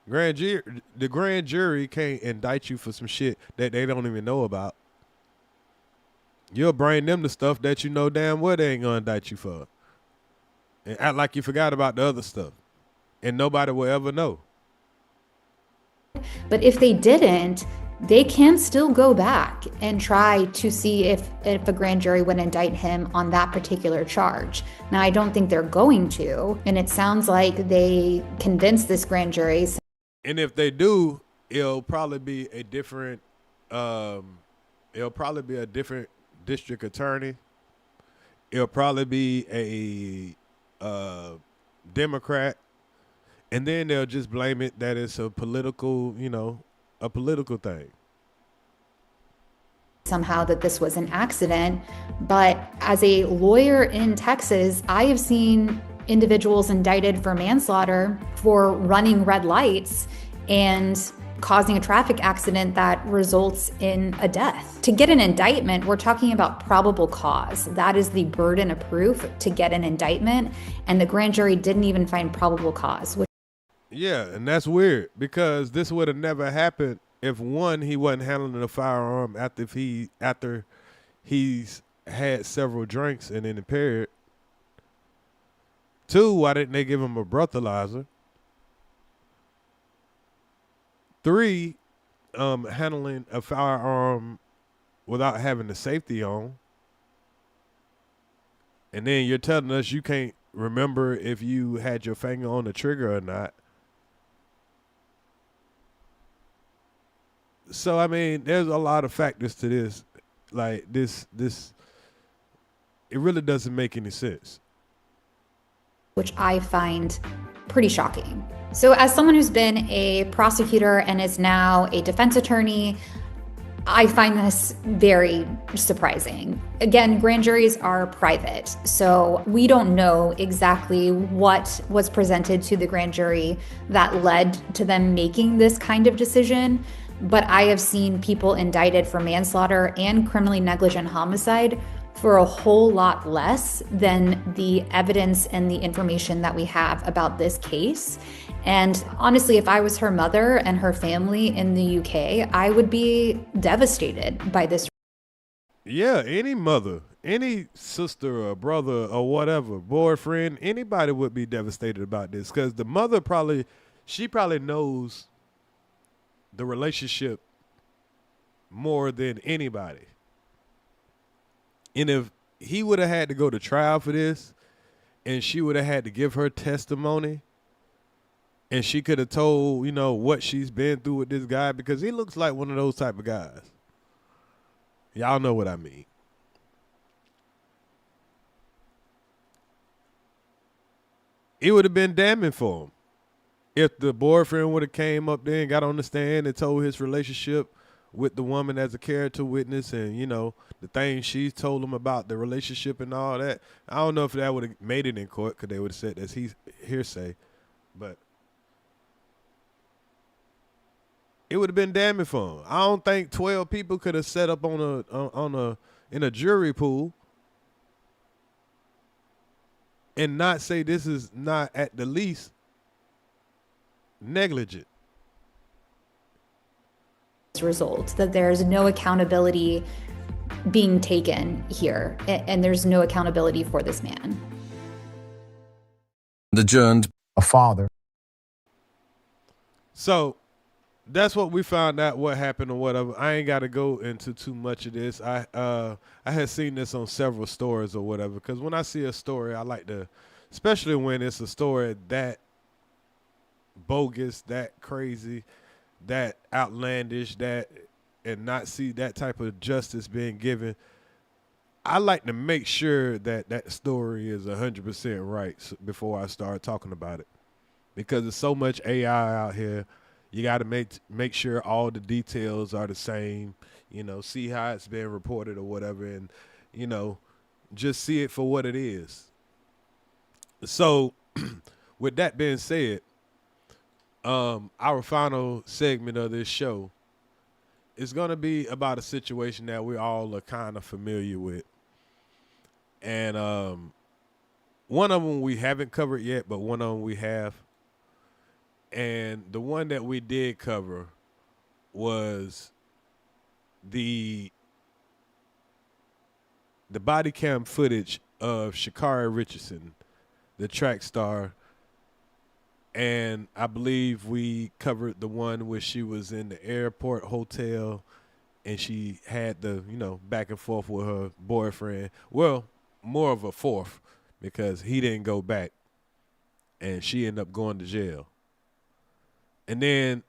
The grand jury can't indict you for some shit that they don't even know about. You'll bring them the stuff that you know damn well they ain't gonna indict you for, and act like you forgot about the other stuff, and nobody will ever know. But if they didn't, they can still go back and try to see if a grand jury would indict him on that particular charge. Now, I don't think they're going to, and it sounds like they convinced this grand jury. And if they do, it'll probably be a different district attorney. It'll probably be a Democrat. And then they'll just blame it that it's a political, a political thing. somehow that this was an accident. But as a lawyer in Texas, I have seen individuals indicted for manslaughter for running red lights and causing a traffic accident that results in a death. To get an indictment, we're talking about probable cause. That is the burden of proof to get an indictment, and the grand jury didn't even find probable cause. Yeah, and that's weird because this would have never happened if, one, he wasn't handling a firearm after he's had several drinks and impaired. Two, why didn't they give him a breathalyzer? Three, handling a firearm without having the safety on. And then you're telling us you can't remember if you had your finger on the trigger or not. So, I mean, there's a lot of factors to this. Like, this, it really doesn't make any sense. Which I find pretty shocking. So as someone who's been a prosecutor and is now a defense attorney, I find this very surprising. Again, grand juries are private, so we don't know exactly what was presented to the grand jury that led to them making this kind of decision. But I have seen people indicted for manslaughter and criminally negligent homicide for a whole lot less than the evidence and the information that we have about this case. And honestly, if I was her mother and her family in the UK, I would be devastated by this. Yeah, any mother, any sister or brother or whatever, boyfriend, anybody would be devastated about this because the mother she probably knows the relationship more than anybody. And if he would have had to go to trial for this and she would have had to give her testimony and she could have told, what she's been through with this guy, because he looks like one of those type of guys. Y'all know what I mean. It would have been damning for him if the boyfriend would have came up there and got on the stand and told his relationship with the woman as a character witness and, the things she told him about the relationship and all that. I don't know if that would have made it in court because they would have said that's hearsay. But it would have been damning for him. I don't think 12 people could have set up in a jury pool and not say this is not at the least negligent. Result that there's no accountability being taken here, and there's no accountability for this man. Adjourned. A father. So that's what we found out, what happened or whatever. I ain't got to go into too much of this. I had seen this on several stories or whatever, because when I see a story, I like to, especially when it's a story that bogus, that crazy, that outlandish, and not see that type of justice being given. I like to make sure that story is 100% right before I start talking about it, because there's so much AI out here. You got to make sure all the details are the same, see how it's been reported or whatever, and, just see it for what it is. So with that being said, our final segment of this show is going to be about a situation that we all are kind of familiar with. And one of them we haven't covered yet, but one of them we have. And the one that we did cover was the body cam footage of Sha'Carri Richardson, the track star. And I believe we covered the one where she was in the airport hotel and she had the, back and forth with her boyfriend. Well, more of a fourth, because he didn't go back and she ended up going to jail. And then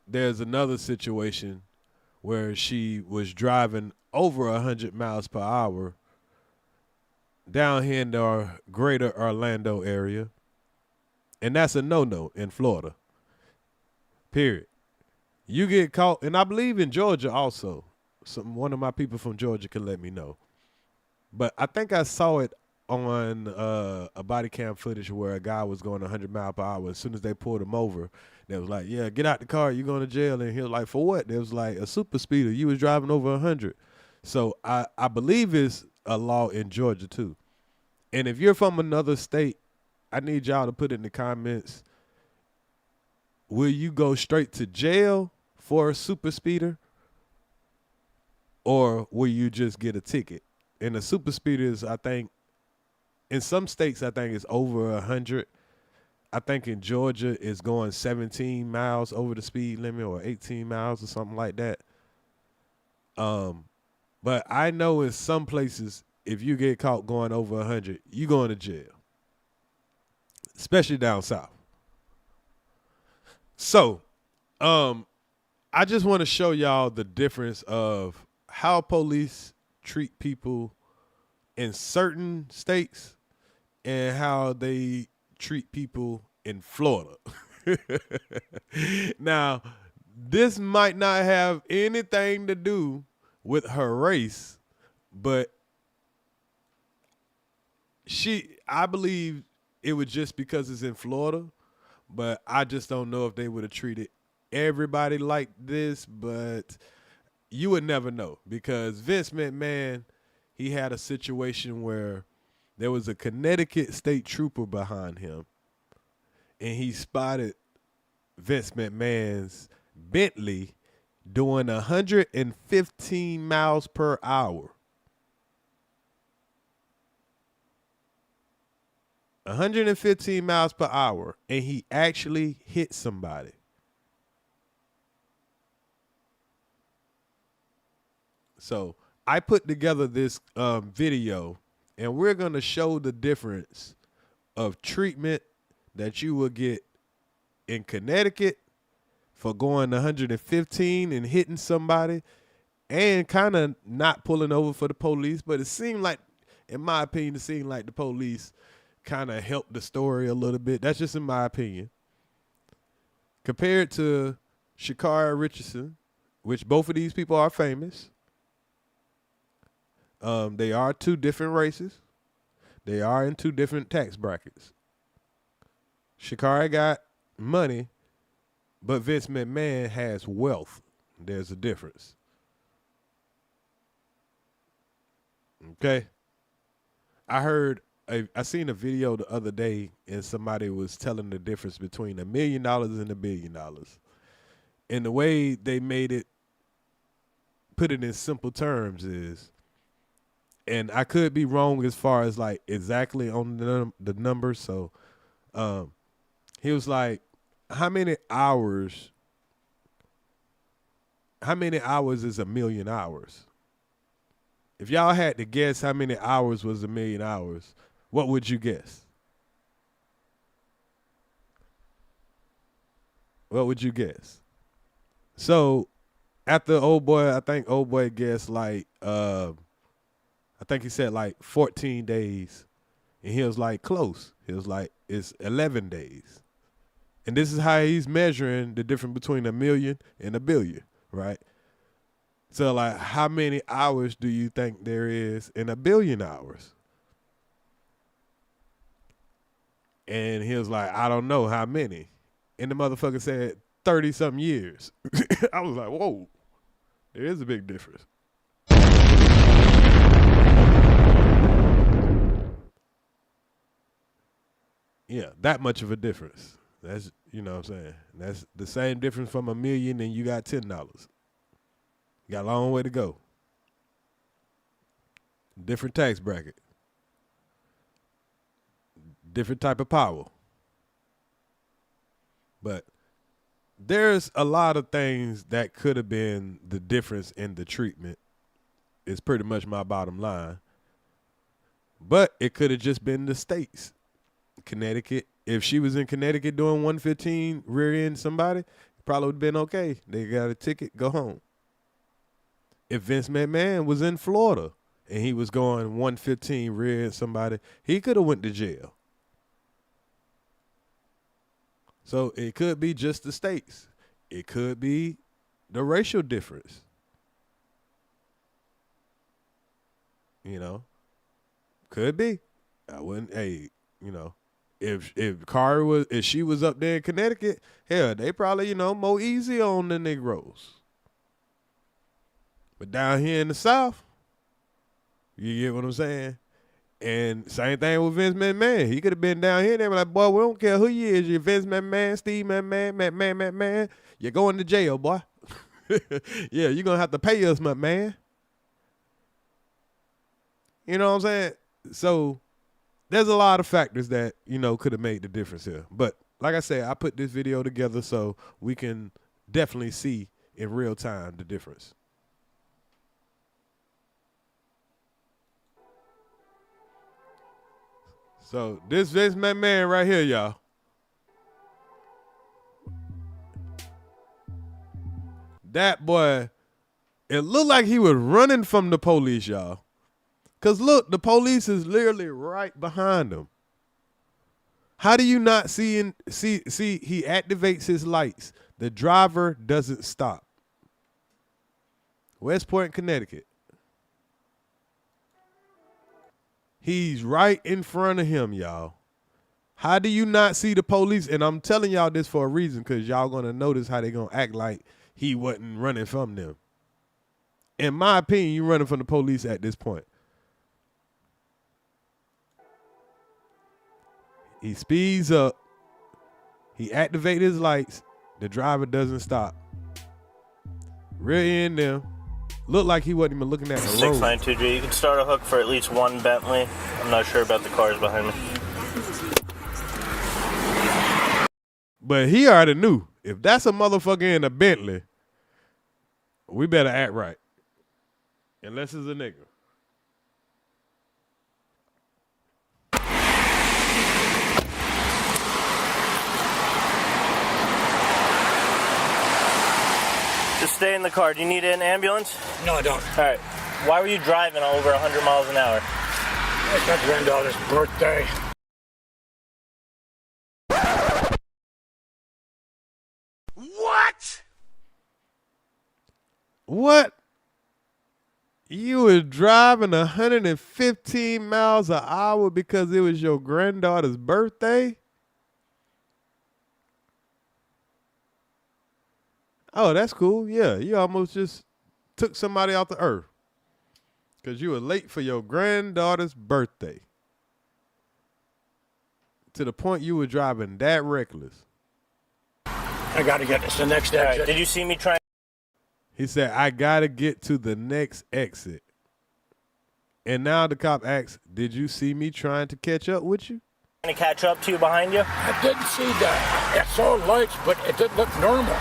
there's another situation where she was driving over 100 miles per hour down here in the greater Orlando area. And that's a no-no in Florida, period. You get caught, and I believe in Georgia also. one of my people from Georgia could let me know. But I think I saw it on a body cam footage where a guy was going 100 miles per hour. As soon as they pulled him over, they was like, "Yeah, get out the car. You're going to jail." And he was like, "For what?" It was like a super speeder. You was driving over 100. So I believe it's a law in Georgia too. And if you're from another state, I need y'all to put in the comments, will you go straight to jail for a super speeder? Or will you just get a ticket? And the super speeders, I think, in some states, I think it's over 100. I think in Georgia it's going 17 miles over the speed limit or 18 miles or something like that. But I know in some places, if you get caught going over 100, you going to jail, especially down south. So, I just want to show y'all the difference of how police treat people in certain states and how they treat people in Florida. Now, this might not have anything to do with her race, but I believe it was just because it's in Florida, but I just don't know if they would have treated everybody like this, but you would never know because Vince McMahon, he had a situation where there was a Connecticut state trooper behind him, and he spotted Vince McMahon's Bentley doing 115 miles per hour. 115 miles per hour, and he actually hit somebody. So I put together this video, and we're going to show the difference of treatment that you will get in Connecticut for going 115 and hitting somebody and kind of not pulling over for the police. But it seemed like, in my opinion, it seemed like the police kind of helped the story a little bit. That's just in my opinion. Compared to Sha'Carri Richardson, which both of these people are famous. They are two different races. They are in two different tax brackets. Sha'Carri got money, but Vince McMahon has wealth. There's a difference. Okay? I seen a video the other day, and somebody was telling the difference between $1 million and $1 billion. And the way they made it, put it in simple terms is, and I could be wrong as far as like exactly on the numbers. So he was like, how many hours is 1 million hours? If y'all had to guess how many hours was 1 million hours, what would you guess? What would you guess? So after old boy, I think old boy guessed like, I think he said like 14 days. And he was like close. He was like, it's 11 days. And this is how he's measuring the difference between 1 million and 1 billion, right? So like, how many hours do you think there is in 1 billion hours? And he was like, I don't know how many. And the motherfucker said 30-something years. I was like, whoa, there is a big difference. Yeah, that much of a difference. That's, you know what I'm saying? That's the same difference from 1 million and you got $10. You got a long way to go. Different tax bracket. Different type of power. But there's a lot of things that could have been the difference in the treatment. It's pretty much my bottom line. But it could have just been the states. Connecticut. If she was in Connecticut doing 115, rear end somebody, probably would have been okay. They got a ticket, go home. If Vince McMahon was in Florida and he was going 115, rear end somebody, he could have went to jail. So it could be just the states. It could be the racial difference. You know, could be. I wouldn't. Hey, you know, if she was up there in Connecticut, hell, they probably, you know, more easy on the Negroes. But down here in the South, you get what I'm saying? And same thing with Vince McMahon. He could have been down here and they were like, boy, we don't care who you is. You're Vince McMahon, Steve McMahon. You're going to jail, boy. Yeah, you're going to have to pay us, McMahon. You know what I'm saying? So there's a lot of factors that, you know, could have made the difference here. But like I said, I put this video together so we can definitely see in real time the difference. So this Vince McMahon right here, y'all. That boy, it looked like he was running from the police, y'all. Because look, the police is literally right behind him. How do you not see he activates his lights. The driver doesn't stop. West Point, Connecticut. He's right in front of him, y'all. How do you not see the police? And I'm telling y'all this for a reason, because y'all going to notice how they going to act like he wasn't running from them. In my opinion, you're running from the police at this point. He speeds up. He activates his lights. The driver doesn't stop. Really in there. Looked like he wasn't even looking at the road. 692G. You can start a hook for at least one Bentley. I'm not sure about the cars behind me. But he already knew. If that's a motherfucker in a Bentley, we better act right. Unless it's a nigga. Just stay in the car. Do you need an ambulance? No, I don't. All right. Why were you driving over 100 miles an hour? It's my granddaughter's birthday. What? What? You were driving 115 miles an hour because it was your granddaughter's birthday? Oh, that's cool. Yeah, you almost just took somebody off the earth because you were late for your granddaughter's birthday. To the point you were driving that reckless. I got to get to the next exit. Right. Did you see me trying? He said, I got to get to the next exit. And now the cop asks, did you see me trying to catch up with you? Trying to catch up to you behind you? I didn't see that. I saw lights, but it didn't look normal.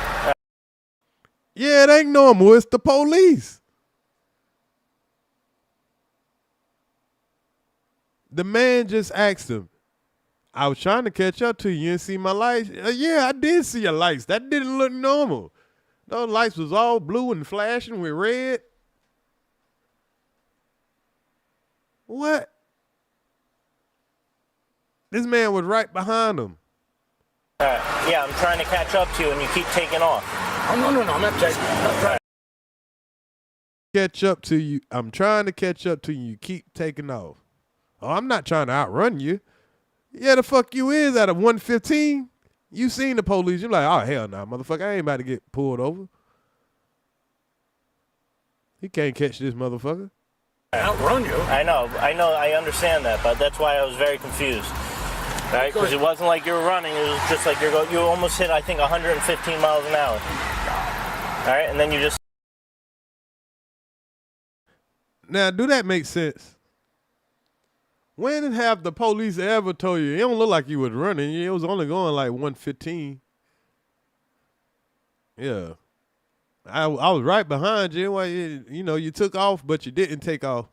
Yeah, it ain't normal. It's the police. The man just asked him, I was trying to catch up to you. You didn't see my lights? Yeah, I did see your lights. That didn't look normal. Those lights was all blue and flashing with red. What? This man was right behind him. Yeah, I'm trying to catch up to you and you keep taking off. Oh, no, I'm not taking off. Catch up to you. I'm trying to catch up to you. You keep taking off. Oh, I'm not trying to outrun you. Yeah, the fuck you is at a 115. You seen the police. You're like, oh, hell no, motherfucker. I ain't about to get pulled over. He can't catch this motherfucker. Outrun you? I know, I understand that, but that's why I was very confused. Right? Because it wasn't like you were running. It was just like you almost hit, I think, 115 miles an hour. All right, and then you just... Now, do that make sense? When have the police ever told you, it don't look like you was running, it was only going like 115? Yeah. I was right behind you. Well, you know, you took off, but you didn't take off.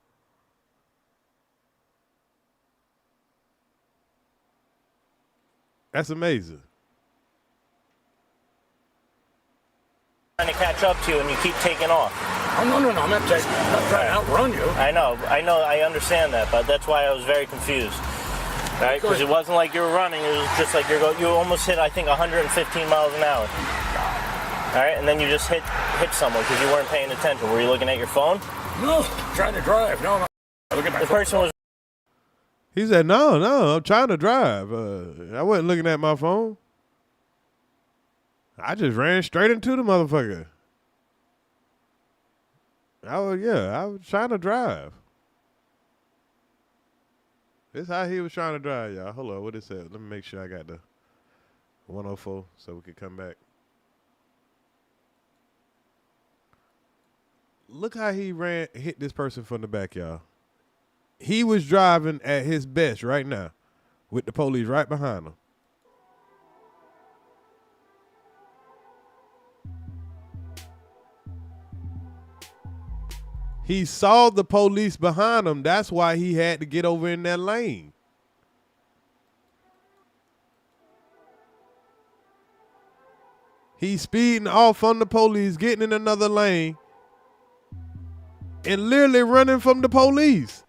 That's amazing. Trying to catch up to you and you keep taking off. Oh, no, I'm not trying to outrun you. I know, I understand that, but that's why I was very confused. Right? Because it wasn't like you were running, it was just like you almost hit, I think, 115 miles an hour. All right, and then you just hit someone because you weren't paying attention. Were you looking at your phone? No, trying to drive. No. The person was. He said, no, I'm trying to drive. I wasn't looking at my phone. I just ran straight into the motherfucker. I was trying to drive. This how he was trying to drive, y'all. Hold on, what it said? Let me make sure I got the 104 so we could come back. Look how he hit this person from the back, y'all. He was driving at his best right now with the police right behind him. He saw the police behind him. That's why he had to get over in that lane. He's speeding off on the police, getting in another lane, and literally running from the police.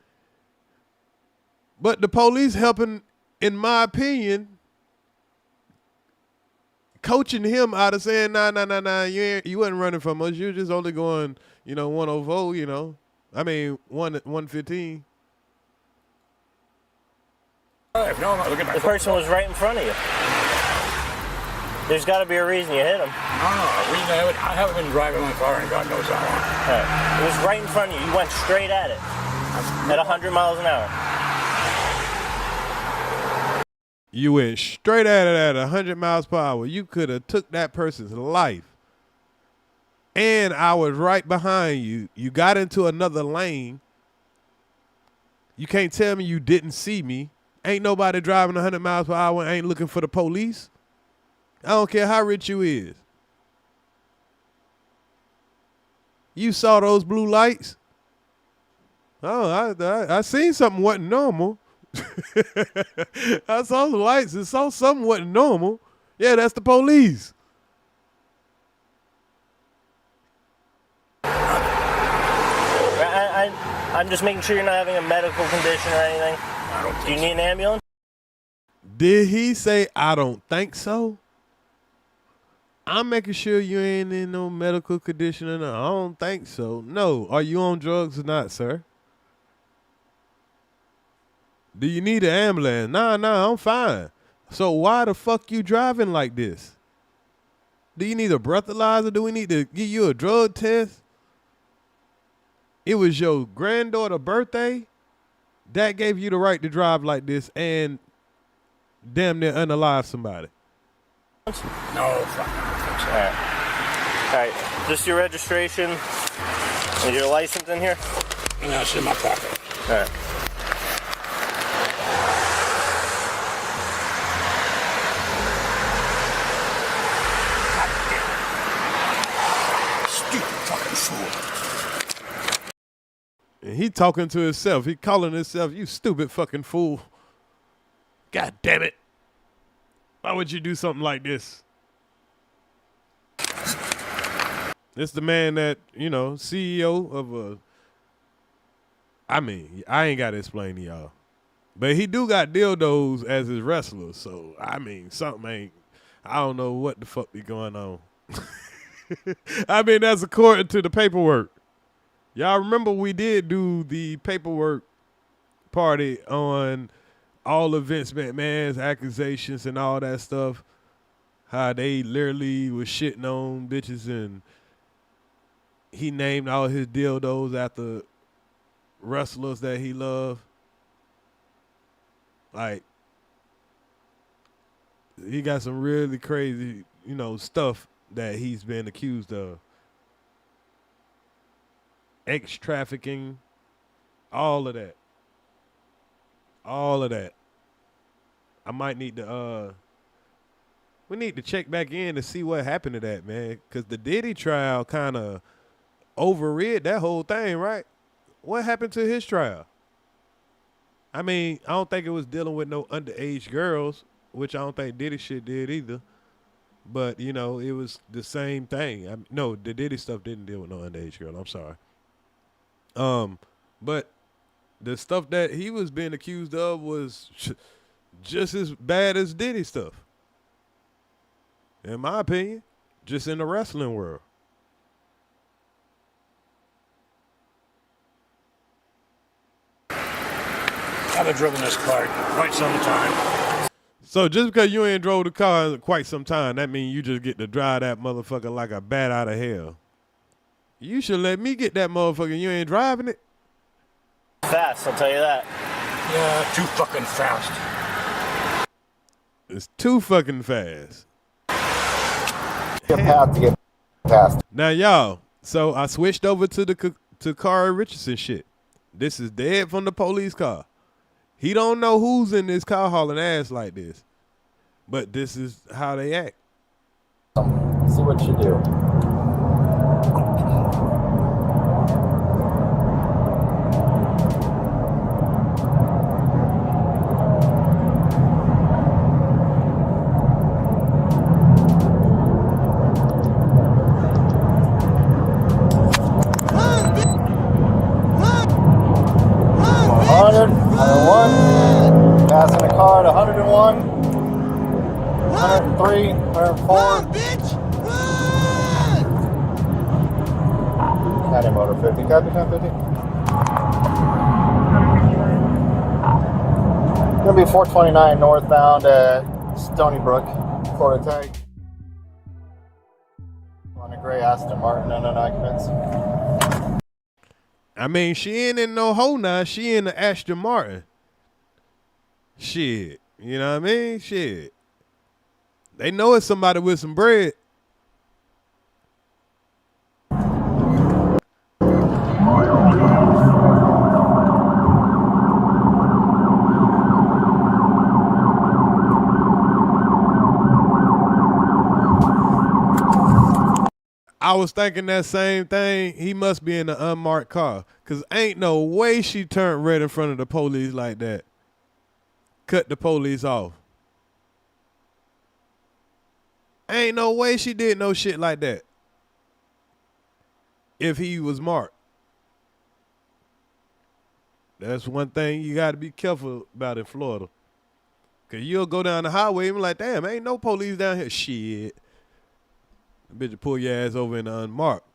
But the police helping, in my opinion, coaching him out of saying, nah, you wasn't running from us. You were just only going, 104, I mean, 115. The person was right in front of you. There's got to be a reason you hit him. No. I haven't been driving my car and God knows how long. Right. It was right in front of you. You went straight at it at 100 miles an hour. You went straight at it at 100 miles per hour. You could have took that person's life. And I was right behind you. You got into another lane. You can't tell me you didn't see me. Ain't nobody driving 100 miles per hour and ain't looking for the police. I don't care how rich you is. You saw those blue lights? Oh, I seen something wasn't normal. I saw the lights and saw something wasn't normal. Yeah, that's the police. I'm just making sure you're not having a medical condition or anything. Do you need an ambulance? Did he say, I don't think so? I'm making sure you ain't in no medical condition or not. I don't think so. No. Are you on drugs or not, sir? Do you need an ambulance? Nah, I'm fine. So why the fuck you driving like this? Do you need a breathalyzer? Do we need to give you a drug test? It was your granddaughter's birthday that gave you the right to drive like this and damn near unalive somebody. No, fuck. All right. Just your registration. Is your license in here? No, it's in my pocket. All right. Stupid fucking fool. And he talking to himself. He calling himself, you stupid fucking fool. God damn it. Why would you do something like this? It's the man that, CEO of a... I mean, I ain't got to explain to y'all. But he do got dildos as his wrestler. So, I mean, something ain't... I don't know what the fuck be going on. I mean, that's according to the paperwork. Y'all remember we did do the paperwork party on all of Vince McMahon's accusations and all that stuff. How they literally was shitting on bitches and he named all his dildos after wrestlers that he loved. Like, he got some really crazy, stuff that he's been accused of. Ex-trafficking, all of that. All of that. I might need to, we need to check back in to see what happened to that, man. Because the Diddy trial kind of overrid that whole thing, right? What happened to his trial? I mean, I don't think it was dealing with no underage girls, which I don't think Diddy shit did either. But, it was the same thing. No, the Diddy stuff didn't deal with no underage girl. I'm sorry. But the stuff that he was being accused of was just as bad as Diddy stuff. In my opinion, just in the wrestling world. haven't driven this car quite some time. So just because you ain't drove the car in quite some time, that means you just get to drive that motherfucker like a bat out of hell. You should let me get that motherfucker. You ain't driving it. Fast, I'll tell you that. Yeah, too fucking fast. It's too fucking fast. Your path to get past. Now, y'all, so I switched over to the Sha'Carri Richardson shit. This is dead from the police car. He don't know who's in this car hauling ass like this. But this is how they act. See what you do. Passing the car at 101, 103, 104. County motor 50, copy 1050. Gonna be 429 northbound at Stony Brook, Florida tag. On a gray Aston Martin, unknown occupants. I mean, she ain't in no hole now. She in the Aston Martin. Shit. You know what I mean? Shit. They know it's somebody with some bread. I was thinking that same thing. He must be in an unmarked car. Because ain't no way she turned red in front of the police like that. Cut the police off. Ain't no way she did no shit like that. If he was marked. That's one thing you got to be careful about in Florida. Because you'll go down the highway and be like, damn, ain't no police down here. Shit. The bitch will pull your ass over in the unmarked.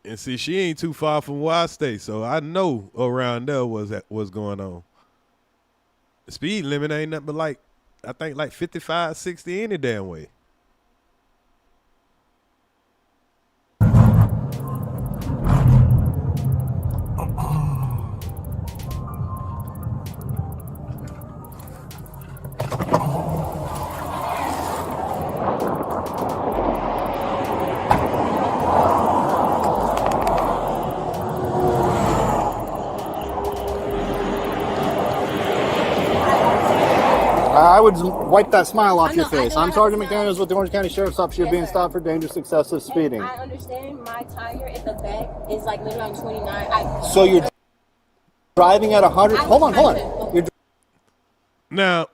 And see, she ain't too far from where I stay, so I know around there what's going on. The speed limit ain't nothing but like, I think like 55, 60 any damn way. I would wipe that smile off your face. I'm Sergeant McMahon with the Orange County Sheriff's Office. You're being stopped for dangerous excessive speeding. I understand my tire at the back is like literally on 29. So you're driving at 100. Hold on. You're now,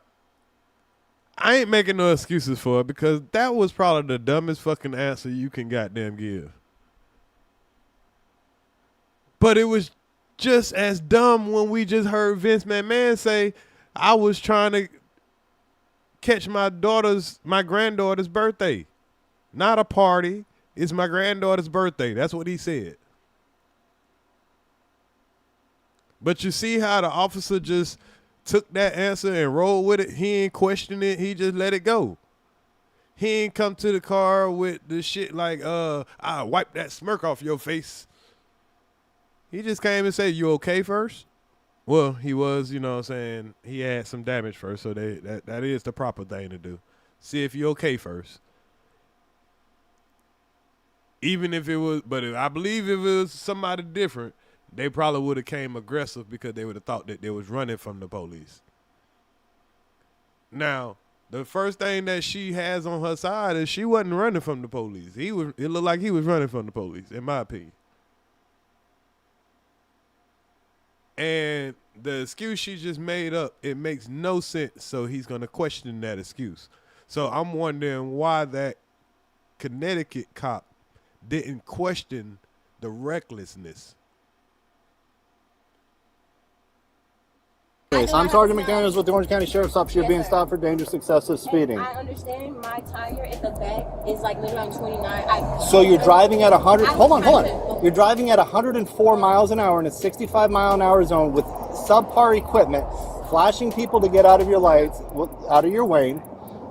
I ain't making no excuses for it because that was probably the dumbest fucking answer you can goddamn give. But it was just as dumb when we just heard Vince McMahon say, I was trying to catch my granddaughter's birthday. Not a party. It's my granddaughter's birthday. That's what he said. But you see how the officer just took that answer and rolled with it? He ain't questioned it. He just let it go. He ain't come to the car with the shit like, I wipe that smirk off your face. He just came and said, you okay first? Well, he was, you know what I'm saying, he had some damage first, so that is the proper thing to do. See if you're okay first. Even if it was, but I believe if it was somebody different, they probably would have came aggressive because they would have thought that they was running from the police. Now, the first thing that she has on her side is she wasn't running from the police. It looked like he was running from the police, in my opinion. And the excuse she just made up, it makes no sense, so he's going to question that excuse. So I'm wondering why that Connecticut cop didn't question the recklessness. I'm Sergeant McDaniels with the Orange County Sheriff's Office. You're being stopped for dangerous excessive speeding. I understand my tire at the back is like literally on 29. So you're driving at 100. Hold on. You're driving at 104 miles an hour in a 65 mile an hour zone with subpar equipment, flashing people to get out of your lights, out of your lane,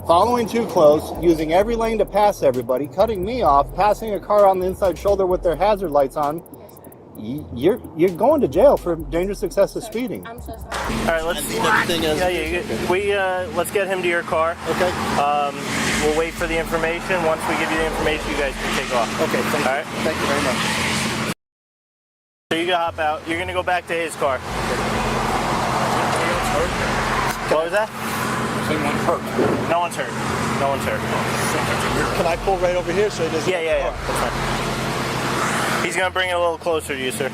following too close, using every lane to pass everybody, cutting me off, passing a car on the inside shoulder with their hazard lights on. You're going to jail for dangerous excessive speeding. I'm so sorry. All right, let's let's get him to your car. Okay. We'll wait for the information. Once we give you the information, you guys can take off. Okay. All right. Thank you very much. So you can hop out. You're gonna go back to his car. What was that? Anyone hurt? No one's hurt. No one's hurt. Can I pull right over here so he doesn't? Yeah. That's fine. He's gonna bring it a little closer to you, sir.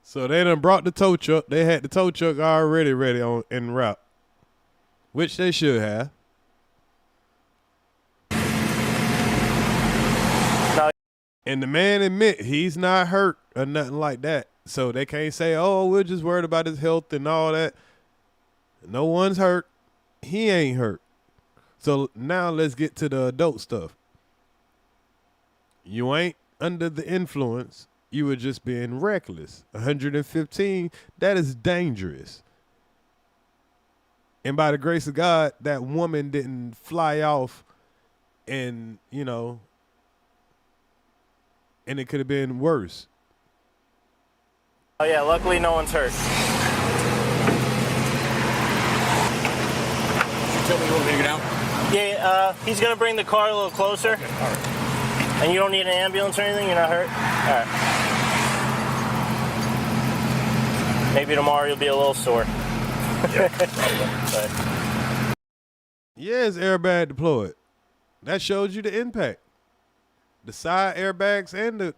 So they done brought the tow truck. They had the tow truck already ready on en route, which they should have. No. And the man admit he's not hurt or nothing like that. So they can't say, "Oh, we're just worried about his health and all that." No one's hurt. He ain't hurt. So now let's get to the adult stuff. You ain't under the influence. You were just being reckless. 115, that is dangerous. And by the grace of God, that woman didn't fly off and, and it could have been worse. Oh, yeah, luckily no one's hurt. Tell me you want me to get out? Yeah, he's going to bring the car a little closer. Okay, all right. And you don't need an ambulance or anything? You're not hurt? All right. Maybe tomorrow you'll be a little sore. Yeah, probably. Yes, airbag deployed. That shows you the impact. The side airbags and the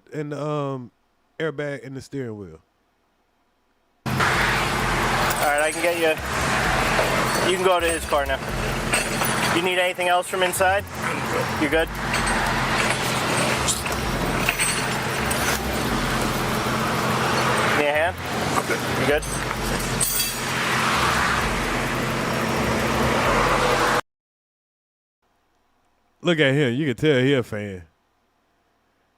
airbag in the steering wheel. All right, I can get you. You can go to his car now. You need anything else from inside? You're good? Need a hand? I'm good. You good? Look at him. You can tell he a fan.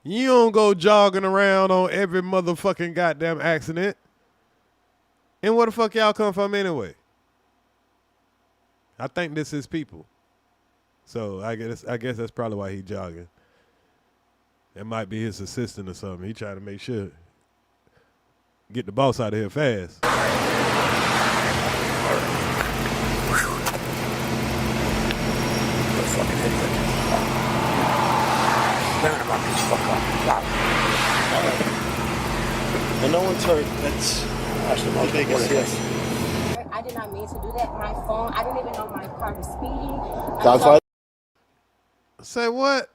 You don't go jogging around on every motherfucking goddamn accident. And where the fuck y'all come from anyway? I think this is people. So I guess that's probably why he jogging. It might be his assistant or something. He trying to make sure get the boss out of here fast. And no one's hurt. That's actually the biggest, yes. I did not mean to do that. My phone, I didn't even know my car was speeding. That's why. Say what?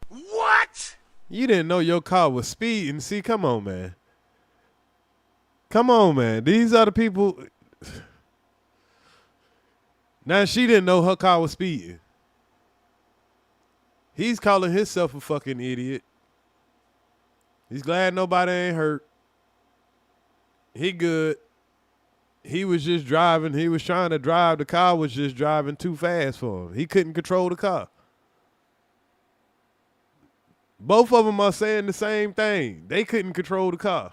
What? You didn't know your car was speeding. See, come on, man. Come on, man. These are the people. Now she didn't know her car was speeding. He's calling himself a fucking idiot. He's glad nobody ain't hurt. He good. He was just driving. He was trying to drive. The car was just driving too fast for him. He couldn't control the car. Both of them are saying the same thing. They couldn't control the car.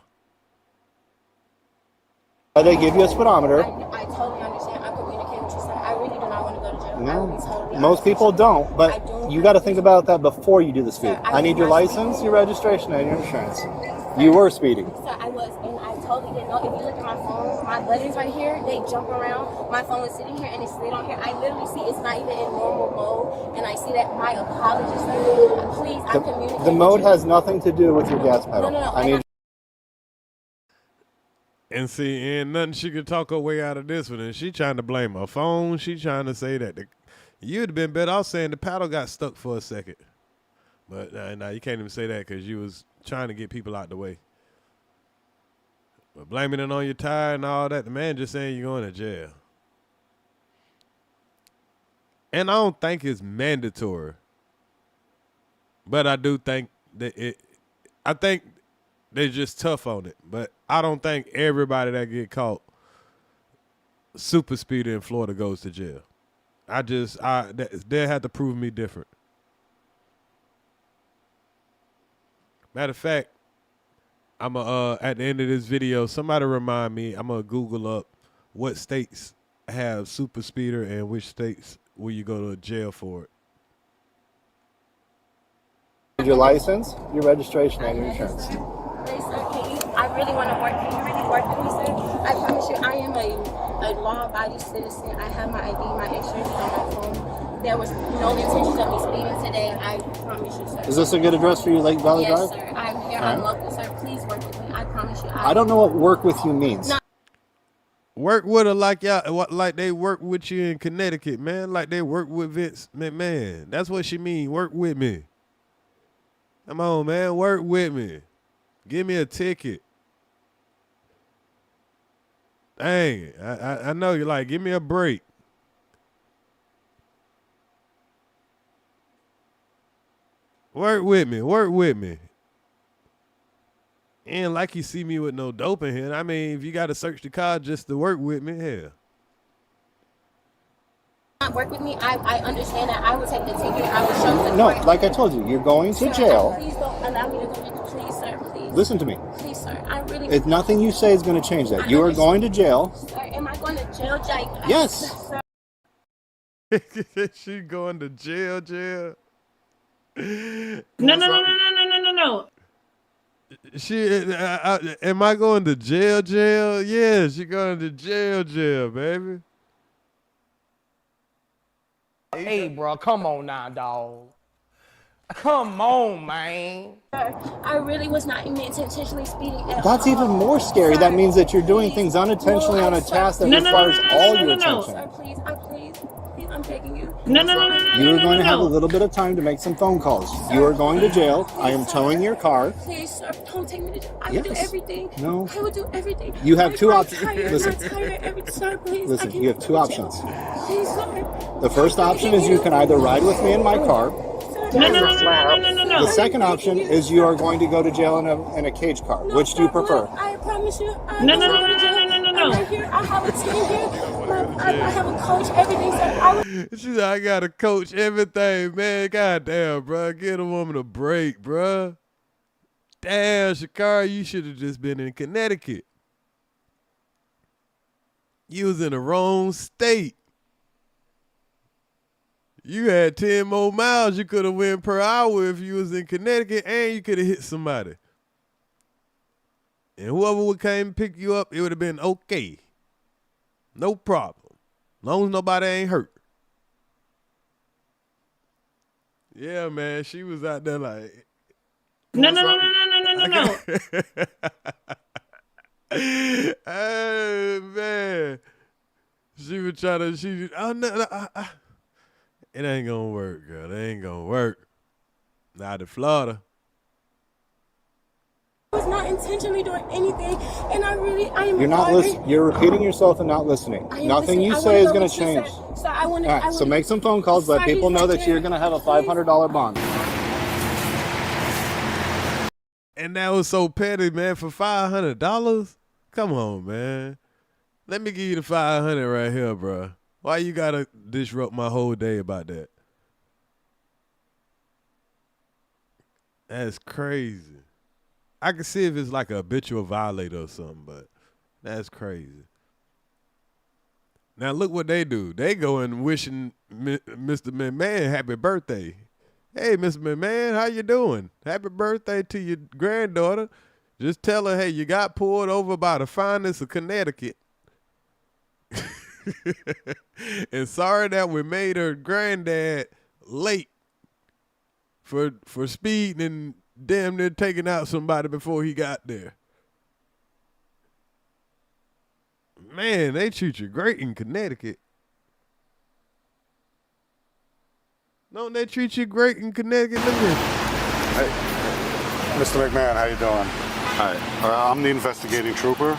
They give you a speedometer. I totally understand. I communicate with you, sir. I really do not want to go to jail. No, most people don't, but you got to think about that before you do the speed. I need your license, your registration, and your insurance. You were speeding. Sir, I was, and I totally didn't know. If you look at my phone, my buttons right here, they jump around. My phone is sitting here, and it's slid on here. I literally see it's not even in normal mode, and I see that. My apologies, sir. Please, I communicate. The mode has nothing to do with your gas pedal. No. I need. And see, ain't nothing she could talk her way out of this one. And she trying to blame her phone. She trying to say that you'd have been better off saying the paddle got stuck for a second. But nah, you can't even say that because you was trying to get people out the way. But blaming it on your tire and all that, the man just saying you're going to jail. And I don't think it's mandatory. But I do think that I think They just tough on it. But I don't think everybody that get caught super speeder in Florida goes to jail. They have to prove me different. Matter of fact, I'm at the end of this video, somebody remind me, I'm gonna Google up what states have super speeder and which states will you go to jail for it. Your license, your registration, and your insurance. Please, sir, I really want to work. Can you really work with me, sir? I promise you, I am a law-abiding citizen. I have my ID, my insurance on my phone. There was no intention of me speeding today. I promise you, sir. Is this a good address for you, Lake Valley Yes, Drive? sir. I'm here. I'm local, sir. Please work with me. I promise you. I don't know what work with you means. No. Work with her like y'all, like they work with you in Connecticut, man. Like they work with Vince McMahon. That's what she mean. Work with me. Come on, man. Work with me. Give me a ticket. Dang, I know you're like, give me a break. Work with me. Work with me. Ain't like you see me with no dope in here. I mean, if you got to search the car just to work with me, hell. Not work with me. I understand that. I will take the ticket. I will show the No, court. like I told you, you're going to jail. Please don't allow me to go in. Please, sir. Please. Listen to me. Please, sir. I really. It's nothing you say is going to change that. You are going to jail. Sir, am I going to jail, Jake? Yes. She going to jail. No. She, am I going to jail? Yeah, she going to jail, baby. Hey, bro, come on now, dog. Come on, man. Sir, I really was not intentionally speeding at That's all. even more scary. That means that you're doing things unintentionally on a task that requires all your attention. Sir, please, I'm begging you. You are going to have a little bit of time to make some phone calls. You are going to jail. I am towing your car. Please, sir, don't take me to jail. I will do everything. No. I will do everything. You have two options. Listen. Listen, you have two options. Please, sir. The first option is you can either ride with me in my car. No. The second option is you are going to go to jail in a cage car. Which do you prefer? I promise you. No. I'm right here. I have a team here. I have a coach, everything, sir. She said, I got to coach everything, man. Goddamn, bro. Get a woman a break, bro. Damn, Sha'Carri, you should have just been in Connecticut. You was in the wrong state. You had 10 more miles you could have went per hour if you was in Connecticut, and you could have hit somebody. And whoever would came and pick you up, it would have been okay. No problem. As long as nobody ain't hurt. Yeah, man, she was out there like... No. Hey, man. She was trying to... It ain't gonna work, girl. It ain't gonna work. Not in Florida. I was not intentionally doing anything, and I am. You're not listening. You're repeating yourself and not listening. Nothing you say is going to change. So I want All right, so make some phone calls. Let people know that you're going to have a $500 bond. And that was so petty, man. For $500? Come on, man. Let me give you the $500 right here, bro. Why you gotta disrupt my whole day about that? That's crazy. I can see if it's like a habitual violator or something, but that's crazy. Now look what they do. They go and wishing Mr. McMahon happy birthday. Hey, Mr. McMahon, how you doing? Happy birthday to your granddaughter. Just tell her, hey, you got pulled over by the finest of Connecticut. And sorry that we made her granddad late for speeding and damn near taking out somebody before he got there. Man, they treat you great in Connecticut. Don't they treat you great in Connecticut? Look at Hey, Mr. McMahon, how you doing? Hi, I'm the investigating trooper.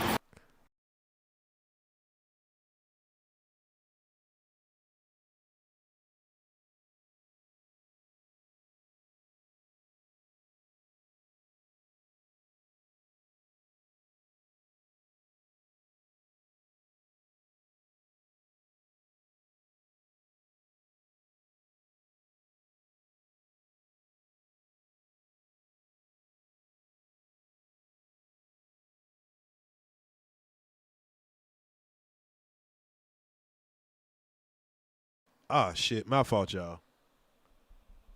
Ah, shit. My fault, y'all.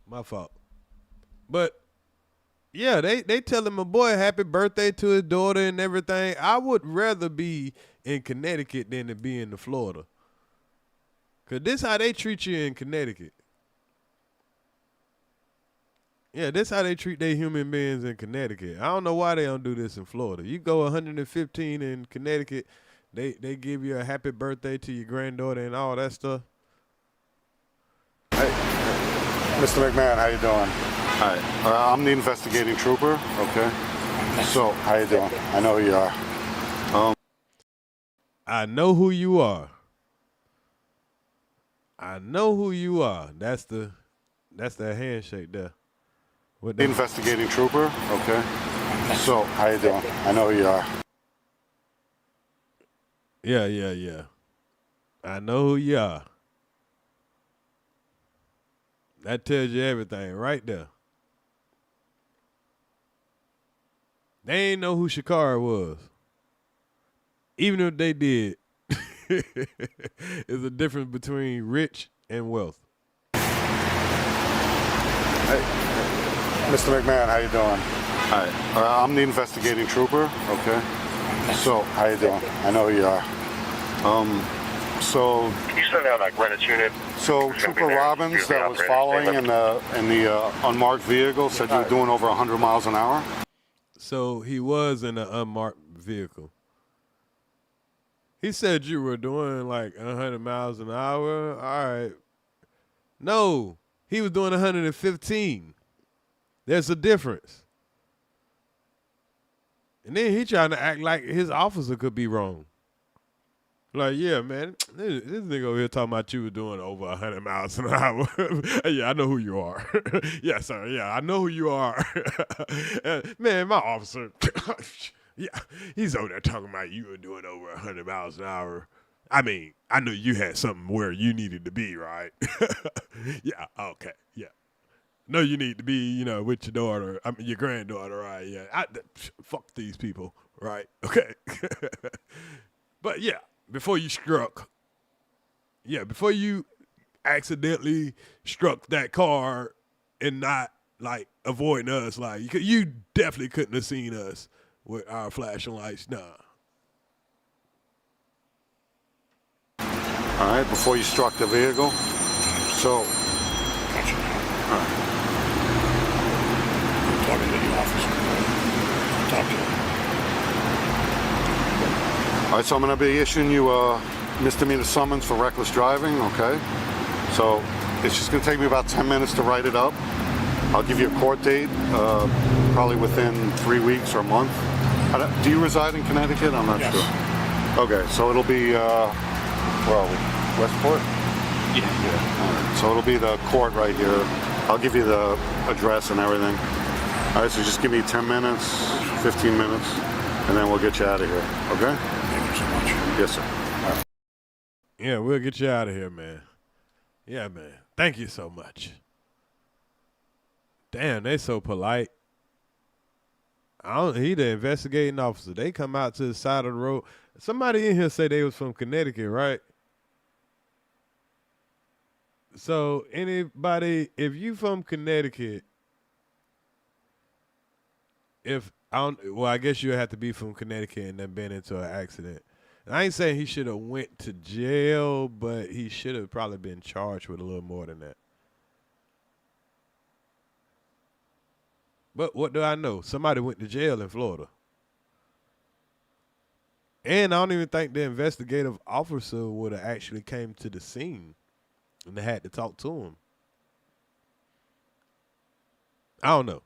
My fault. But, yeah, they telling my boy happy birthday to his daughter and everything. I would rather be in Connecticut than to be in Florida. Because this how they treat you in Connecticut. Yeah, this how they treat their human beings in Connecticut. I don't know why they don't do this in Florida. You go 115 in Connecticut, they give you a happy birthday to your granddaughter and all that stuff. Hey, Mr. McMahon, how you doing? Hi. I'm the investigating trooper. Okay. So, how you doing? I know who you are. I know who you are. I know who you are. That's the handshake there. The investigating trooper. Okay. So, how you doing? I know who you are. Yeah. I know who you are. That tells you everything right there. They ain't know who Sha'Carri was. Even if they did, there's a difference between rich and wealth. Hey, Mr. McMahon, how you doing? Hi. I'm the investigating trooper. Okay. So, how you doing? I know who you are. So. Can you send out that Greenwich unit? So Trooper Robbins that was following in the unmarked vehicle said you were doing over 100 miles an hour. So he was in an unmarked vehicle. He said you were doing like 100 miles an hour. All right. No, he was doing 115. There's a difference. And then he trying to act like his officer could be wrong. Like, yeah, man, this nigga over here talking about you were doing over 100 miles an hour. Yeah, I know who you are. Yeah, sir. Yeah, I know who you are. Man, my officer, yeah, he's over there talking about you were doing over 100 miles an hour. I mean, I knew you had something where you needed to be, right? Yeah, okay, yeah. No, you need to be, with your daughter, your granddaughter, right? Yeah, fuck these people, right? Okay. But yeah. Before you accidentally struck that car and not like avoiding us, like you definitely couldn't have seen us with our flashing lights. Nah. All right, before you struck the vehicle. So. Gotcha. All right. I'm talking to the officer. Talk to him. All right, so I'm going to be issuing you a misdemeanor summons for reckless driving, okay? So it's just going to take me about 10 minutes to write it up. I'll give you a court date, probably within 3 weeks or a month. Do you reside in Connecticut? I'm not sure. Okay, so it'll be, where are we? Westport? Yeah. All right, so it'll be the court right here. I'll give you the address and everything. All right, so just give me 10 minutes, 15 minutes, and then we'll get you out of here, okay? Thank you so much. Yes, sir. All right. Yeah, we'll get you out of here, man. Yeah, man. Thank you so much. Damn, they so polite. He the investigating officer. They come out to the side of the road. Somebody in here say they was from Connecticut, right? So anybody, if you from Connecticut, I guess you have to be from Connecticut and then been into an accident. And I ain't saying he should have went to jail, but he should have probably been charged with a little more than that. But what do I know? Somebody went to jail in Florida. And I don't even think the investigative officer would have actually came to the scene and they had to talk to him. I don't know.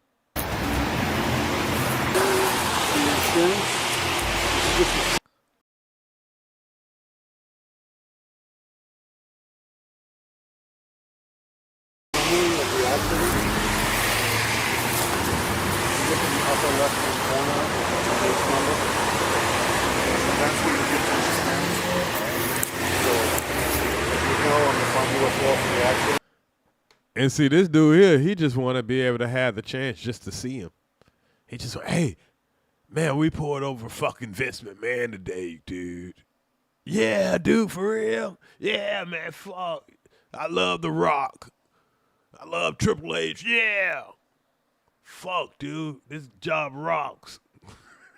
And see, this dude here, he just want to be able to have the chance just to see him. He just, hey, man, we pulled over fucking Vince McMahon today, dude. Yeah, dude, for real? Yeah, man, fuck. I love The Rock. I love Triple H. Yeah. Fuck, dude. This job rocks.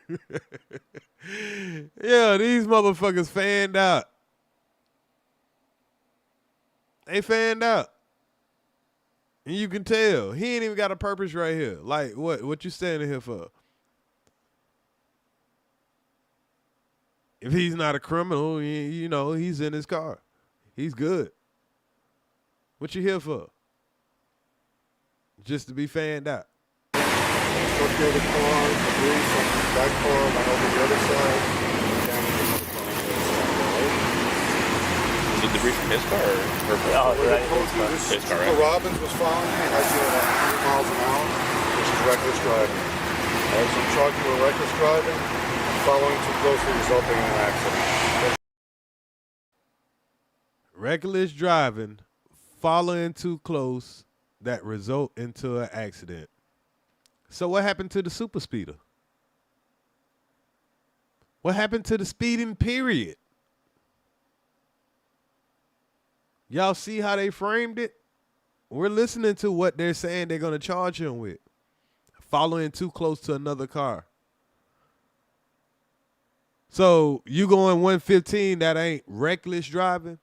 Yeah, these motherfuckers fanned out. They fanned out. And you can tell. He ain't even got a purpose right here. Like, what you standing here for? If he's not a criminal, you know, he's in his car. He's good. What you here for? Just to be fanned out. Struck the other car, debris from that car went over the other side. Was it debris from his car or her car? Oh, right. His car, Super right? Robbins was following me. I did 100 miles an hour, which is reckless driving. So I'm charged with reckless driving, following too closely, resulting in an accident. Reckless driving, following too close, that result into an accident. So what happened to the super speeder? What happened to the speeding period? Y'all see how they framed it? We're listening to what they're saying they're going to charge him with. Following too close to another car. So you going 115, that ain't reckless driving?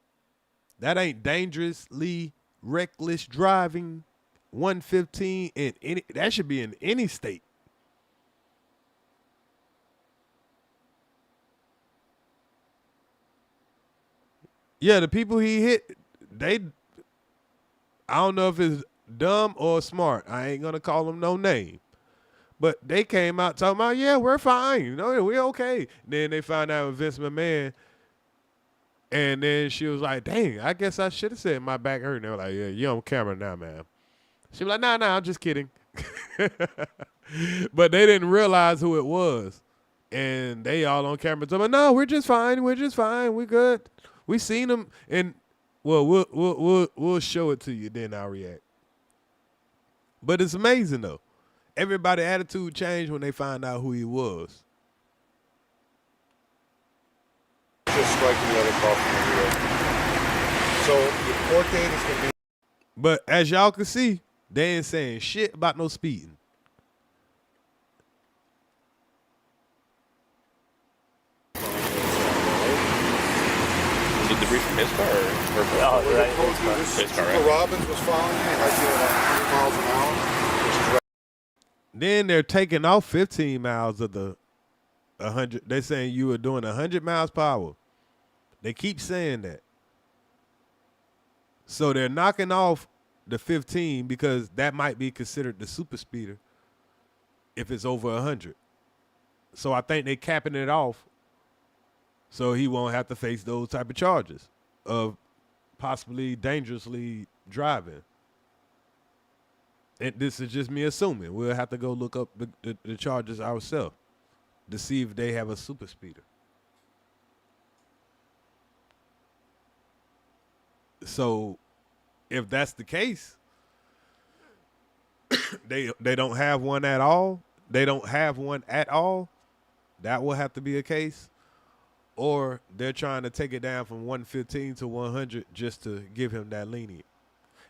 That ain't dangerously reckless driving? 115 in any, that should be in any state. Yeah, the people he hit, I don't know if it's dumb or smart. I ain't gonna call them no name. But they came out talking about, yeah, we're fine. You know, we're okay. Then they found out it was Vince McMahon. And then she was like, dang, I guess I should have said my back hurt. And they were like, yeah, you're on camera now, man. She was like, nah, I'm just kidding. But they didn't realize who it was. And they all on camera talking, no, we're just fine. We're just fine. We good. We seen him. And well, we'll show it to you, then I'll react. But it's amazing though. Everybody's attitude changed when they find out who he was. Just striking the other car from the rear. So the court date is going to be. But as y'all can see, they ain't saying shit about no speeding. Was it debris from his car or her car? Oh, right. His car, Super right? Robbins was following me. I did 100 miles an hour, which is Then they're taking off 15 miles of the 100. They're saying you were doing 100 miles per hour. They keep saying that. So they're knocking off the 15 because that might be considered the super speeder if it's over 100. So I think they're capping it off so he won't have to face those type of charges of possibly dangerously driving. And this is just me assuming. We'll have to go look up the charges ourselves to see if they have a super speeder. So if that's the case, they don't have one at all. They don't have one at all. That will have to be a case. Or they're trying to take it down from 115 to 100 just to give him that lenient.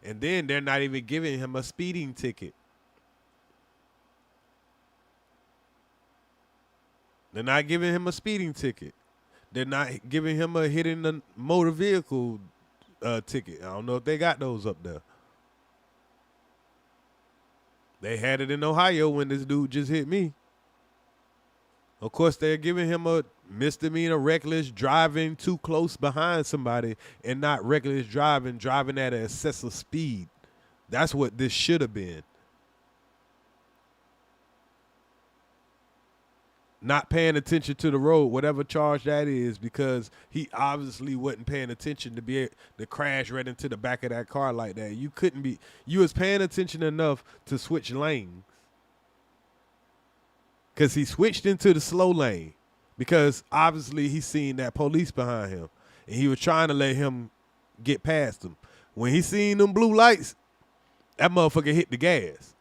And then they're not even giving him a speeding ticket. They're not giving him a speeding ticket. They're not giving him a hitting the motor vehicle ticket. I don't know if they got those up there. They had it in Ohio when this dude just hit me. Of course, they're giving him a misdemeanor reckless driving too close behind somebody and not reckless driving at an excessive speed. That's what this should have been. Not paying attention to the road, whatever charge that is, because he obviously wasn't paying attention to be able to crash right into the back of that car like that. You couldn't be. You was paying attention enough to switch lanes. Because he switched into the slow lane because obviously he seen that police behind him and he was trying to let him get past him. When he seen them blue lights, that motherfucker hit the gas.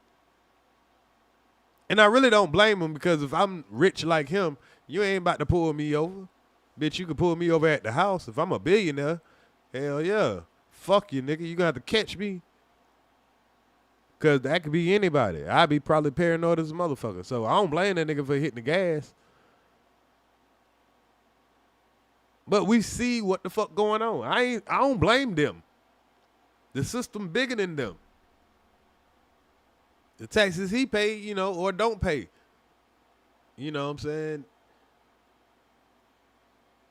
And I really don't blame him because if I'm rich like him, you ain't about to pull me over. Bitch, you can pull me over at the house. If I'm a billionaire, hell yeah. fuck you, nigga. You gonna have to catch me. Cause that could be anybody. I'd be probably paranoid as a motherfucker. So I don't blame that nigga for hitting the gas. But we see what the fuck going on. I don't blame them. The system bigger than them. The taxes he paid, you know, or don't pay. You know what I'm saying?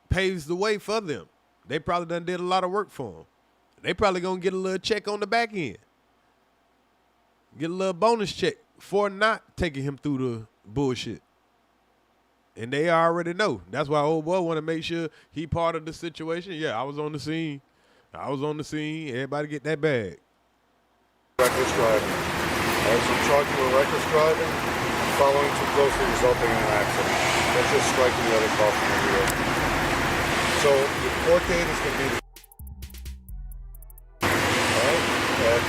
Paves the way for them. They probably done did a lot of work for them. They probably gonna get a little check on the back end. Get a little bonus check for not taking him through the bullshit. And they already know. That's why old boy want to make sure he part of the situation. Yeah, I was on the scene. Everybody get that bag. Reckless driving. As I'm charged with reckless driving, following too closely resulting in an accident. That's just striking the other car from the rear. So the court date is going to be at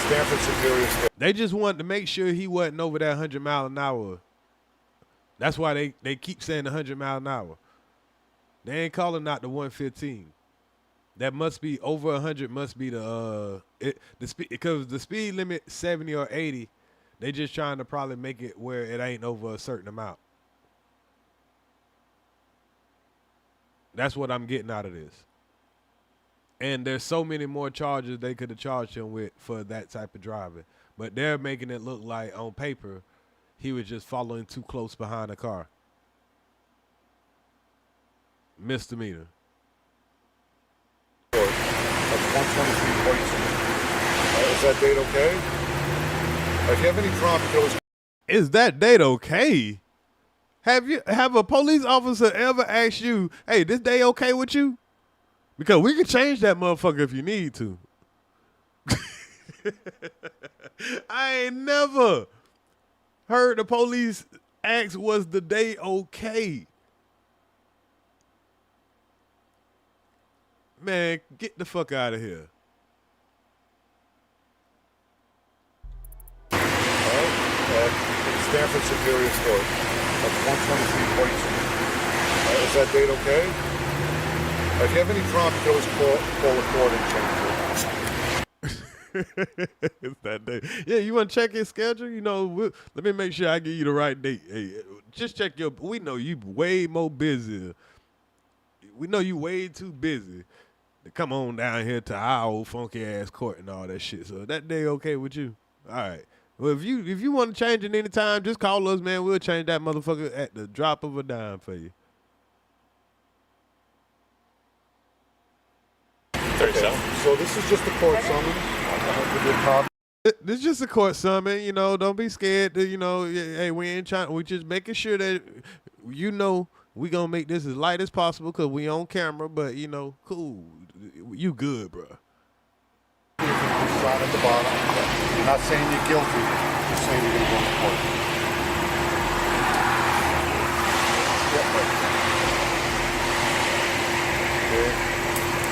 Stanford Superior State. They just wanted to make sure he wasn't over that 100 mile an hour. That's why they keep saying 100 mile an hour. They ain't calling out the 115. That must be over 100. Must be the speed, because the speed limit 70 or 80. They just trying to probably make it where it ain't over a certain amount. That's what I'm getting out of this. And there's so many more charges they could have charged him with for that type of driving. But they're making it look like on paper he was just following too close behind a car. Misdemeanor. That's 123.2. Is that date okay? If you have any problem, those. Is that date okay? Have a police officer ever asked you, hey, this day okay with you? Because we can change that motherfucker if you need to. I ain't never heard the police ask, was the day okay? Man, get the fuck out of here. Stanford Superior Court. That's 123.2. Is that date okay? If you have any problem, you can always call the court and change it. It's that day. Yeah, you want to check his schedule? You know, let me make sure I give you the right date. Hey, just check we know you way more busy. We know you way too busy to come on down here to our old funky ass court and all that shit. So that day okay with you? All right. Well, if you want to change it anytime, just call us, man. We'll change that motherfucker at the drop of a dime for you. 37. So this is just a court summons. This is just a court summons. You know, don't be scared. You know, hey, we ain't trying. We just making sure that you know we gonna make this as light as possible because we on camera. But you know, cool. You good, bro? Sign at the bottom. You're not saying you're guilty. You're saying you're gonna go to court. Okay.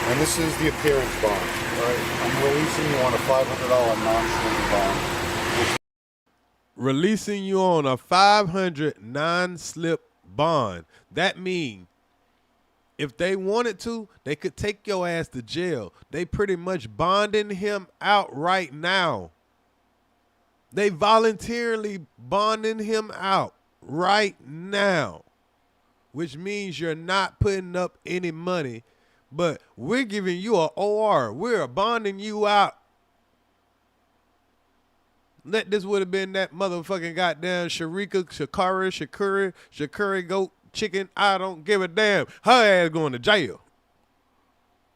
And this is the appearance bond. Right. I'm releasing you on a $500 non-slip bond. Releasing you on a $500 non-slip bond. That means if they wanted to, they could take your ass to jail. They pretty much bonding him out right now. They voluntarily bonding him out right now, which means you're not putting up any money. But we're giving you an OR. We're bonding you out. This would have been that motherfucking goddamn Sha'Carri goat chicken. I don't give a damn. Her ass going to jail.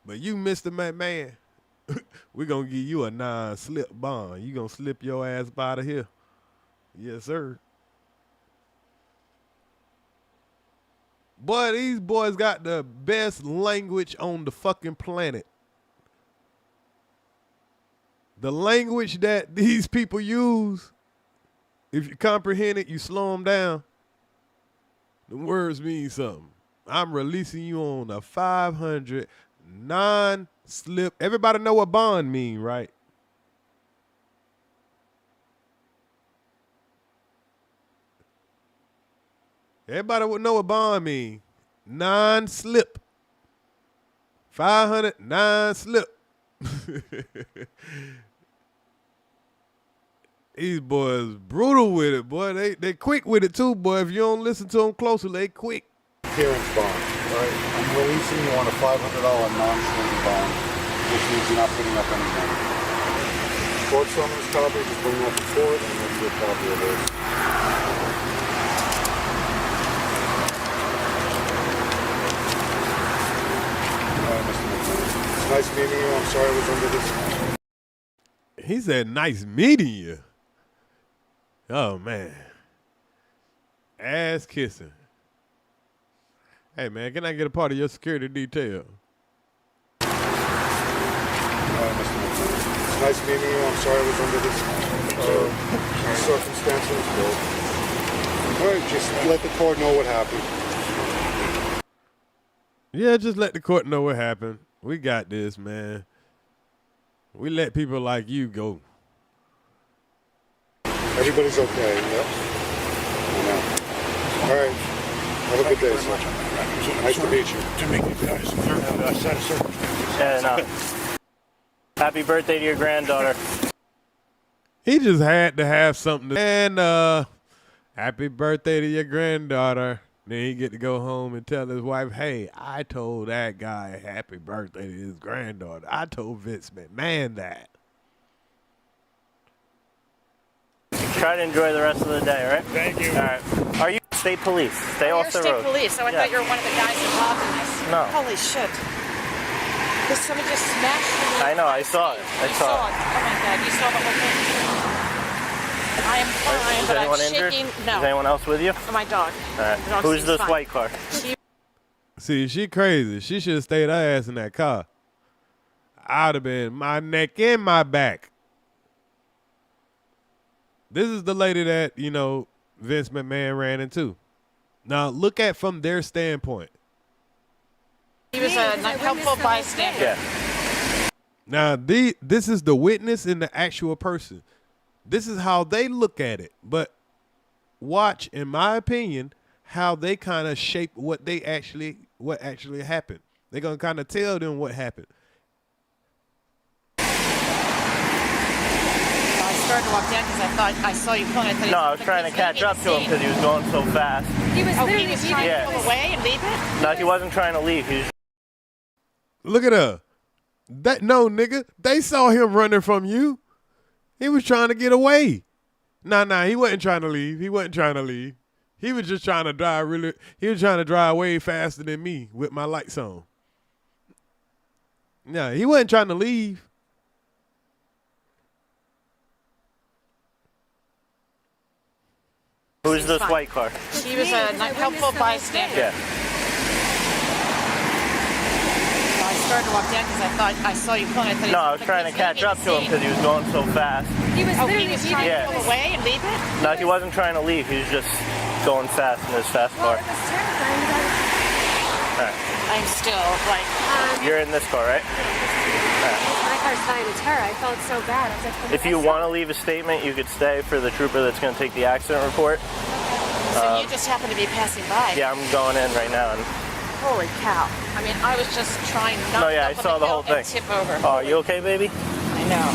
But you, Mr. McMahon, we're going to give you a non-slip bond. You going to slip your ass out of here. Yes, sir. Boy, these boys got the best language on the fucking planet. The language that these people use, if you comprehend it, you slow them down. The words mean something. I'm releasing you on a 500 non-slip. Everybody know what bond mean, right? Everybody would know what bond mean. Non-slip. 500 non-slip. These boys brutal with it, boy. They quick with it too, boy. If you don't listen to them closely, they quick. Appearance bond, right? I'm releasing you on a $500 non-shooting bond, which means you're not putting up any money. Court summons copy, just bring that to court and we'll do a copy of this. All right, Mr. McMahon. It's nice meeting you. I'm sorry I was under this. He said, nice meeting you. Oh, man. Ass kissing. Hey, man, can I get a part of your security detail? All right, Mr. McMahon. It's nice meeting you. I'm sorry I was under this circumstances. All right, just let the court know what happened. Yeah, just let the court know what happened. We got this, man. We let people like you go. Everybody's okay, yeah? I know. All right. Have a good day, sir. Nice to meet you. To meet you guys. Set of circumstances. And happy birthday to your granddaughter. He just had to have something to, and happy birthday to your granddaughter. Then he get to go home and tell his wife, hey, I told that guy happy birthday to his granddaughter. I told Vince McMahon that. Try to enjoy the rest of the day, right? Thank you. All right. Are you state police? Stay off the You're road. state police, so I thought you were one of the guys involved in this. No. Holy shit. Did somebody just smash you? I know, I saw it. I saw it. Oh my God, you saw the whole thing. I am fine, Is but anyone I'm injured? shaking. Is No. anyone else with you? My dog. All right. The dog Who's seems this fine. white car? See, she crazy. She should have stayed her ass in that car. I'd have been my neck and my back. This is the lady that, you know, Vince McMahon ran into. Now, look at from their standpoint. He was a helpful bystander. Yeah. Now, this is the witness and the actual person. This is how they look at it. But watch, in my opinion, how they kind of shape what actually happened. They're going to kind of tell them what happened. I started to walk down because I thought I saw you pulling. No, I was trying to catch up to him because he was going so fast. He was trying to pull away and leave it? No, he wasn't trying to leave. He was... Look at her. No, nigga. They saw him running from you. He was trying to get away. Nah, he wasn't trying to leave. He wasn't trying to leave. He was just trying to drive he was trying to drive way faster than me with my lights on. Nah, he wasn't trying to leave. Who's this white car? He was a helpful bystander. Yeah. I started to walk down because I thought I saw you pulling. No, I was trying to catch up to him because he was going so fast. He was trying to pull away and leave it? No, he wasn't trying to leave. He was just going fast in his fast car. All right. I'm still like... You're in this car, right? My car's fine. It's her. I felt so bad. I was like, If you want to leave a statement, you could stay for the trooper that's going to take the accident report. So you just happened to be passing by? Yeah, I'm going in right now. And... Holy cow. I mean, I was just trying not No, yeah, I saw the whole thing. Tip over. Oh, are you okay, baby? I know.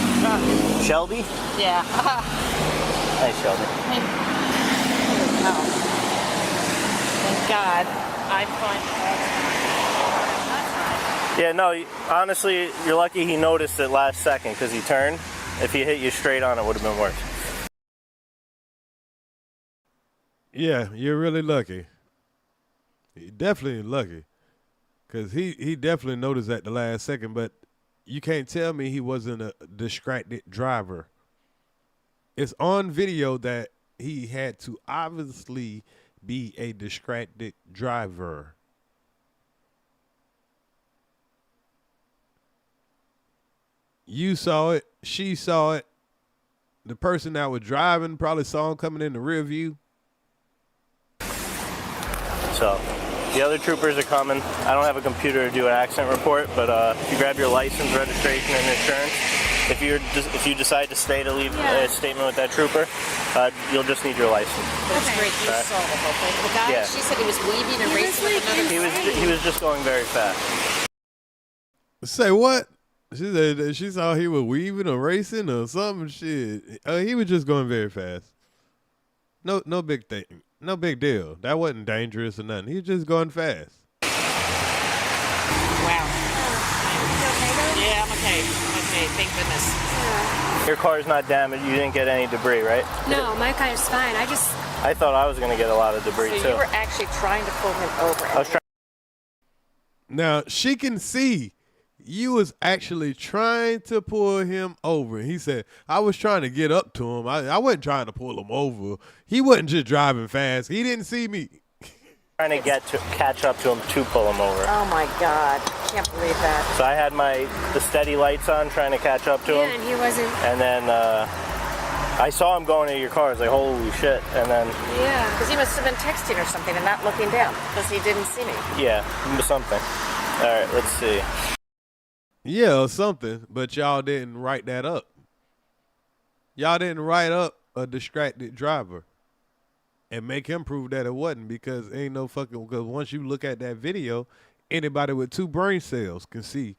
Shelby? Yeah. Hi, Shelby. Holy cow. Thank God. I'm fine. Yeah, no, honestly, you're lucky he noticed it last second because he turned. If he hit you straight on, it would have been worse. Yeah, you're really lucky. You're definitely lucky. Because he definitely noticed at the last second, but you can't tell me he wasn't a distracted driver. It's on video that he had to obviously be a distracted driver. You saw it. She saw it. The person that was driving probably saw him coming in the rear view. So, the other troopers are coming. I don't have a computer to do an accident report, but if you grab your license, registration, and insurance, if you decide to stay to leave a statement with that trooper, you'll just need your license. That's great. You saw the whole thing. The guy, she said he was weaving and racing with another He was just going very fast. Say what? She said that she saw he was weaving or racing or something shit. He was just going very fast. No big thing. No big deal. That wasn't dangerous or nothing. He was just going fast. Wow. Yeah, I'm okay. Okay, thank goodness. Your car's not damaged. You didn't get any debris, right? No, my car's fine. I thought I was going to get a lot of debris, So too. you were actually trying to pull him over. I was trying. Now, she can see you was actually trying to pull him over. He said, I was trying to get up to him. I wasn't trying to pull him over. He wasn't just driving fast. He didn't see me. Trying to catch up to him to pull him over. Oh my God, can't believe that. So I had the steady lights on trying to catch up to him. Yeah, and he wasn't. And then I saw him going to your car. I was like, holy shit. And then. Yeah, because he must have been texting or something and not looking down because he didn't see me. Yeah, something. All right, let's see. Yeah, or something, but y'all didn't write that up. Y'all didn't write up a distracted driver and make him prove that it wasn't, because ain't no fucking, because once you look at that video, anybody with 2 brain cells can see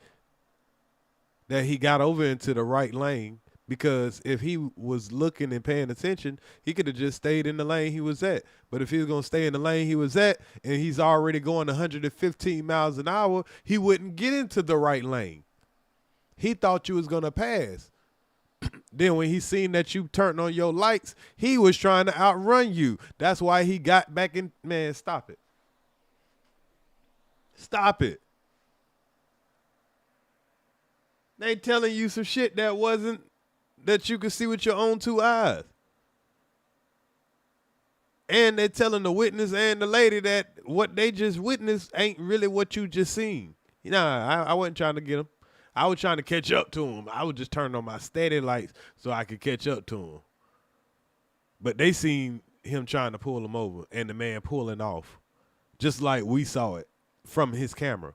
that he got over into the right lane, because if he was looking and paying attention, he could have just stayed in the lane he was at. But if he was going to stay in the lane he was at and he's already going 115 miles an hour, he wouldn't get into the right lane. He thought you was going to pass. Then when he seen that you turned on your lights, he was trying to outrun you. That's why he got back in. Man, stop it. Stop it. They telling you some shit that you could see with your own 2 eyes. And they're telling the witness and the lady that what they just witnessed ain't really what you just seen. Nah, I wasn't trying to get him. I was trying to catch up to him. I was just turning on my steady lights so I could catch up to him. But they seen him trying to pull him over and the man pulling off, just like we saw it from his camera.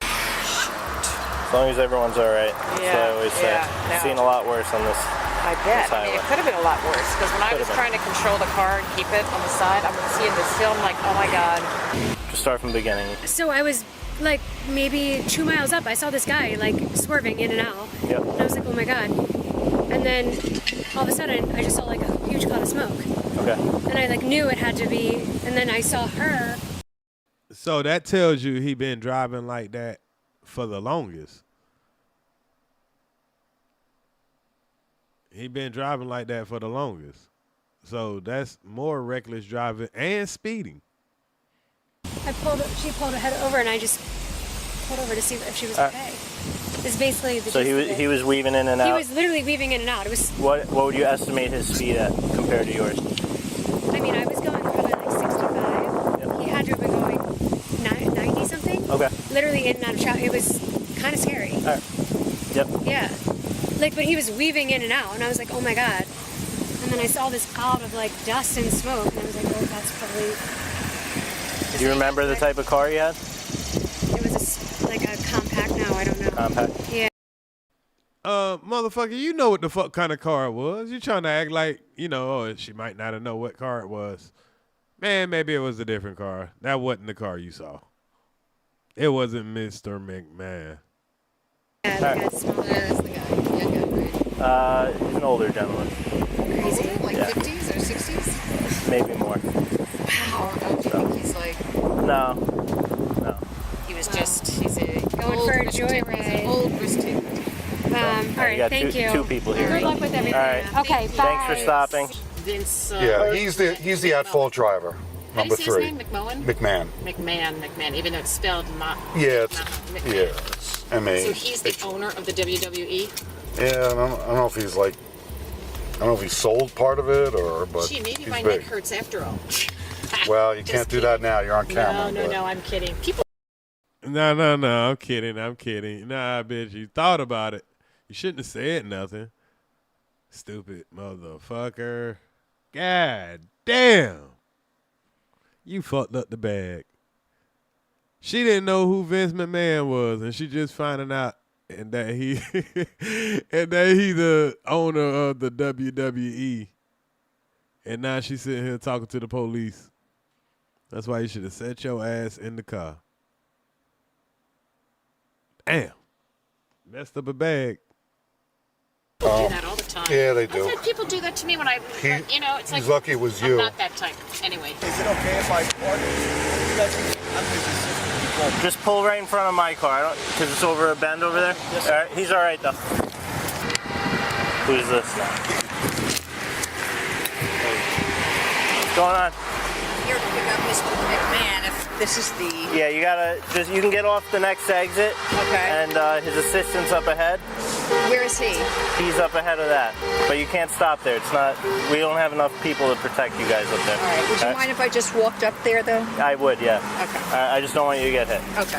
As long as everyone's all right. That's what I always say. I've seen a lot worse on this. I bet. I mean, it could have been a lot worse because when I was trying to control the car and keep it on the side, I'm seeing this hill. I'm like, oh my God. Just start from the beginning. So I was like maybe 2 miles up. I saw this guy like swerving in and out. Yep. And I was like, oh my God. And then all of a sudden I just saw like a huge cloud of smoke. Okay. And I like knew it had to be. And then I saw her. So that tells you he been driving like that for the longest. He been driving like that for the longest. So that's more reckless driving and speeding. She pulled her head over and I just pulled over to see if she was okay. It's basically the So he was weaving in and out. He was literally weaving in and out. It was. What would you estimate his speed at compared to yours? I mean, I was going probably like 65. Yep. He had to have been going 90 something. Okay. Literally in and out of traffic. It was kind of scary. All right. Yep. Yeah. Like, but he was weaving in and out, and I was like, oh my God. And then I saw this cloud of like dust and smoke, and I was like, oh, that's probably. Do you remember the type of car you had? It was like a compact now, I don't know. Compact? Yeah. Motherfucker, you know what the fuck kind of car it was. You trying to act like, oh, she might not have known what car it was. Man, maybe it was a different car. That wasn't the car you saw. It wasn't Mr. McMahon. Yeah, the guy's small. That's the guy. Yeah, right. He's an older gentleman. Crazy? Like 50s or 60s? Maybe more. Wow. Don't you think he's like... No. He was he's a... Going for a joyride. He's an old risk taker. All right, thank you. 2 people here. Good luck with everything. All right. Okay, bye. Thanks for stopping. Vince, Yeah, he's the at-fault driver, how do number you say his 3. name? McMahon? McMahon. Even though it's spelled not... Yeah, it's McMahon. yeah, it's M-A. So he's the owner of the WWE? Yeah, I don't know if he's like, I don't know if he sold part of it but Gee, maybe he's my big. neck hurts after all. Well, you can't do that now. You're on camera. No, I'm kidding. People. No, I'm kidding. Nah, bitch, you thought about it. You shouldn't have said nothing. Stupid motherfucker. God damn. You fucked up the bag. She didn't know who Vince McMahon was, and she just finding out and that he the owner of the WWE. And now she's sitting here talking to the police. That's why you should have set your ass in the car. Damn. Messed up a bag. People do that all the time. Yeah, they do. I've had people do that to me when I, you know, it's like. He's lucky it was I'm you. not that type. Anyway. Is it okay if I park? Just pull right in front of my car, because it's over a bend over there. Yes, all right, he's all right though. Who's this? What's going on? Here to pick up Mr. McMahon. If this is the. Yeah, you gotta you can get off the next exit. Okay. And his assistant's up ahead. Where is he? He's up ahead of that, but you can't stop there. It's not. We don't have enough people to protect you guys up there. All right. Would you mind if I just walked up there, though? I would, yeah. Okay. I just don't want you to get hit. Okay.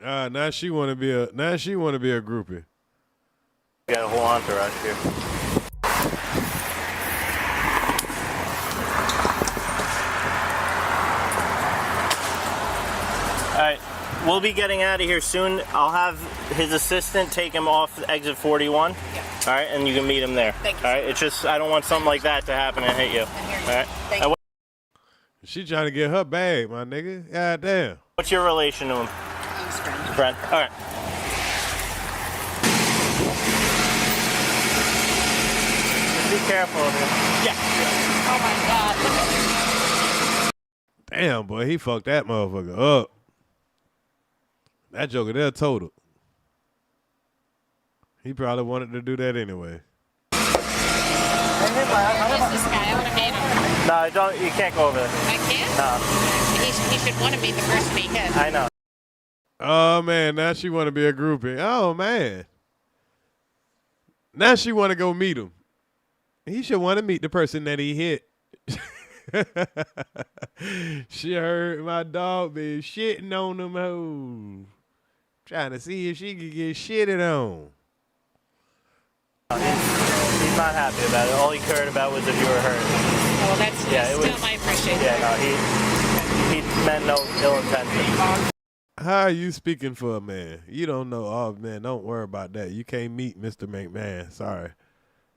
All right. Now she want to be a groupie. You got a whole entourage here. All right. We'll be getting out of here soon. I'll have his assistant take him off exit 41. Yeah. All right, and you can meet him there. Thank you. All right. It's just I don't want something like that to happen and hit you. All right. Thank you. She trying to get her bag, my nigga. God damn. What's your relation to him? Thanks, friend. Friend. All right. Just be careful of him. Yeah. Oh my God. Damn, boy, he fucked that motherfucker up. That joker there total. He probably wanted to do that anyway. Who's this guy? I want to meet him. No, don't. You can't go over there. I can't? No. He should want to meet the person he hit. I know. Oh man, now she want to be a groupie. Oh man. Now she want to go meet him. He should want to meet the person that he hit. She heard my dog be shitting on them hoes. Trying to see if she could get shitted on. He's not happy about it. All he cared about was if you were hurt. Oh, that's still my appreciation. Yeah, no, he meant no ill intention. How are you speaking for a man? You don't know. Oh, man, don't worry about that. You can't meet Mr. McMahon. Sorry.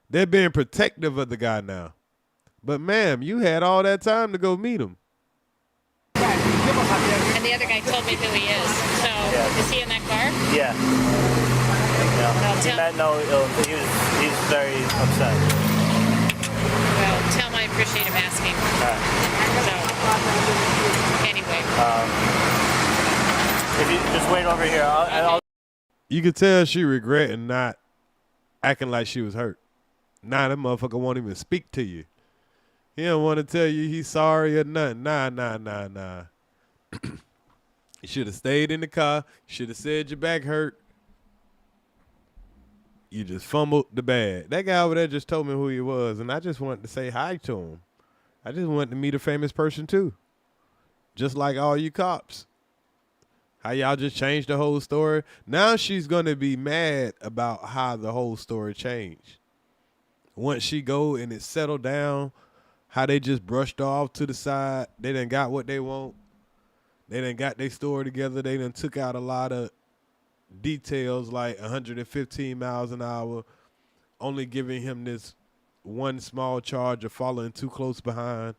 They're being protective of the guy now. But, ma'am, you had all that time to go meet him. And the other guy told me who he is. So, is he in that car? Yeah. He meant no ill intention. He's very upset. Well, tell him I appreciate him asking. All right. So, anyway. If you just wait over here, I'll You could tell she regretting not acting like she was hurt. Nah, that motherfucker won't even speak to you. He don't want to tell you he's sorry or nothing. Nah. You should have stayed in the car. Should have said your back hurt. You just fumbled the bag. That guy over there just told me who he was, and I just wanted to say hi to him. I just wanted to meet a famous person too. Just like all you cops. How y'all just changed the whole story. Now she's going to be mad about how the whole story changed. Once she go and it settled down, how they just brushed off to the side. They done got what they want. They done got their story together. They done took out a lot of details like 115 miles an hour, only giving him this one small charge of following too close behind.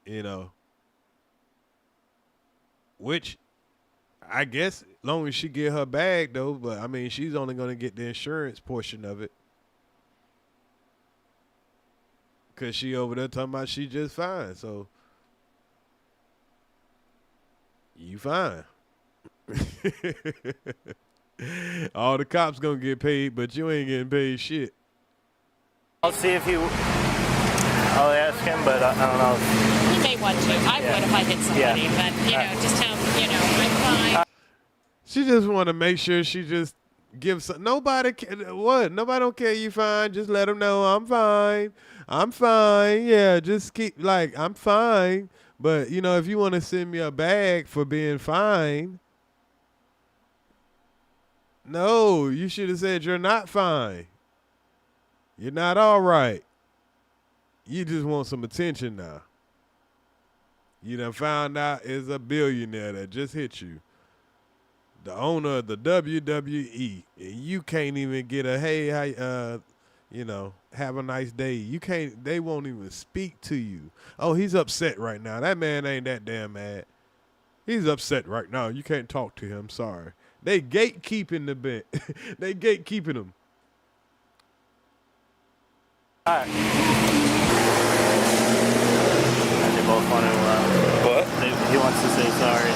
You know, which I guess long as she get her bag though, but I mean, she's only going to get the insurance portion of it. Cause she over there talking about she just fine. So you fine. All the cops gonna get paid, but you ain't getting paid shit. I'll see if I'll ask him, but I don't know. He may want to. I would if I hit somebody, but you know, just tell him, you know, I'm fine. She just want to make sure she just gives some. Nobody don't care you fine. Just let them know I'm fine. I'm fine. Yeah, just keep like I'm fine. But you know, if you want to send me a bag for being fine, no, you should have said you're not fine. You're not all right. You just want some attention now. You done found out is a billionaire that just hit you. The owner of the WWE. And you can't even get a, hey, you know, have a nice day. You can't, they won't even speak to you. Oh, he's upset right now. That man ain't that damn mad. He's upset right now. You can't talk to him. Sorry. They gatekeeping the bit. They gatekeeping him. All right. They both want to, what? He wants to say sorry.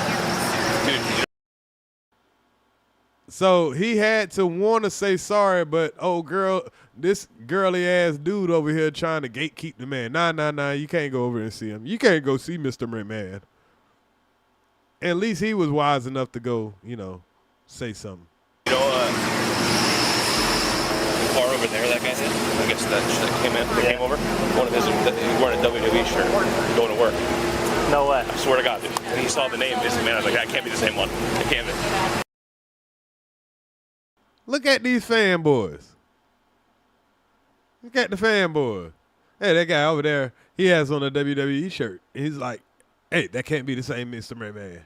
So he had to want to say sorry, but oh girl, this girly ass dude over here trying to gatekeep the man. Nah, you can't go over and see him. You can't go see Mr. McMahon. At least he was wise enough to go, you know, say something. You know, the car over there, that guy did. I guess that came over. One of his, he wearing a WWE shirt, going to work. No way. I swear to God, dude. And he saw the name, this man. I was like, that can't be the same one. It can't be. Look at these fanboys. Look at the fanboys. Hey, that guy over there, he has on a WWE shirt. He's like, hey, that can't be the same Mr. McMahon.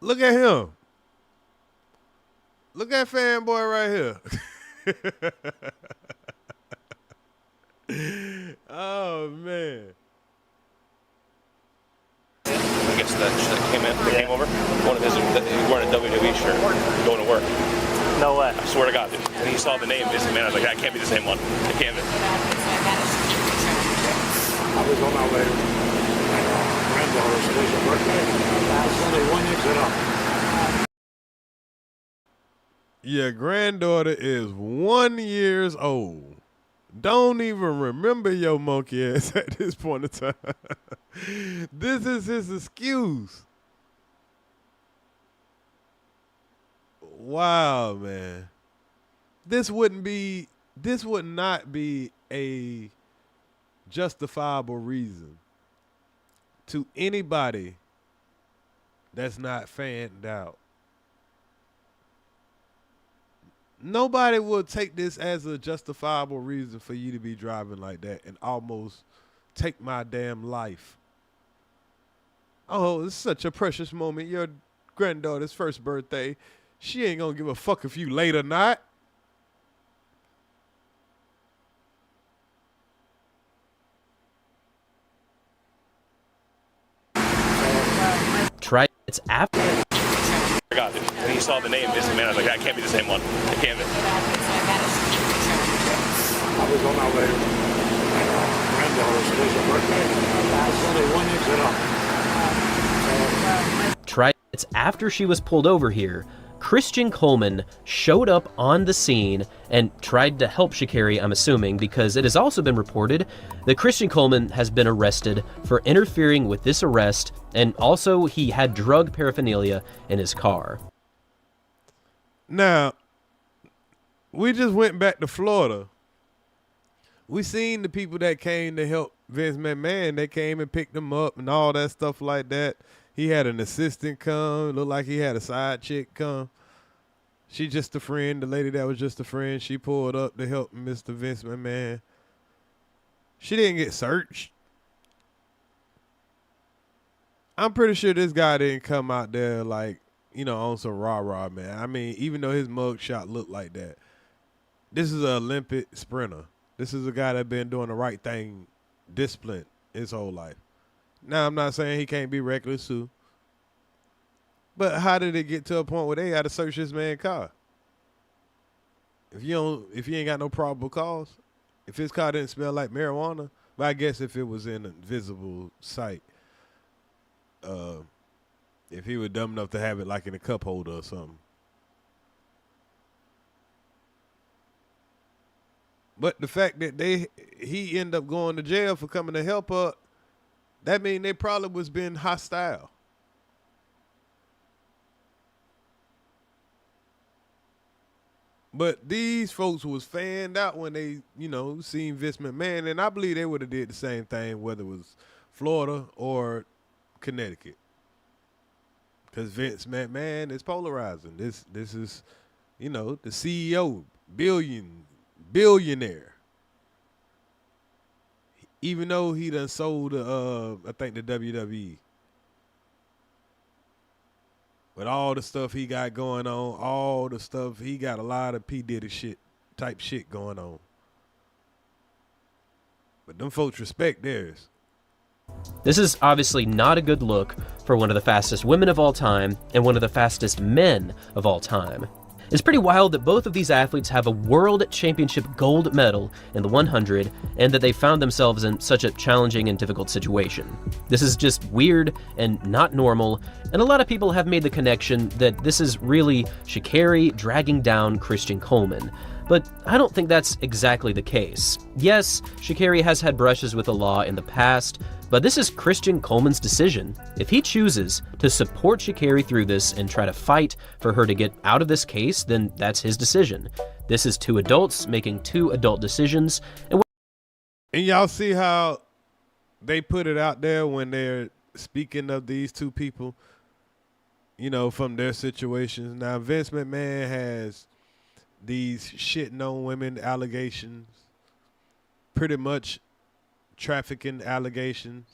Look at him. Look at fanboy right here. Oh, man. I guess that came over. One of his, he wearing a WWE shirt, going to work. No way. I swear to God, dude. And he saw the name, this man. I was like, that can't be the same one. It can't be. I was on my way to my granddaughter's special birthday. It's only 1 exit up. Your granddaughter is 1 year old. Don't even remember your monkey ass at this point in time. This is his excuse. Wow, man. This would not be a justifiable reason to anybody that's not fanned out. Nobody will take this as a justifiable reason for you to be driving like that and almost take my damn life. Oh, it's such a precious moment. Your granddaughter's first birthday. She ain't gonna give a fuck if you late or not. Try it's after. I got it. And he saw the name, this man. I was like, that can't be the same one. It can't be. I was on my way to my granddaughter's special birthday. It's only 1 exit up. Try it's after she was pulled over here. Christian Coleman showed up on the scene and tried to help Sha'Carri, I'm assuming, because it has also been reported that Christian Coleman has been arrested for interfering with this arrest, and also he had drug paraphernalia in his car. Now, we just went back to Florida. We seen the people that came to help Vince McMahon. They came and picked him up and all that stuff like that. He had an assistant come. Looked like he had a side chick come. She just a friend. The lady that was just a friend, she pulled up to help Mr. Vince McMahon. She didn't get searched. I'm pretty sure this guy didn't come out there like, you know, on some rah-rah, man. I mean, even though his mug shot looked like that, this is an Olympic sprinter. This is a guy that been doing the right thing, disciplined his whole life. Now, I'm not saying he can't be reckless too. But how did it get to a point where they had to search this man's car? If you ain't got no probable cause, if his car didn't smell like marijuana, but I guess if it was in a visible sight, if he was dumb enough to have it like in a cup holder or something. But the fact that he ended up going to jail for coming to help her, that mean they probably was being hostile. But these folks was fanned out when they, you know, seen Vince McMahon, and I believe they would have did the same thing whether it was Florida or Connecticut. Because Vince McMahon is polarizing. This is, you know, the CEO, billionaire. Even though he done sold, I think, the WWE. With all the stuff he got going on, all the stuff, he got a lot of P. Diddy type shit going on. But them folks respect theirs. This is obviously not a good look for one of the fastest women of all time and one of the fastest men of all time. It's pretty wild that both of these athletes have a world championship gold medal in the 100 and that they found themselves in such a challenging and difficult situation. This is just weird and not normal, and a lot of people have made the connection that this is really Sha'Carri dragging down Christian Coleman. But I don't think that's exactly the case. Yes, Sha'Carri has had brushes with the law in the past, but this is Christian Coleman's decision. If he chooses to support Sha'Carri through this and try to fight for her to get out of this case, then that's his decision. This is two adults making two adult decisions. And y'all see how they put it out there when they're speaking of these two people, you know, from their situations. Now, Vince McMahon has these shitting on women allegations, pretty much trafficking allegations,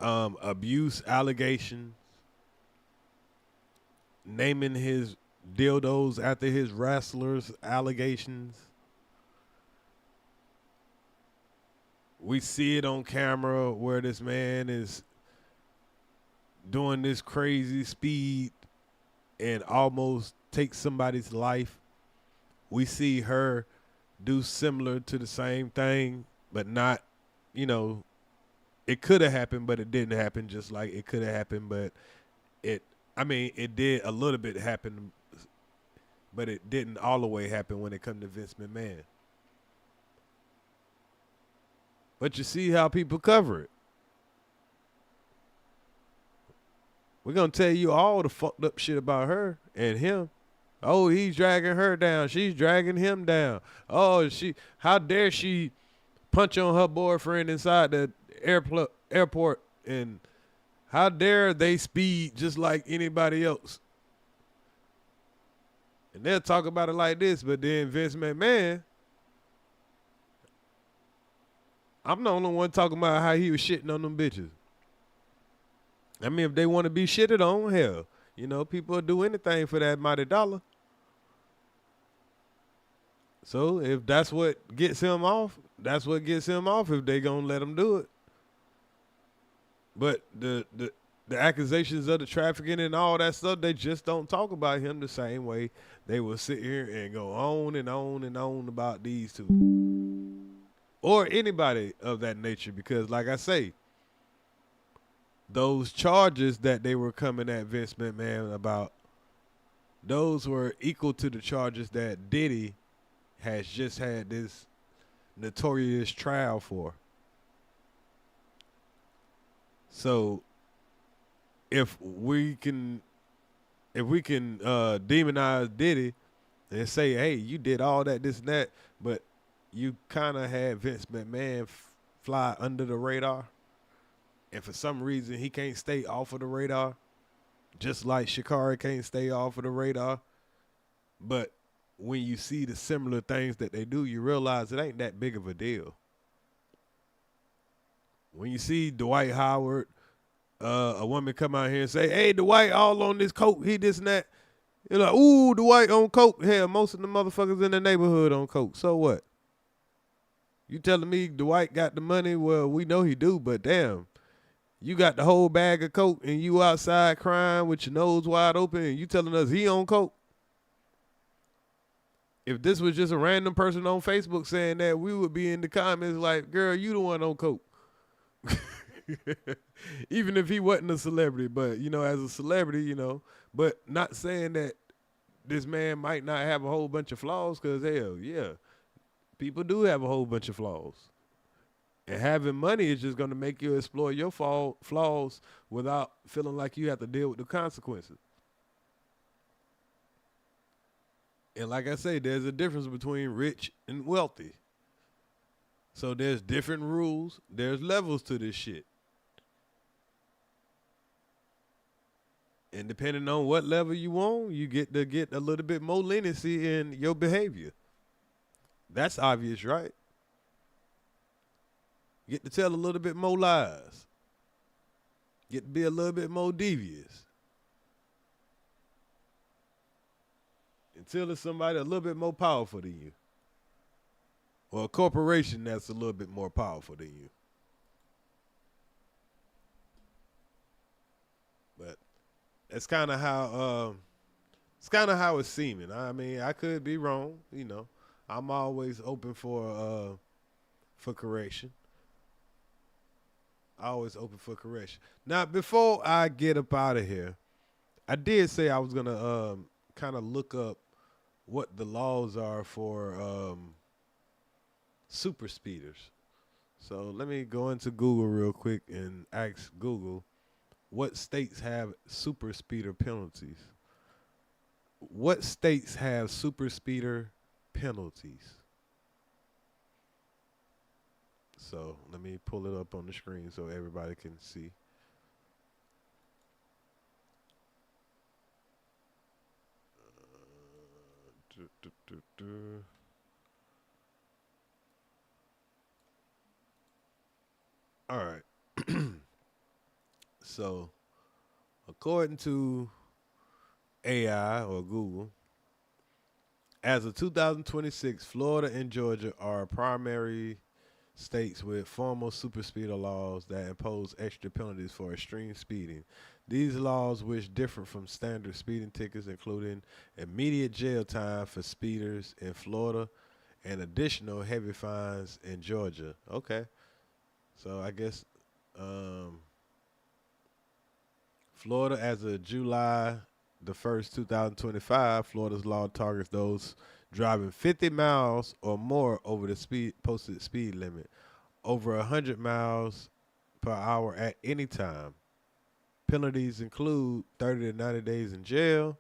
abuse allegations, naming his dildos after his wrestlers allegations. We see it on camera where this man is doing this crazy speed and almost take somebody's life. We see her do similar to the same thing, but not, you know, it could have happened, but it didn't happen, just like it could have happened, but it did a little bit happen, but it didn't all the way happen when it come to Vince McMahon. But you see how people cover it. We're going to tell you all the fucked up shit about her and him. Oh, he's dragging her down. She's dragging him down. Oh, how dare she punch on her boyfriend inside the airport, and how dare they speed just like anybody else. And they'll talk about it like this, but then Vince McMahon, I'm the only one talking about how he was shitting on them bitches. I mean, if they want to be shitted on, hell, you know, people will do anything for that mighty dollar. So if that's what gets him off, that's what gets him off if they gonna let him do it. But the accusations of the trafficking and all that stuff, they just don't talk about him the same way they will sit here and go on and on and on about these two. Or anybody of that nature, because like I say, those charges that they were coming at Vince McMahon about, those were equal to the charges that Diddy has just had this notorious trial for. So if we can demonize Diddy and say, hey, you did all that, this and that, but you kind of had Vince McMahon fly under the radar, and for some reason he can't stay off of the radar, just like Sha'Carri can't stay off of the radar. But when you see the similar things that they do, you realize it ain't that big of a deal. When you see Dwight Howard, a woman come out here and say, hey, Dwight all on this coke, he this and that. You're like, ooh, Dwight on coke. Hell, most of the motherfuckers in the neighborhood on coke. So what? You telling me Dwight got the money? Well, we know he do, but damn, you got the whole bag of coke and you outside crying with your nose wide open and you telling us he on coke? If this was just a random person on Facebook saying that, we would be in the comments like, girl, you the one on coke. Even if he wasn't a celebrity, but, you know, as a celebrity, you know, but not saying that this man might not have a whole bunch of flaws, because, hell, yeah, people do have a whole bunch of flaws. And having money is just going to make you explore your flaws without feeling like you have to deal with the consequences. And like I say, there's a difference between rich and wealthy. So there's different rules. There's levels to this shit. And depending on what level you on, you get to get a little bit more leniency in your behavior. That's obvious, right? Get to tell a little bit more lies. Get to be a little bit more devious. Until it's somebody a little bit more powerful than you. Well, a corporation that's a little bit more powerful than you. But it's kind of how it's seeming. I mean, I could be wrong. You know, I'm always open for correction. Always open for correction. Now, before I get up out of here, I did say I was gonna kind of look up what the laws are for super speeders. So let me go into Google real quick and ask Google what states have super speeder penalties. What states have super speeder penalties? So let me pull it up on the screen so everybody can see. All right. So, according to AI or Google, as of 2026, Florida and Georgia are primary states with formal super speeder laws that impose extra penalties for extreme speeding. These laws, which differ from standard speeding tickets, including immediate jail time for speeders in Florida and additional heavy fines in Georgia. Okay. So I guess Florida, as of July the 1st, 2025, Florida's law targets those driving 50 miles or more over the posted speed limit, over 100 miles per hour at any time. Penalties include 30 to 90 days in jail,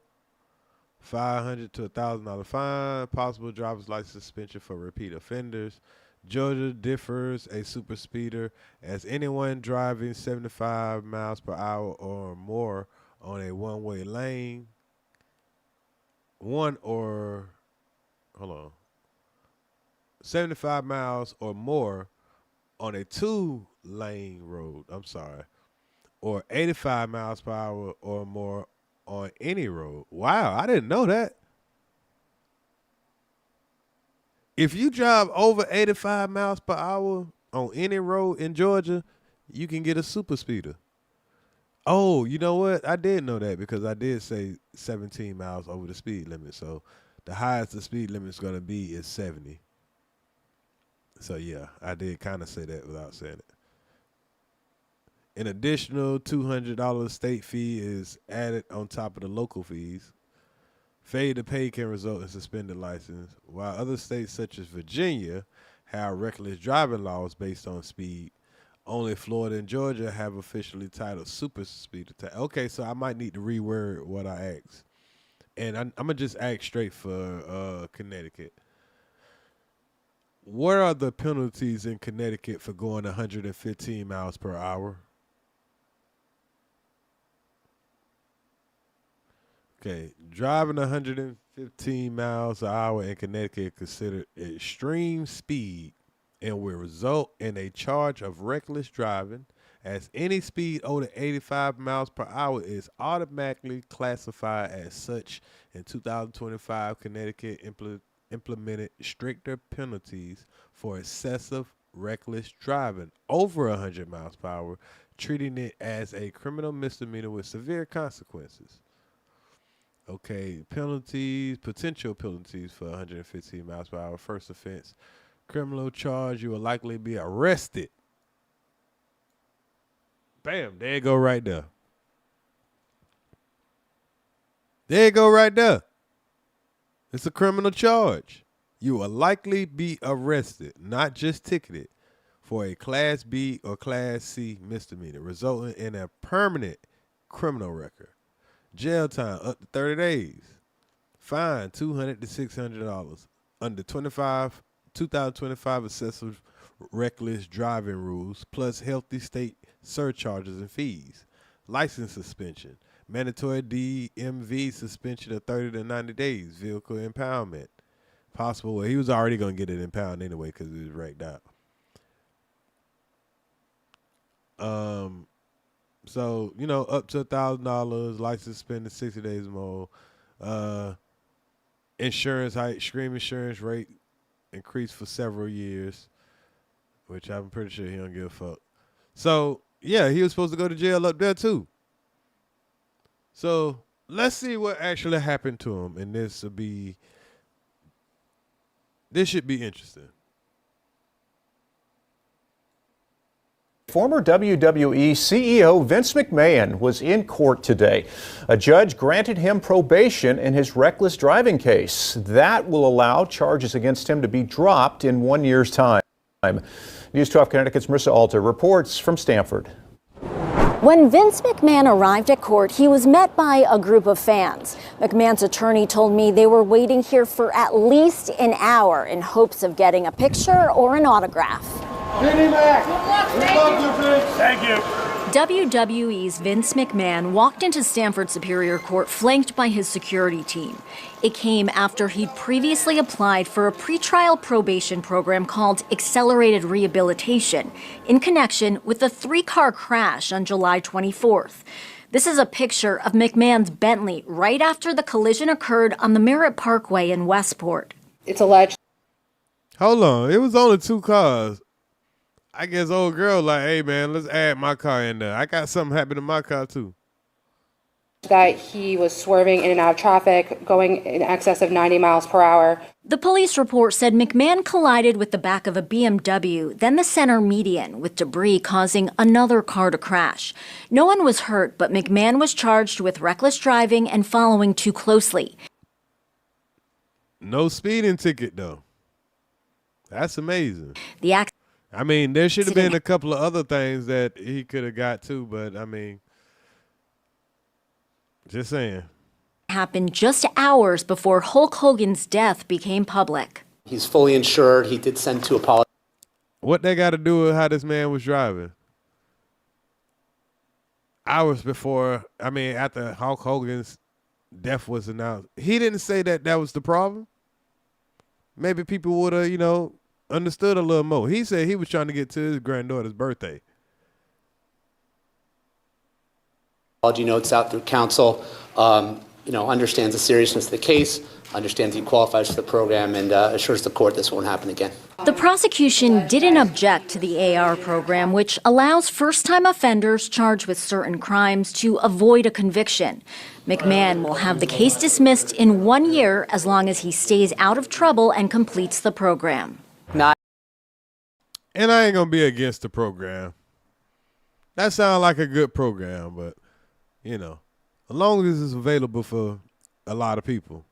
$500 to $1,000 fine, possible driver's license suspension for repeat offenders. Georgia differs a super speeder as anyone driving 75 miles per hour or more on a one-way lane, 75 miles or more on a two-lane road, or 85 miles per hour or more on any road. Wow, I didn't know that. If you drive over 85 miles per hour on any road in Georgia, you can get a super speeder. Oh, you know what? I did know that because I did say 17 miles over the speed limit. So the highest the speed limit is going to be is 70. So, yeah, I did kind of say that without saying it. An additional $200 state fee is added on top of the local fees. Failure to pay can result in suspended license, while other states such as Virginia have reckless driving laws based on speed. Only Florida and Georgia have officially titled super speeder. Okay, so I might need to reword what I asked. And I'm going to just ask straight for Connecticut. What are the penalties in Connecticut for going 115 miles per hour? Okay, driving 115 miles an hour in Connecticut is considered extreme speed and will result in a charge of reckless driving, as any speed over 85 miles per hour is automatically classified as such. In 2025, Connecticut implemented stricter penalties for excessive reckless driving over 100 miles per hour, treating it as a criminal misdemeanor with severe consequences. Okay, potential penalties for 115 miles per hour. First offense, criminal charge, you will likely be arrested. Bam, there you go right there. There you go right there. It's a criminal charge. You will likely be arrested, not just ticketed, for a Class B or Class C misdemeanor, resulting in a permanent criminal record. Jail time up to 30 days. Fine $200 to $600 under 2025 excessive reckless driving rules, plus healthy state surcharges and fees. License suspension. Mandatory DMV suspension of 30 to 90 days. Vehicle impoundment. Possible. Well, he was already going to get it impounded anyway because he was wrecked out. So, up to $1,000, license suspended 60 days more. Insurance hike, extreme insurance rate increased for several years, which I'm pretty sure he don't give a fuck. So, yeah, he was supposed to go to jail up there too. So, let's see what actually happened to him, and this should be interesting. Former WWE CEO Vince McMahon was in court today. A judge granted him probation in his reckless driving case. That will allow charges against him to be dropped in 1 year's time. News 12 Connecticut's Marissa Alter reports from Stamford. When Vince McMahon arrived at court, he was met by a group of fans. McMahon's attorney told me they were waiting here for at least an hour in hopes of getting a picture or an autograph. Thank you. WWE's Vince McMahon walked into Stamford Superior Court flanked by his security team. It came after he'd previously applied for a pretrial probation program called Accelerated Rehabilitation in connection with a 3-car crash on July 24th. This is a picture of McMahon's Bentley right after the collision occurred on the Merritt Parkway in Westport. It's alleged. Hold on. It was only 2 cars. I guess old girl like, hey, man, let's add my car in there. I got something happen to my car, too. That he was swerving in and out of traffic, going in excess of 90 miles per hour. The police report said McMahon collided with the back of a BMW, then the center median, with debris causing another car to crash. No one was hurt, but McMahon was charged with reckless driving and following too closely. No speeding ticket, though. That's amazing. The I mean, there should have been a couple of other things that he could have got too, but I mean, just saying. Happened just hours before Hulk Hogan's death became public. He's fully insured. He did send 2 apologies. What they got to do with how this man was driving? Hours before, I mean, after Hulk Hogan's death was announced, he didn't say that was the problem. Maybe people would have, understood a little more. He said he was trying to get to his granddaughter's birthday. Apology notes out through counsel. Understands the seriousness of the case, understands he qualifies for the program, and assures the court this won't happen again. The prosecution didn't object to the AR program, which allows first-time offenders charged with certain crimes to avoid a conviction. McMahon will have the case dismissed in 1 year as long as he stays out of trouble and completes the program. And I ain't going to be against the program. That sounds like a good program, but, as long as it's available for a lot of people.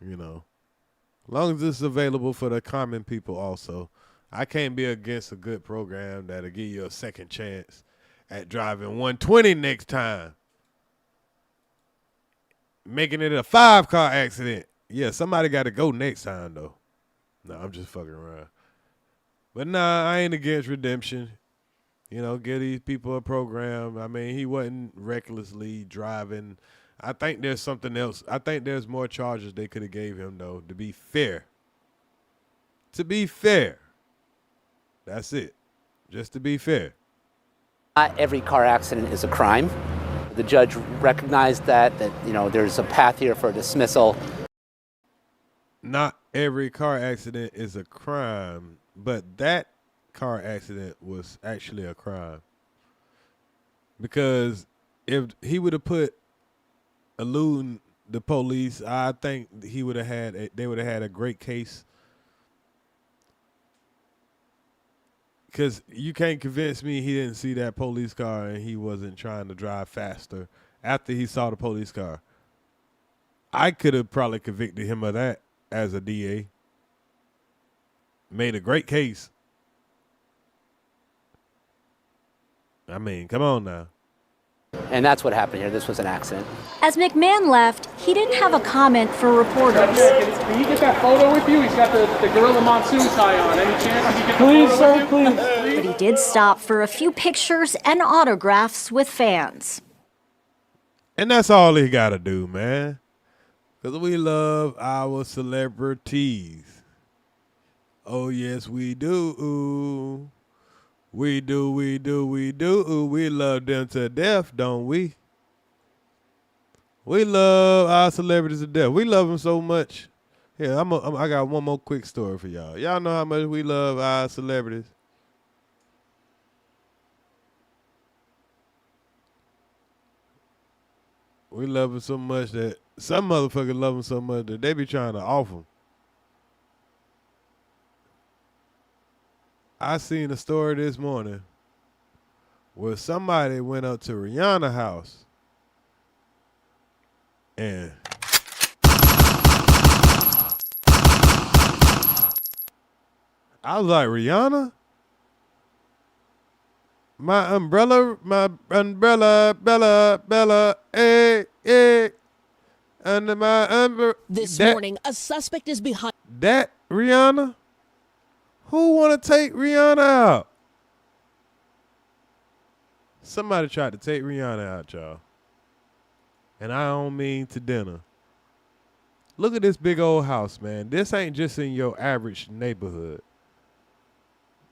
As long as it's available for the common people also. I can't be against a good program that'll give you a second chance at driving 120 next time. Making it a 5-car accident. Yeah, somebody got to go next time, though. No, I'm just fucking around. But nah, I ain't against redemption. Give these people a program. I mean, he wasn't recklessly driving. I think there's something else. I think there's more charges they could have gave him, though, to be fair. To be fair. That's it. Just to be fair. Not every car accident is a crime. The judge recognized that there's a path here for dismissal. Not every car accident is a crime, but that car accident was actually a crime. Because if he would have put eluding the police, I think they would have had a great case. Because you can't convince me he didn't see that police car and he wasn't trying to drive faster after he saw the police car. I could have probably convicted him of that as a DA. Made a great case. I mean, come on now. And that's what happened here. This was an accident. As McMahon left, he didn't have a comment for reporters. Can you get that photo with you? He's got the Gorilla Monsoon tie on. Any chance you get the photo with you? But he did stop for a few pictures and autographs with fans. And that's all he got to do, man. Because we love our celebrities. Oh, yes, we do. We do. We love them to death, don't we? We love our celebrities to death. We love them so much. Here, I got one more quick story for y'all. Y'all know how much we love our celebrities. We love them so much that some motherfuckers love them so much that they be trying to off them. I seen a story this morning where somebody went up to Rihanna's house and I was like, Rihanna? My umbrella, Bella, hey, under my umbrella. This morning, a suspect is behind. That Rihanna? Who want to take Rihanna out? Somebody tried to take Rihanna out, y'all. And I don't mean to dinner. Look at this big old house, man. This ain't just in your average neighborhood.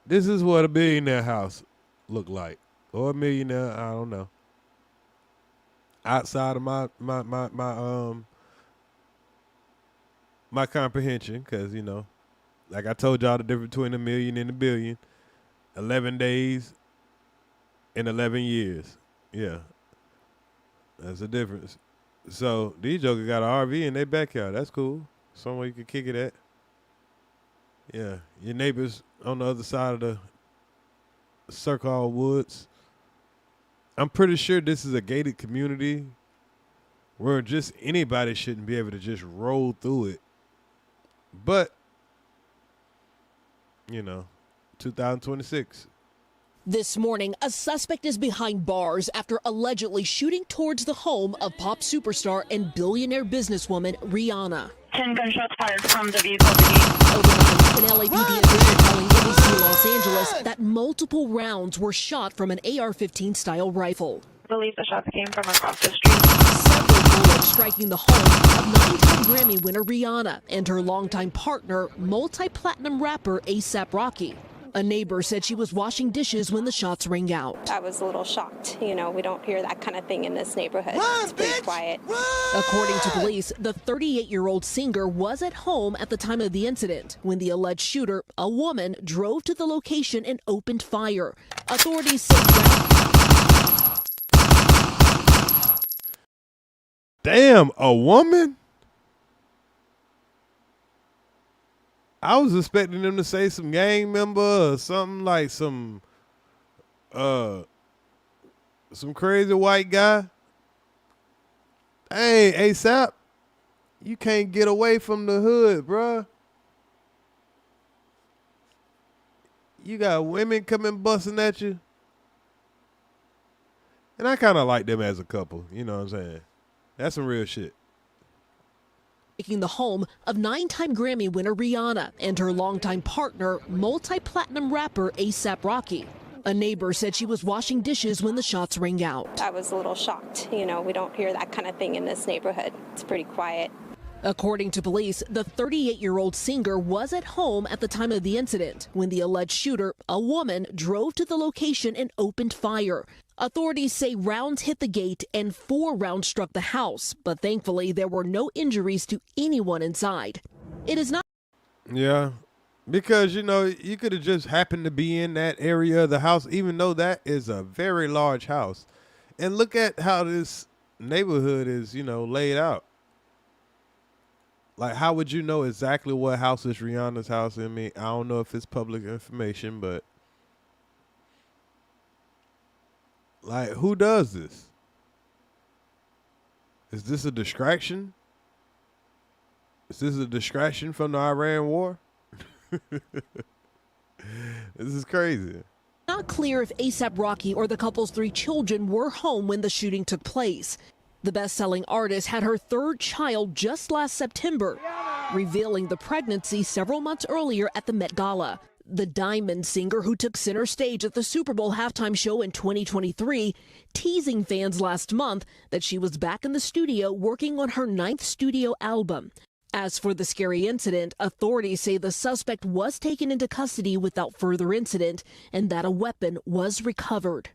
This is what a billionaire house look like. Or a millionaire, I don't know. Outside of my comprehension, because, you know, like I told y'all the difference between a million and a billion. 11 days and 11 years. Yeah. That's the difference. So these jokers got an RV in their backyard. That's cool. Somewhere you can kick it at. Yeah. Your neighbors on the other side of the circle woods. I'm pretty sure this is a gated community where just anybody shouldn't be able to just roll through it. But, you know, 2026. This morning, a suspect is behind bars after allegedly shooting towards the home of pop superstar and billionaire businesswoman Rihanna. 10 gunshots fired from the vehicle. Overnight, an LAPD official telling ABC Los Angeles that multiple rounds were shot from an AR-15 style rifle. I believe the shots came from across the street. Several bullets striking the home of 9-time Grammy winner Rihanna and her longtime partner, multi-platinum rapper A$AP Rocky. A neighbor said she was washing dishes when the shots rang out. I was a little shocked. You know, we don't hear that kind of thing in this neighborhood. It's pretty quiet. According to police, the 38-year-old singer was at home at the time of the incident when the alleged shooter, a woman, drove to the location and opened fire. Authorities say Damn, a woman? I was expecting them to say some gang member or something like some crazy white guy. Hey, A$AP, you can't get away from the hood, bruh. You got women coming busting at you. And I kind of like them as a couple, you know what I'm saying? That's some real shit. Taking the home of 9-time Grammy winner Rihanna and her longtime partner, multi-platinum rapper A$AP Rocky. A neighbor said she was washing dishes when the shots rang out. I was a little shocked. You know, we don't hear that kind of thing in this neighborhood. It's pretty quiet. According to police, the 38-year-old singer was at home at the time of the incident when the alleged shooter, a woman, drove to the location and opened fire. Authorities say rounds hit the gate and 4 rounds struck the house, but thankfully there were no injuries to anyone inside. It is not. Yeah, because, you know, you could have just happened to be in that area of the house, even though that is a very large house. And look at how this neighborhood is, you know, laid out. Like, how would you know exactly what house is Rihanna's house? I mean, I don't know if it's public information, but like, who does this? Is this a distraction? Is this a distraction from the Iran war? This is crazy. Not clear if A$AP Rocky or the couple's 3 children were home when the shooting took place. The best-selling artist had her 3rd child just last September, revealing the pregnancy several months earlier at the Met Gala. The Diamond singer, who took center stage at the Super Bowl halftime show in 2023, teasing fans last month that she was back in the studio working on her 9th studio album. As for the scary incident, authorities say the suspect was taken into custody without further incident and that a weapon was recovered.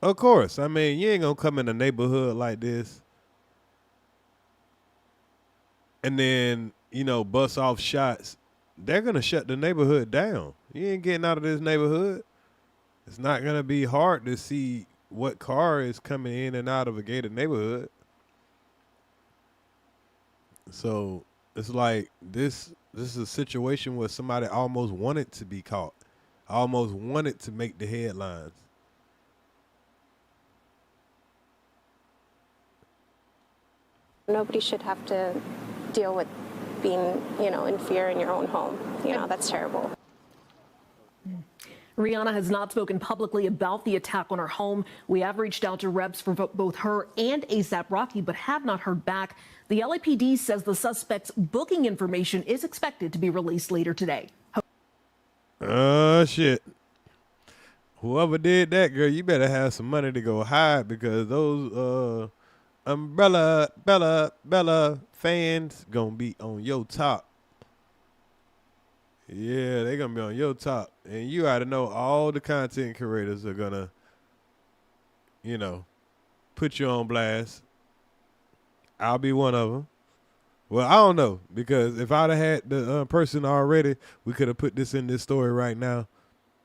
Of course. I mean, you ain't gonna come in a neighborhood like this and then, bust off shots, they're going to shut the neighborhood down. You ain't getting out of this neighborhood. It's not going to be hard to see what car is coming in and out of a gated neighborhood. So it's like this is a situation where somebody almost wanted to be caught, almost wanted to make the headlines. Nobody should have to deal with being, in fear in your own home. That's terrible. Rihanna has not spoken publicly about the attack on her home. We have reached out to reps for both her and ASAP Rocky, but have not heard back. The LAPD says the suspect's booking information is expected to be released later today. Shit. Whoever did that, girl, you better have some money to go hide, because those Bella fans gonna be on your top. Yeah, they gonna be on your top. And you ought to know all the content creators are gonna, put you on blast. I'll be one of them. Well, I don't know, because if I'd have had the person already, we could have put this in this story right now.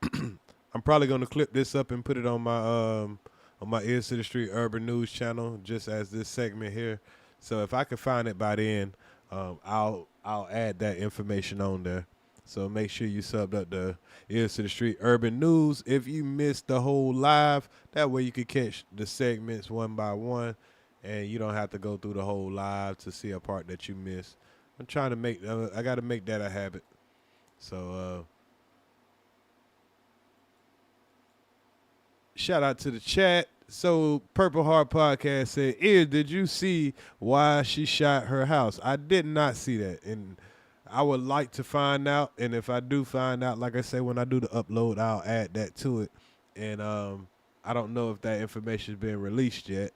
I'm probably gonna clip this up and put it on my Ears to the Street Urban News channel, just as this segment here. So if I can find it by then, I'll add that information on there. So make sure you subbed up the Ears to the Street Urban News if you missed the whole live. That way you can catch the segments one by one, and you don't have to go through the whole live to see a part that you missed. I'm trying to make, I got to make that a habit. So shout out to the chat. So Purple Heart Podcast said, Ears, did you see why she shot her house? I did not see that, and I would like to find out, and if I do find out, like I say, when I do the upload, I'll add that to it. And I don't know if that information's been released yet.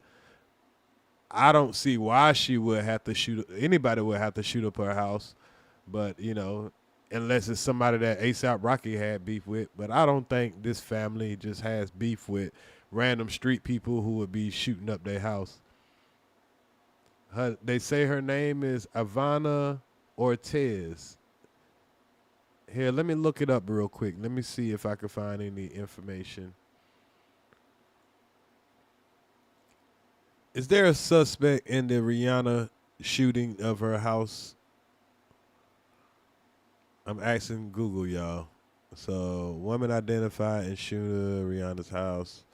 I don't see why she would have to shoot, anybody would have to shoot up her house, but, unless it's somebody that ASAP Rocky had beef with. But I don't think this family just has beef with random street people who would be shooting up their house. They say her name is Ivana Ortiz. Here, let me look it up real quick. Let me see if I can find any information. Is there a suspect in the Rihanna shooting of her house? I'm asking Google, y'all. So, woman identified in shooter Rihanna's house.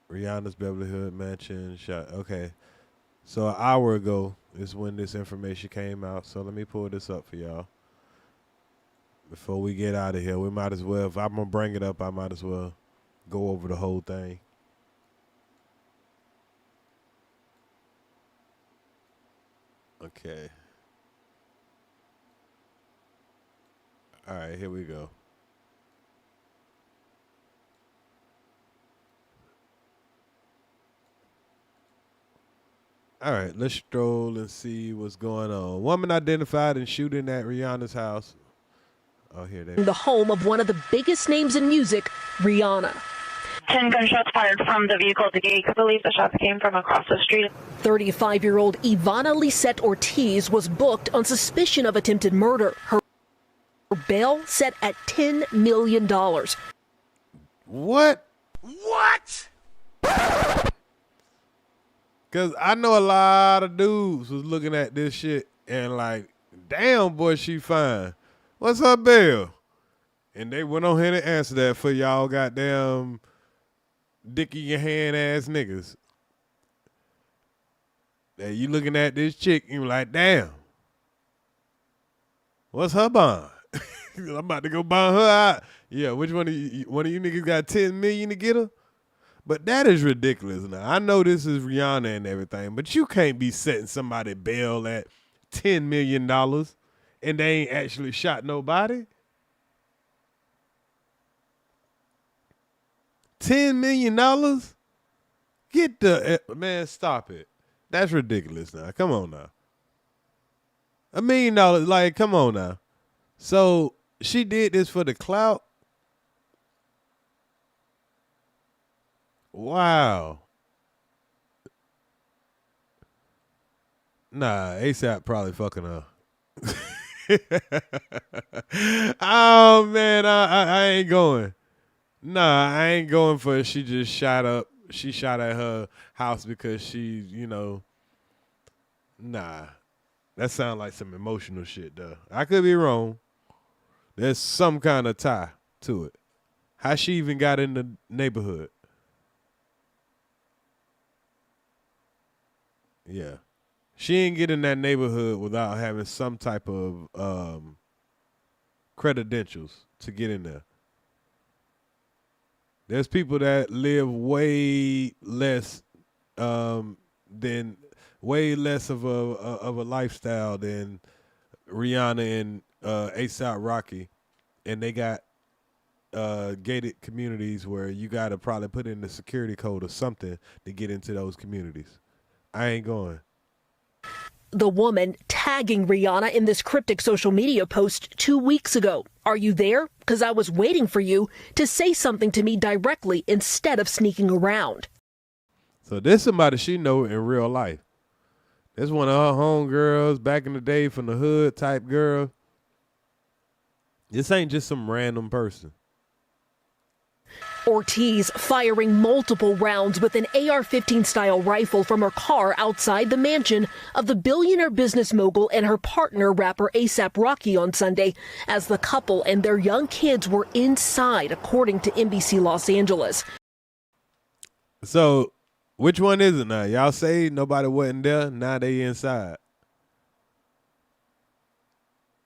Rihanna's Beverly Hills mansion shot. Okay. So an hour ago is when this information came out. So let me pull this up for y'all. Before we get out of here, we might as well, if I'm going to bring it up, I might as well go over the whole thing. Okay. All right, here we go. All right, let's stroll and see what's going on. Woman identified in shooting at Rihanna's house. Oh, here they are. The home of one of the biggest names in music, Rihanna. 10 gunshots fired from the vehicle at the gate. I believe the shots came from across the street. 35-year-old Ivana Lisette Ortiz was booked on suspicion of attempted murder. Her bail set at $10 million. What? What? Because I know a lot of dudes was looking at this shit and like, damn, boy, she fine. What's her bail? And they went on here to answer that for y'all goddamn dick in your hand ass niggas. That you looking at this chick and you like, damn, what's her bond? I'm about to go bond her out. Yeah, which one of you niggas got 10 million to get her? But that is ridiculous now. I know this is Rihanna and everything, but you can't be setting somebody bail at $10 million and they ain't actually shot nobody. $10 million? Get the, man, stop it. That's ridiculous now. Come on now. $1 million, like, come on now. So she did this for the clout? Wow. Nah, ASAP probably fucking her. Oh man, I ain't going. Nah, I ain't going for it. She just shot up. She shot at her house because she, nah. That sounds like some emotional shit though. I could be wrong. There's some kind of tie to it. How she even got in the neighborhood? Yeah. She ain't get in that neighborhood without having some type of credentials to get in there. There's people that live way less of a lifestyle than Rihanna and A$AP Rocky, and they got gated communities where you got to probably put in the security code or something to get into those communities. I ain't going. The woman tagging Rihanna in this cryptic social media post 2 weeks ago. Are you there? Because I was waiting for you to say something to me directly instead of sneaking around. So this somebody she know in real life. This one of her homegirls back in the day from the hood type girl. This ain't just some random person. Ortiz firing multiple rounds with an AR-15 style rifle from her car outside the mansion of the billionaire business mogul and her partner rapper A$AP Rocky on Sunday as the couple and their young kids were inside, according to NBC Los Angeles. So which one is it now? Y'all say nobody wasn't there, now they inside.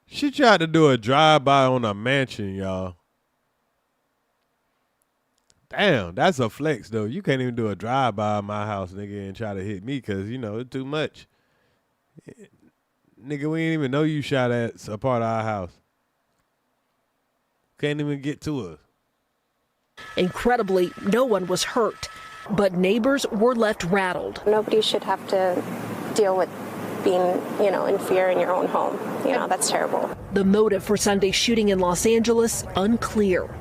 She tried to do a drive-by on a mansion, y'all. Damn, that's a flex, though. You can't even do a drive-by in my house, nigga, and try to hit me because, it's too much. Nigga, we ain't even know you shot at a part of our house. Can't even get to us. Incredibly, no one was hurt, but neighbors were left rattled. Nobody should have to deal with being, in fear in your own home. That's terrible. The motive for Sunday's shooting in Los Angeles, unclear.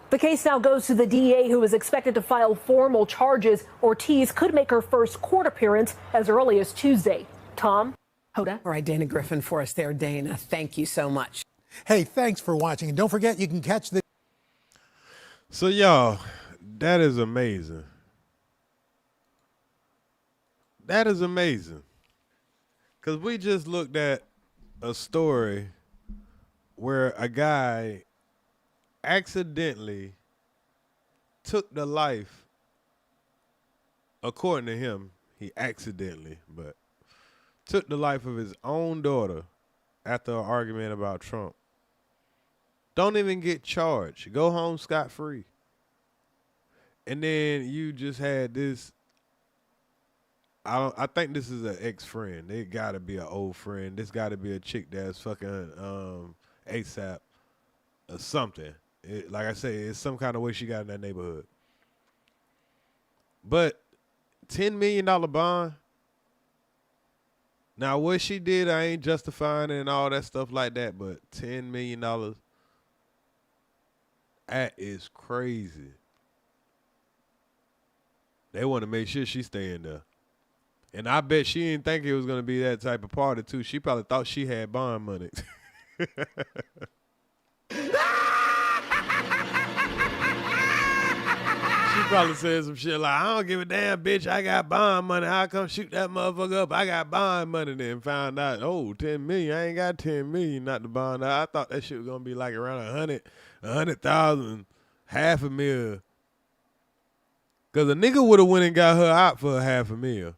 The case now goes to the DA, who is expected to file formal charges. Ortiz could make her first court appearance as early as Tuesday. Tom? Hoda? All right, Dana Griffin for us there. Dana, thank you so much. Hey, thanks for watching. And don't forget, you can catch the... So, y'all, that is amazing. That is amazing. Because we just looked at a story where a guy accidentally took the life, according to him, he accidentally, but took the life of his own daughter after an argument about Trump. Don't even get charged. Go home scot-free. And then you just had this, I think this is an ex-friend. It got to be an old friend. This got to be a chick that's fucking A$AP or something. Like I say, it's some kind of way she got in that neighborhood. But $10 million bond. Now, what she did, I ain't justifying it and all that stuff like that, but $10 million, that is crazy. They want to make sure she's staying there. And I bet she didn't think it was going to be that type of party, too. She probably thought she had bond money. She probably said some shit like, I don't give a damn, bitch. I got bond money. How come shoot that motherfucker up? I got bond money. Then found out, oh, 10 million. I ain't got 10 million not to bond out. I thought that shit was going to be like around 100,000, $500,000. Because a nigga would have went and got her out for $500,000.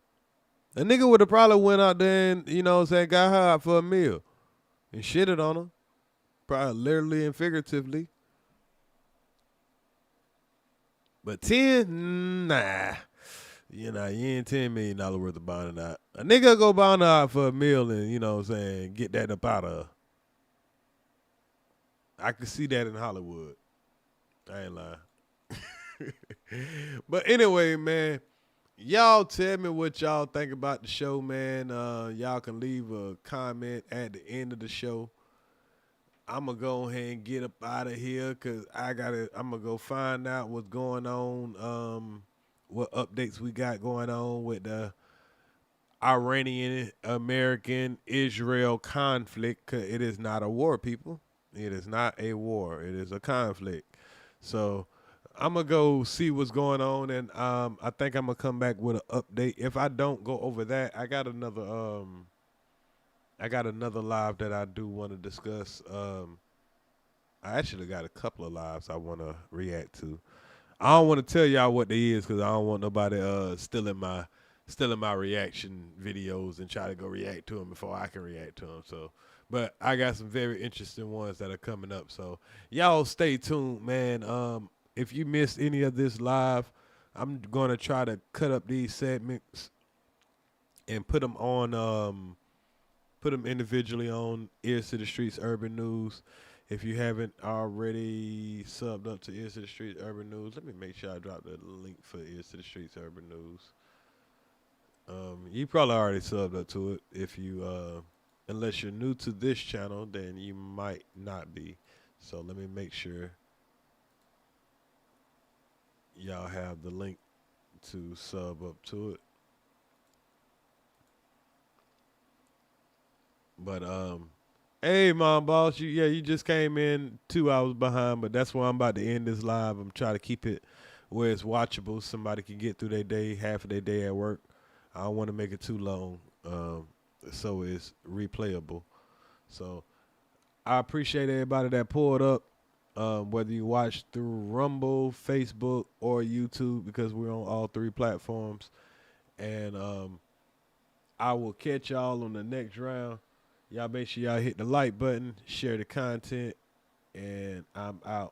A nigga would have probably went out there and, got her out for $1 million and shitted on her. Probably literally and figuratively. But 10, nah. You ain't $10 million worth of bonding out. A nigga go bond her out for $1 million and, get that up out of her. I could see that in Hollywood. I ain't lying. But anyway, man, y'all tell me what y'all think about the show, man. Y'all can leave a comment at the end of the show. I'm going to go ahead and get up out of here because I'm going to go find out what's going on, what updates we got going on with Iranian-American-Israel conflict. It is not a war, people. It is not a war. It is a conflict. So I'm going to go see what's going on, and I think I'm going to come back with an update. If I don't go over that, I got another live that I do want to discuss. I actually got a couple of lives I want to react to. I don't want to tell y'all what they is because I don't want nobody stealing my reaction videos and try to go react to them before I can react to them. So, but I got some very interesting ones that are coming up. So y'all stay tuned, man. If you missed any of this live, I'm going to try to cut up these segments and put them on, put them individually on Ears to the Streets Urban News. If you haven't already subbed up to Ears to the Streets Urban News, let me make sure I drop the link for Ears to the Streets Urban News. You probably already subbed up to it. If you, unless you're new to this channel, then you might not be. So let me make sure y'all have the link to sub up to it. But hey, Mom Boss, you just came in 2 hours behind, but that's why I'm about to end this live. I'm trying to keep it where it's watchable. Somebody can get through their day, half of their day at work. I don't want to make it too long, so it's replayable. So I appreciate everybody that pulled up, whether you watch through Rumble, Facebook, or YouTube, because we're on all three platforms. And I will catch y'all on the next round. Y'all make sure y'all hit the like button, share the content, and I'm out.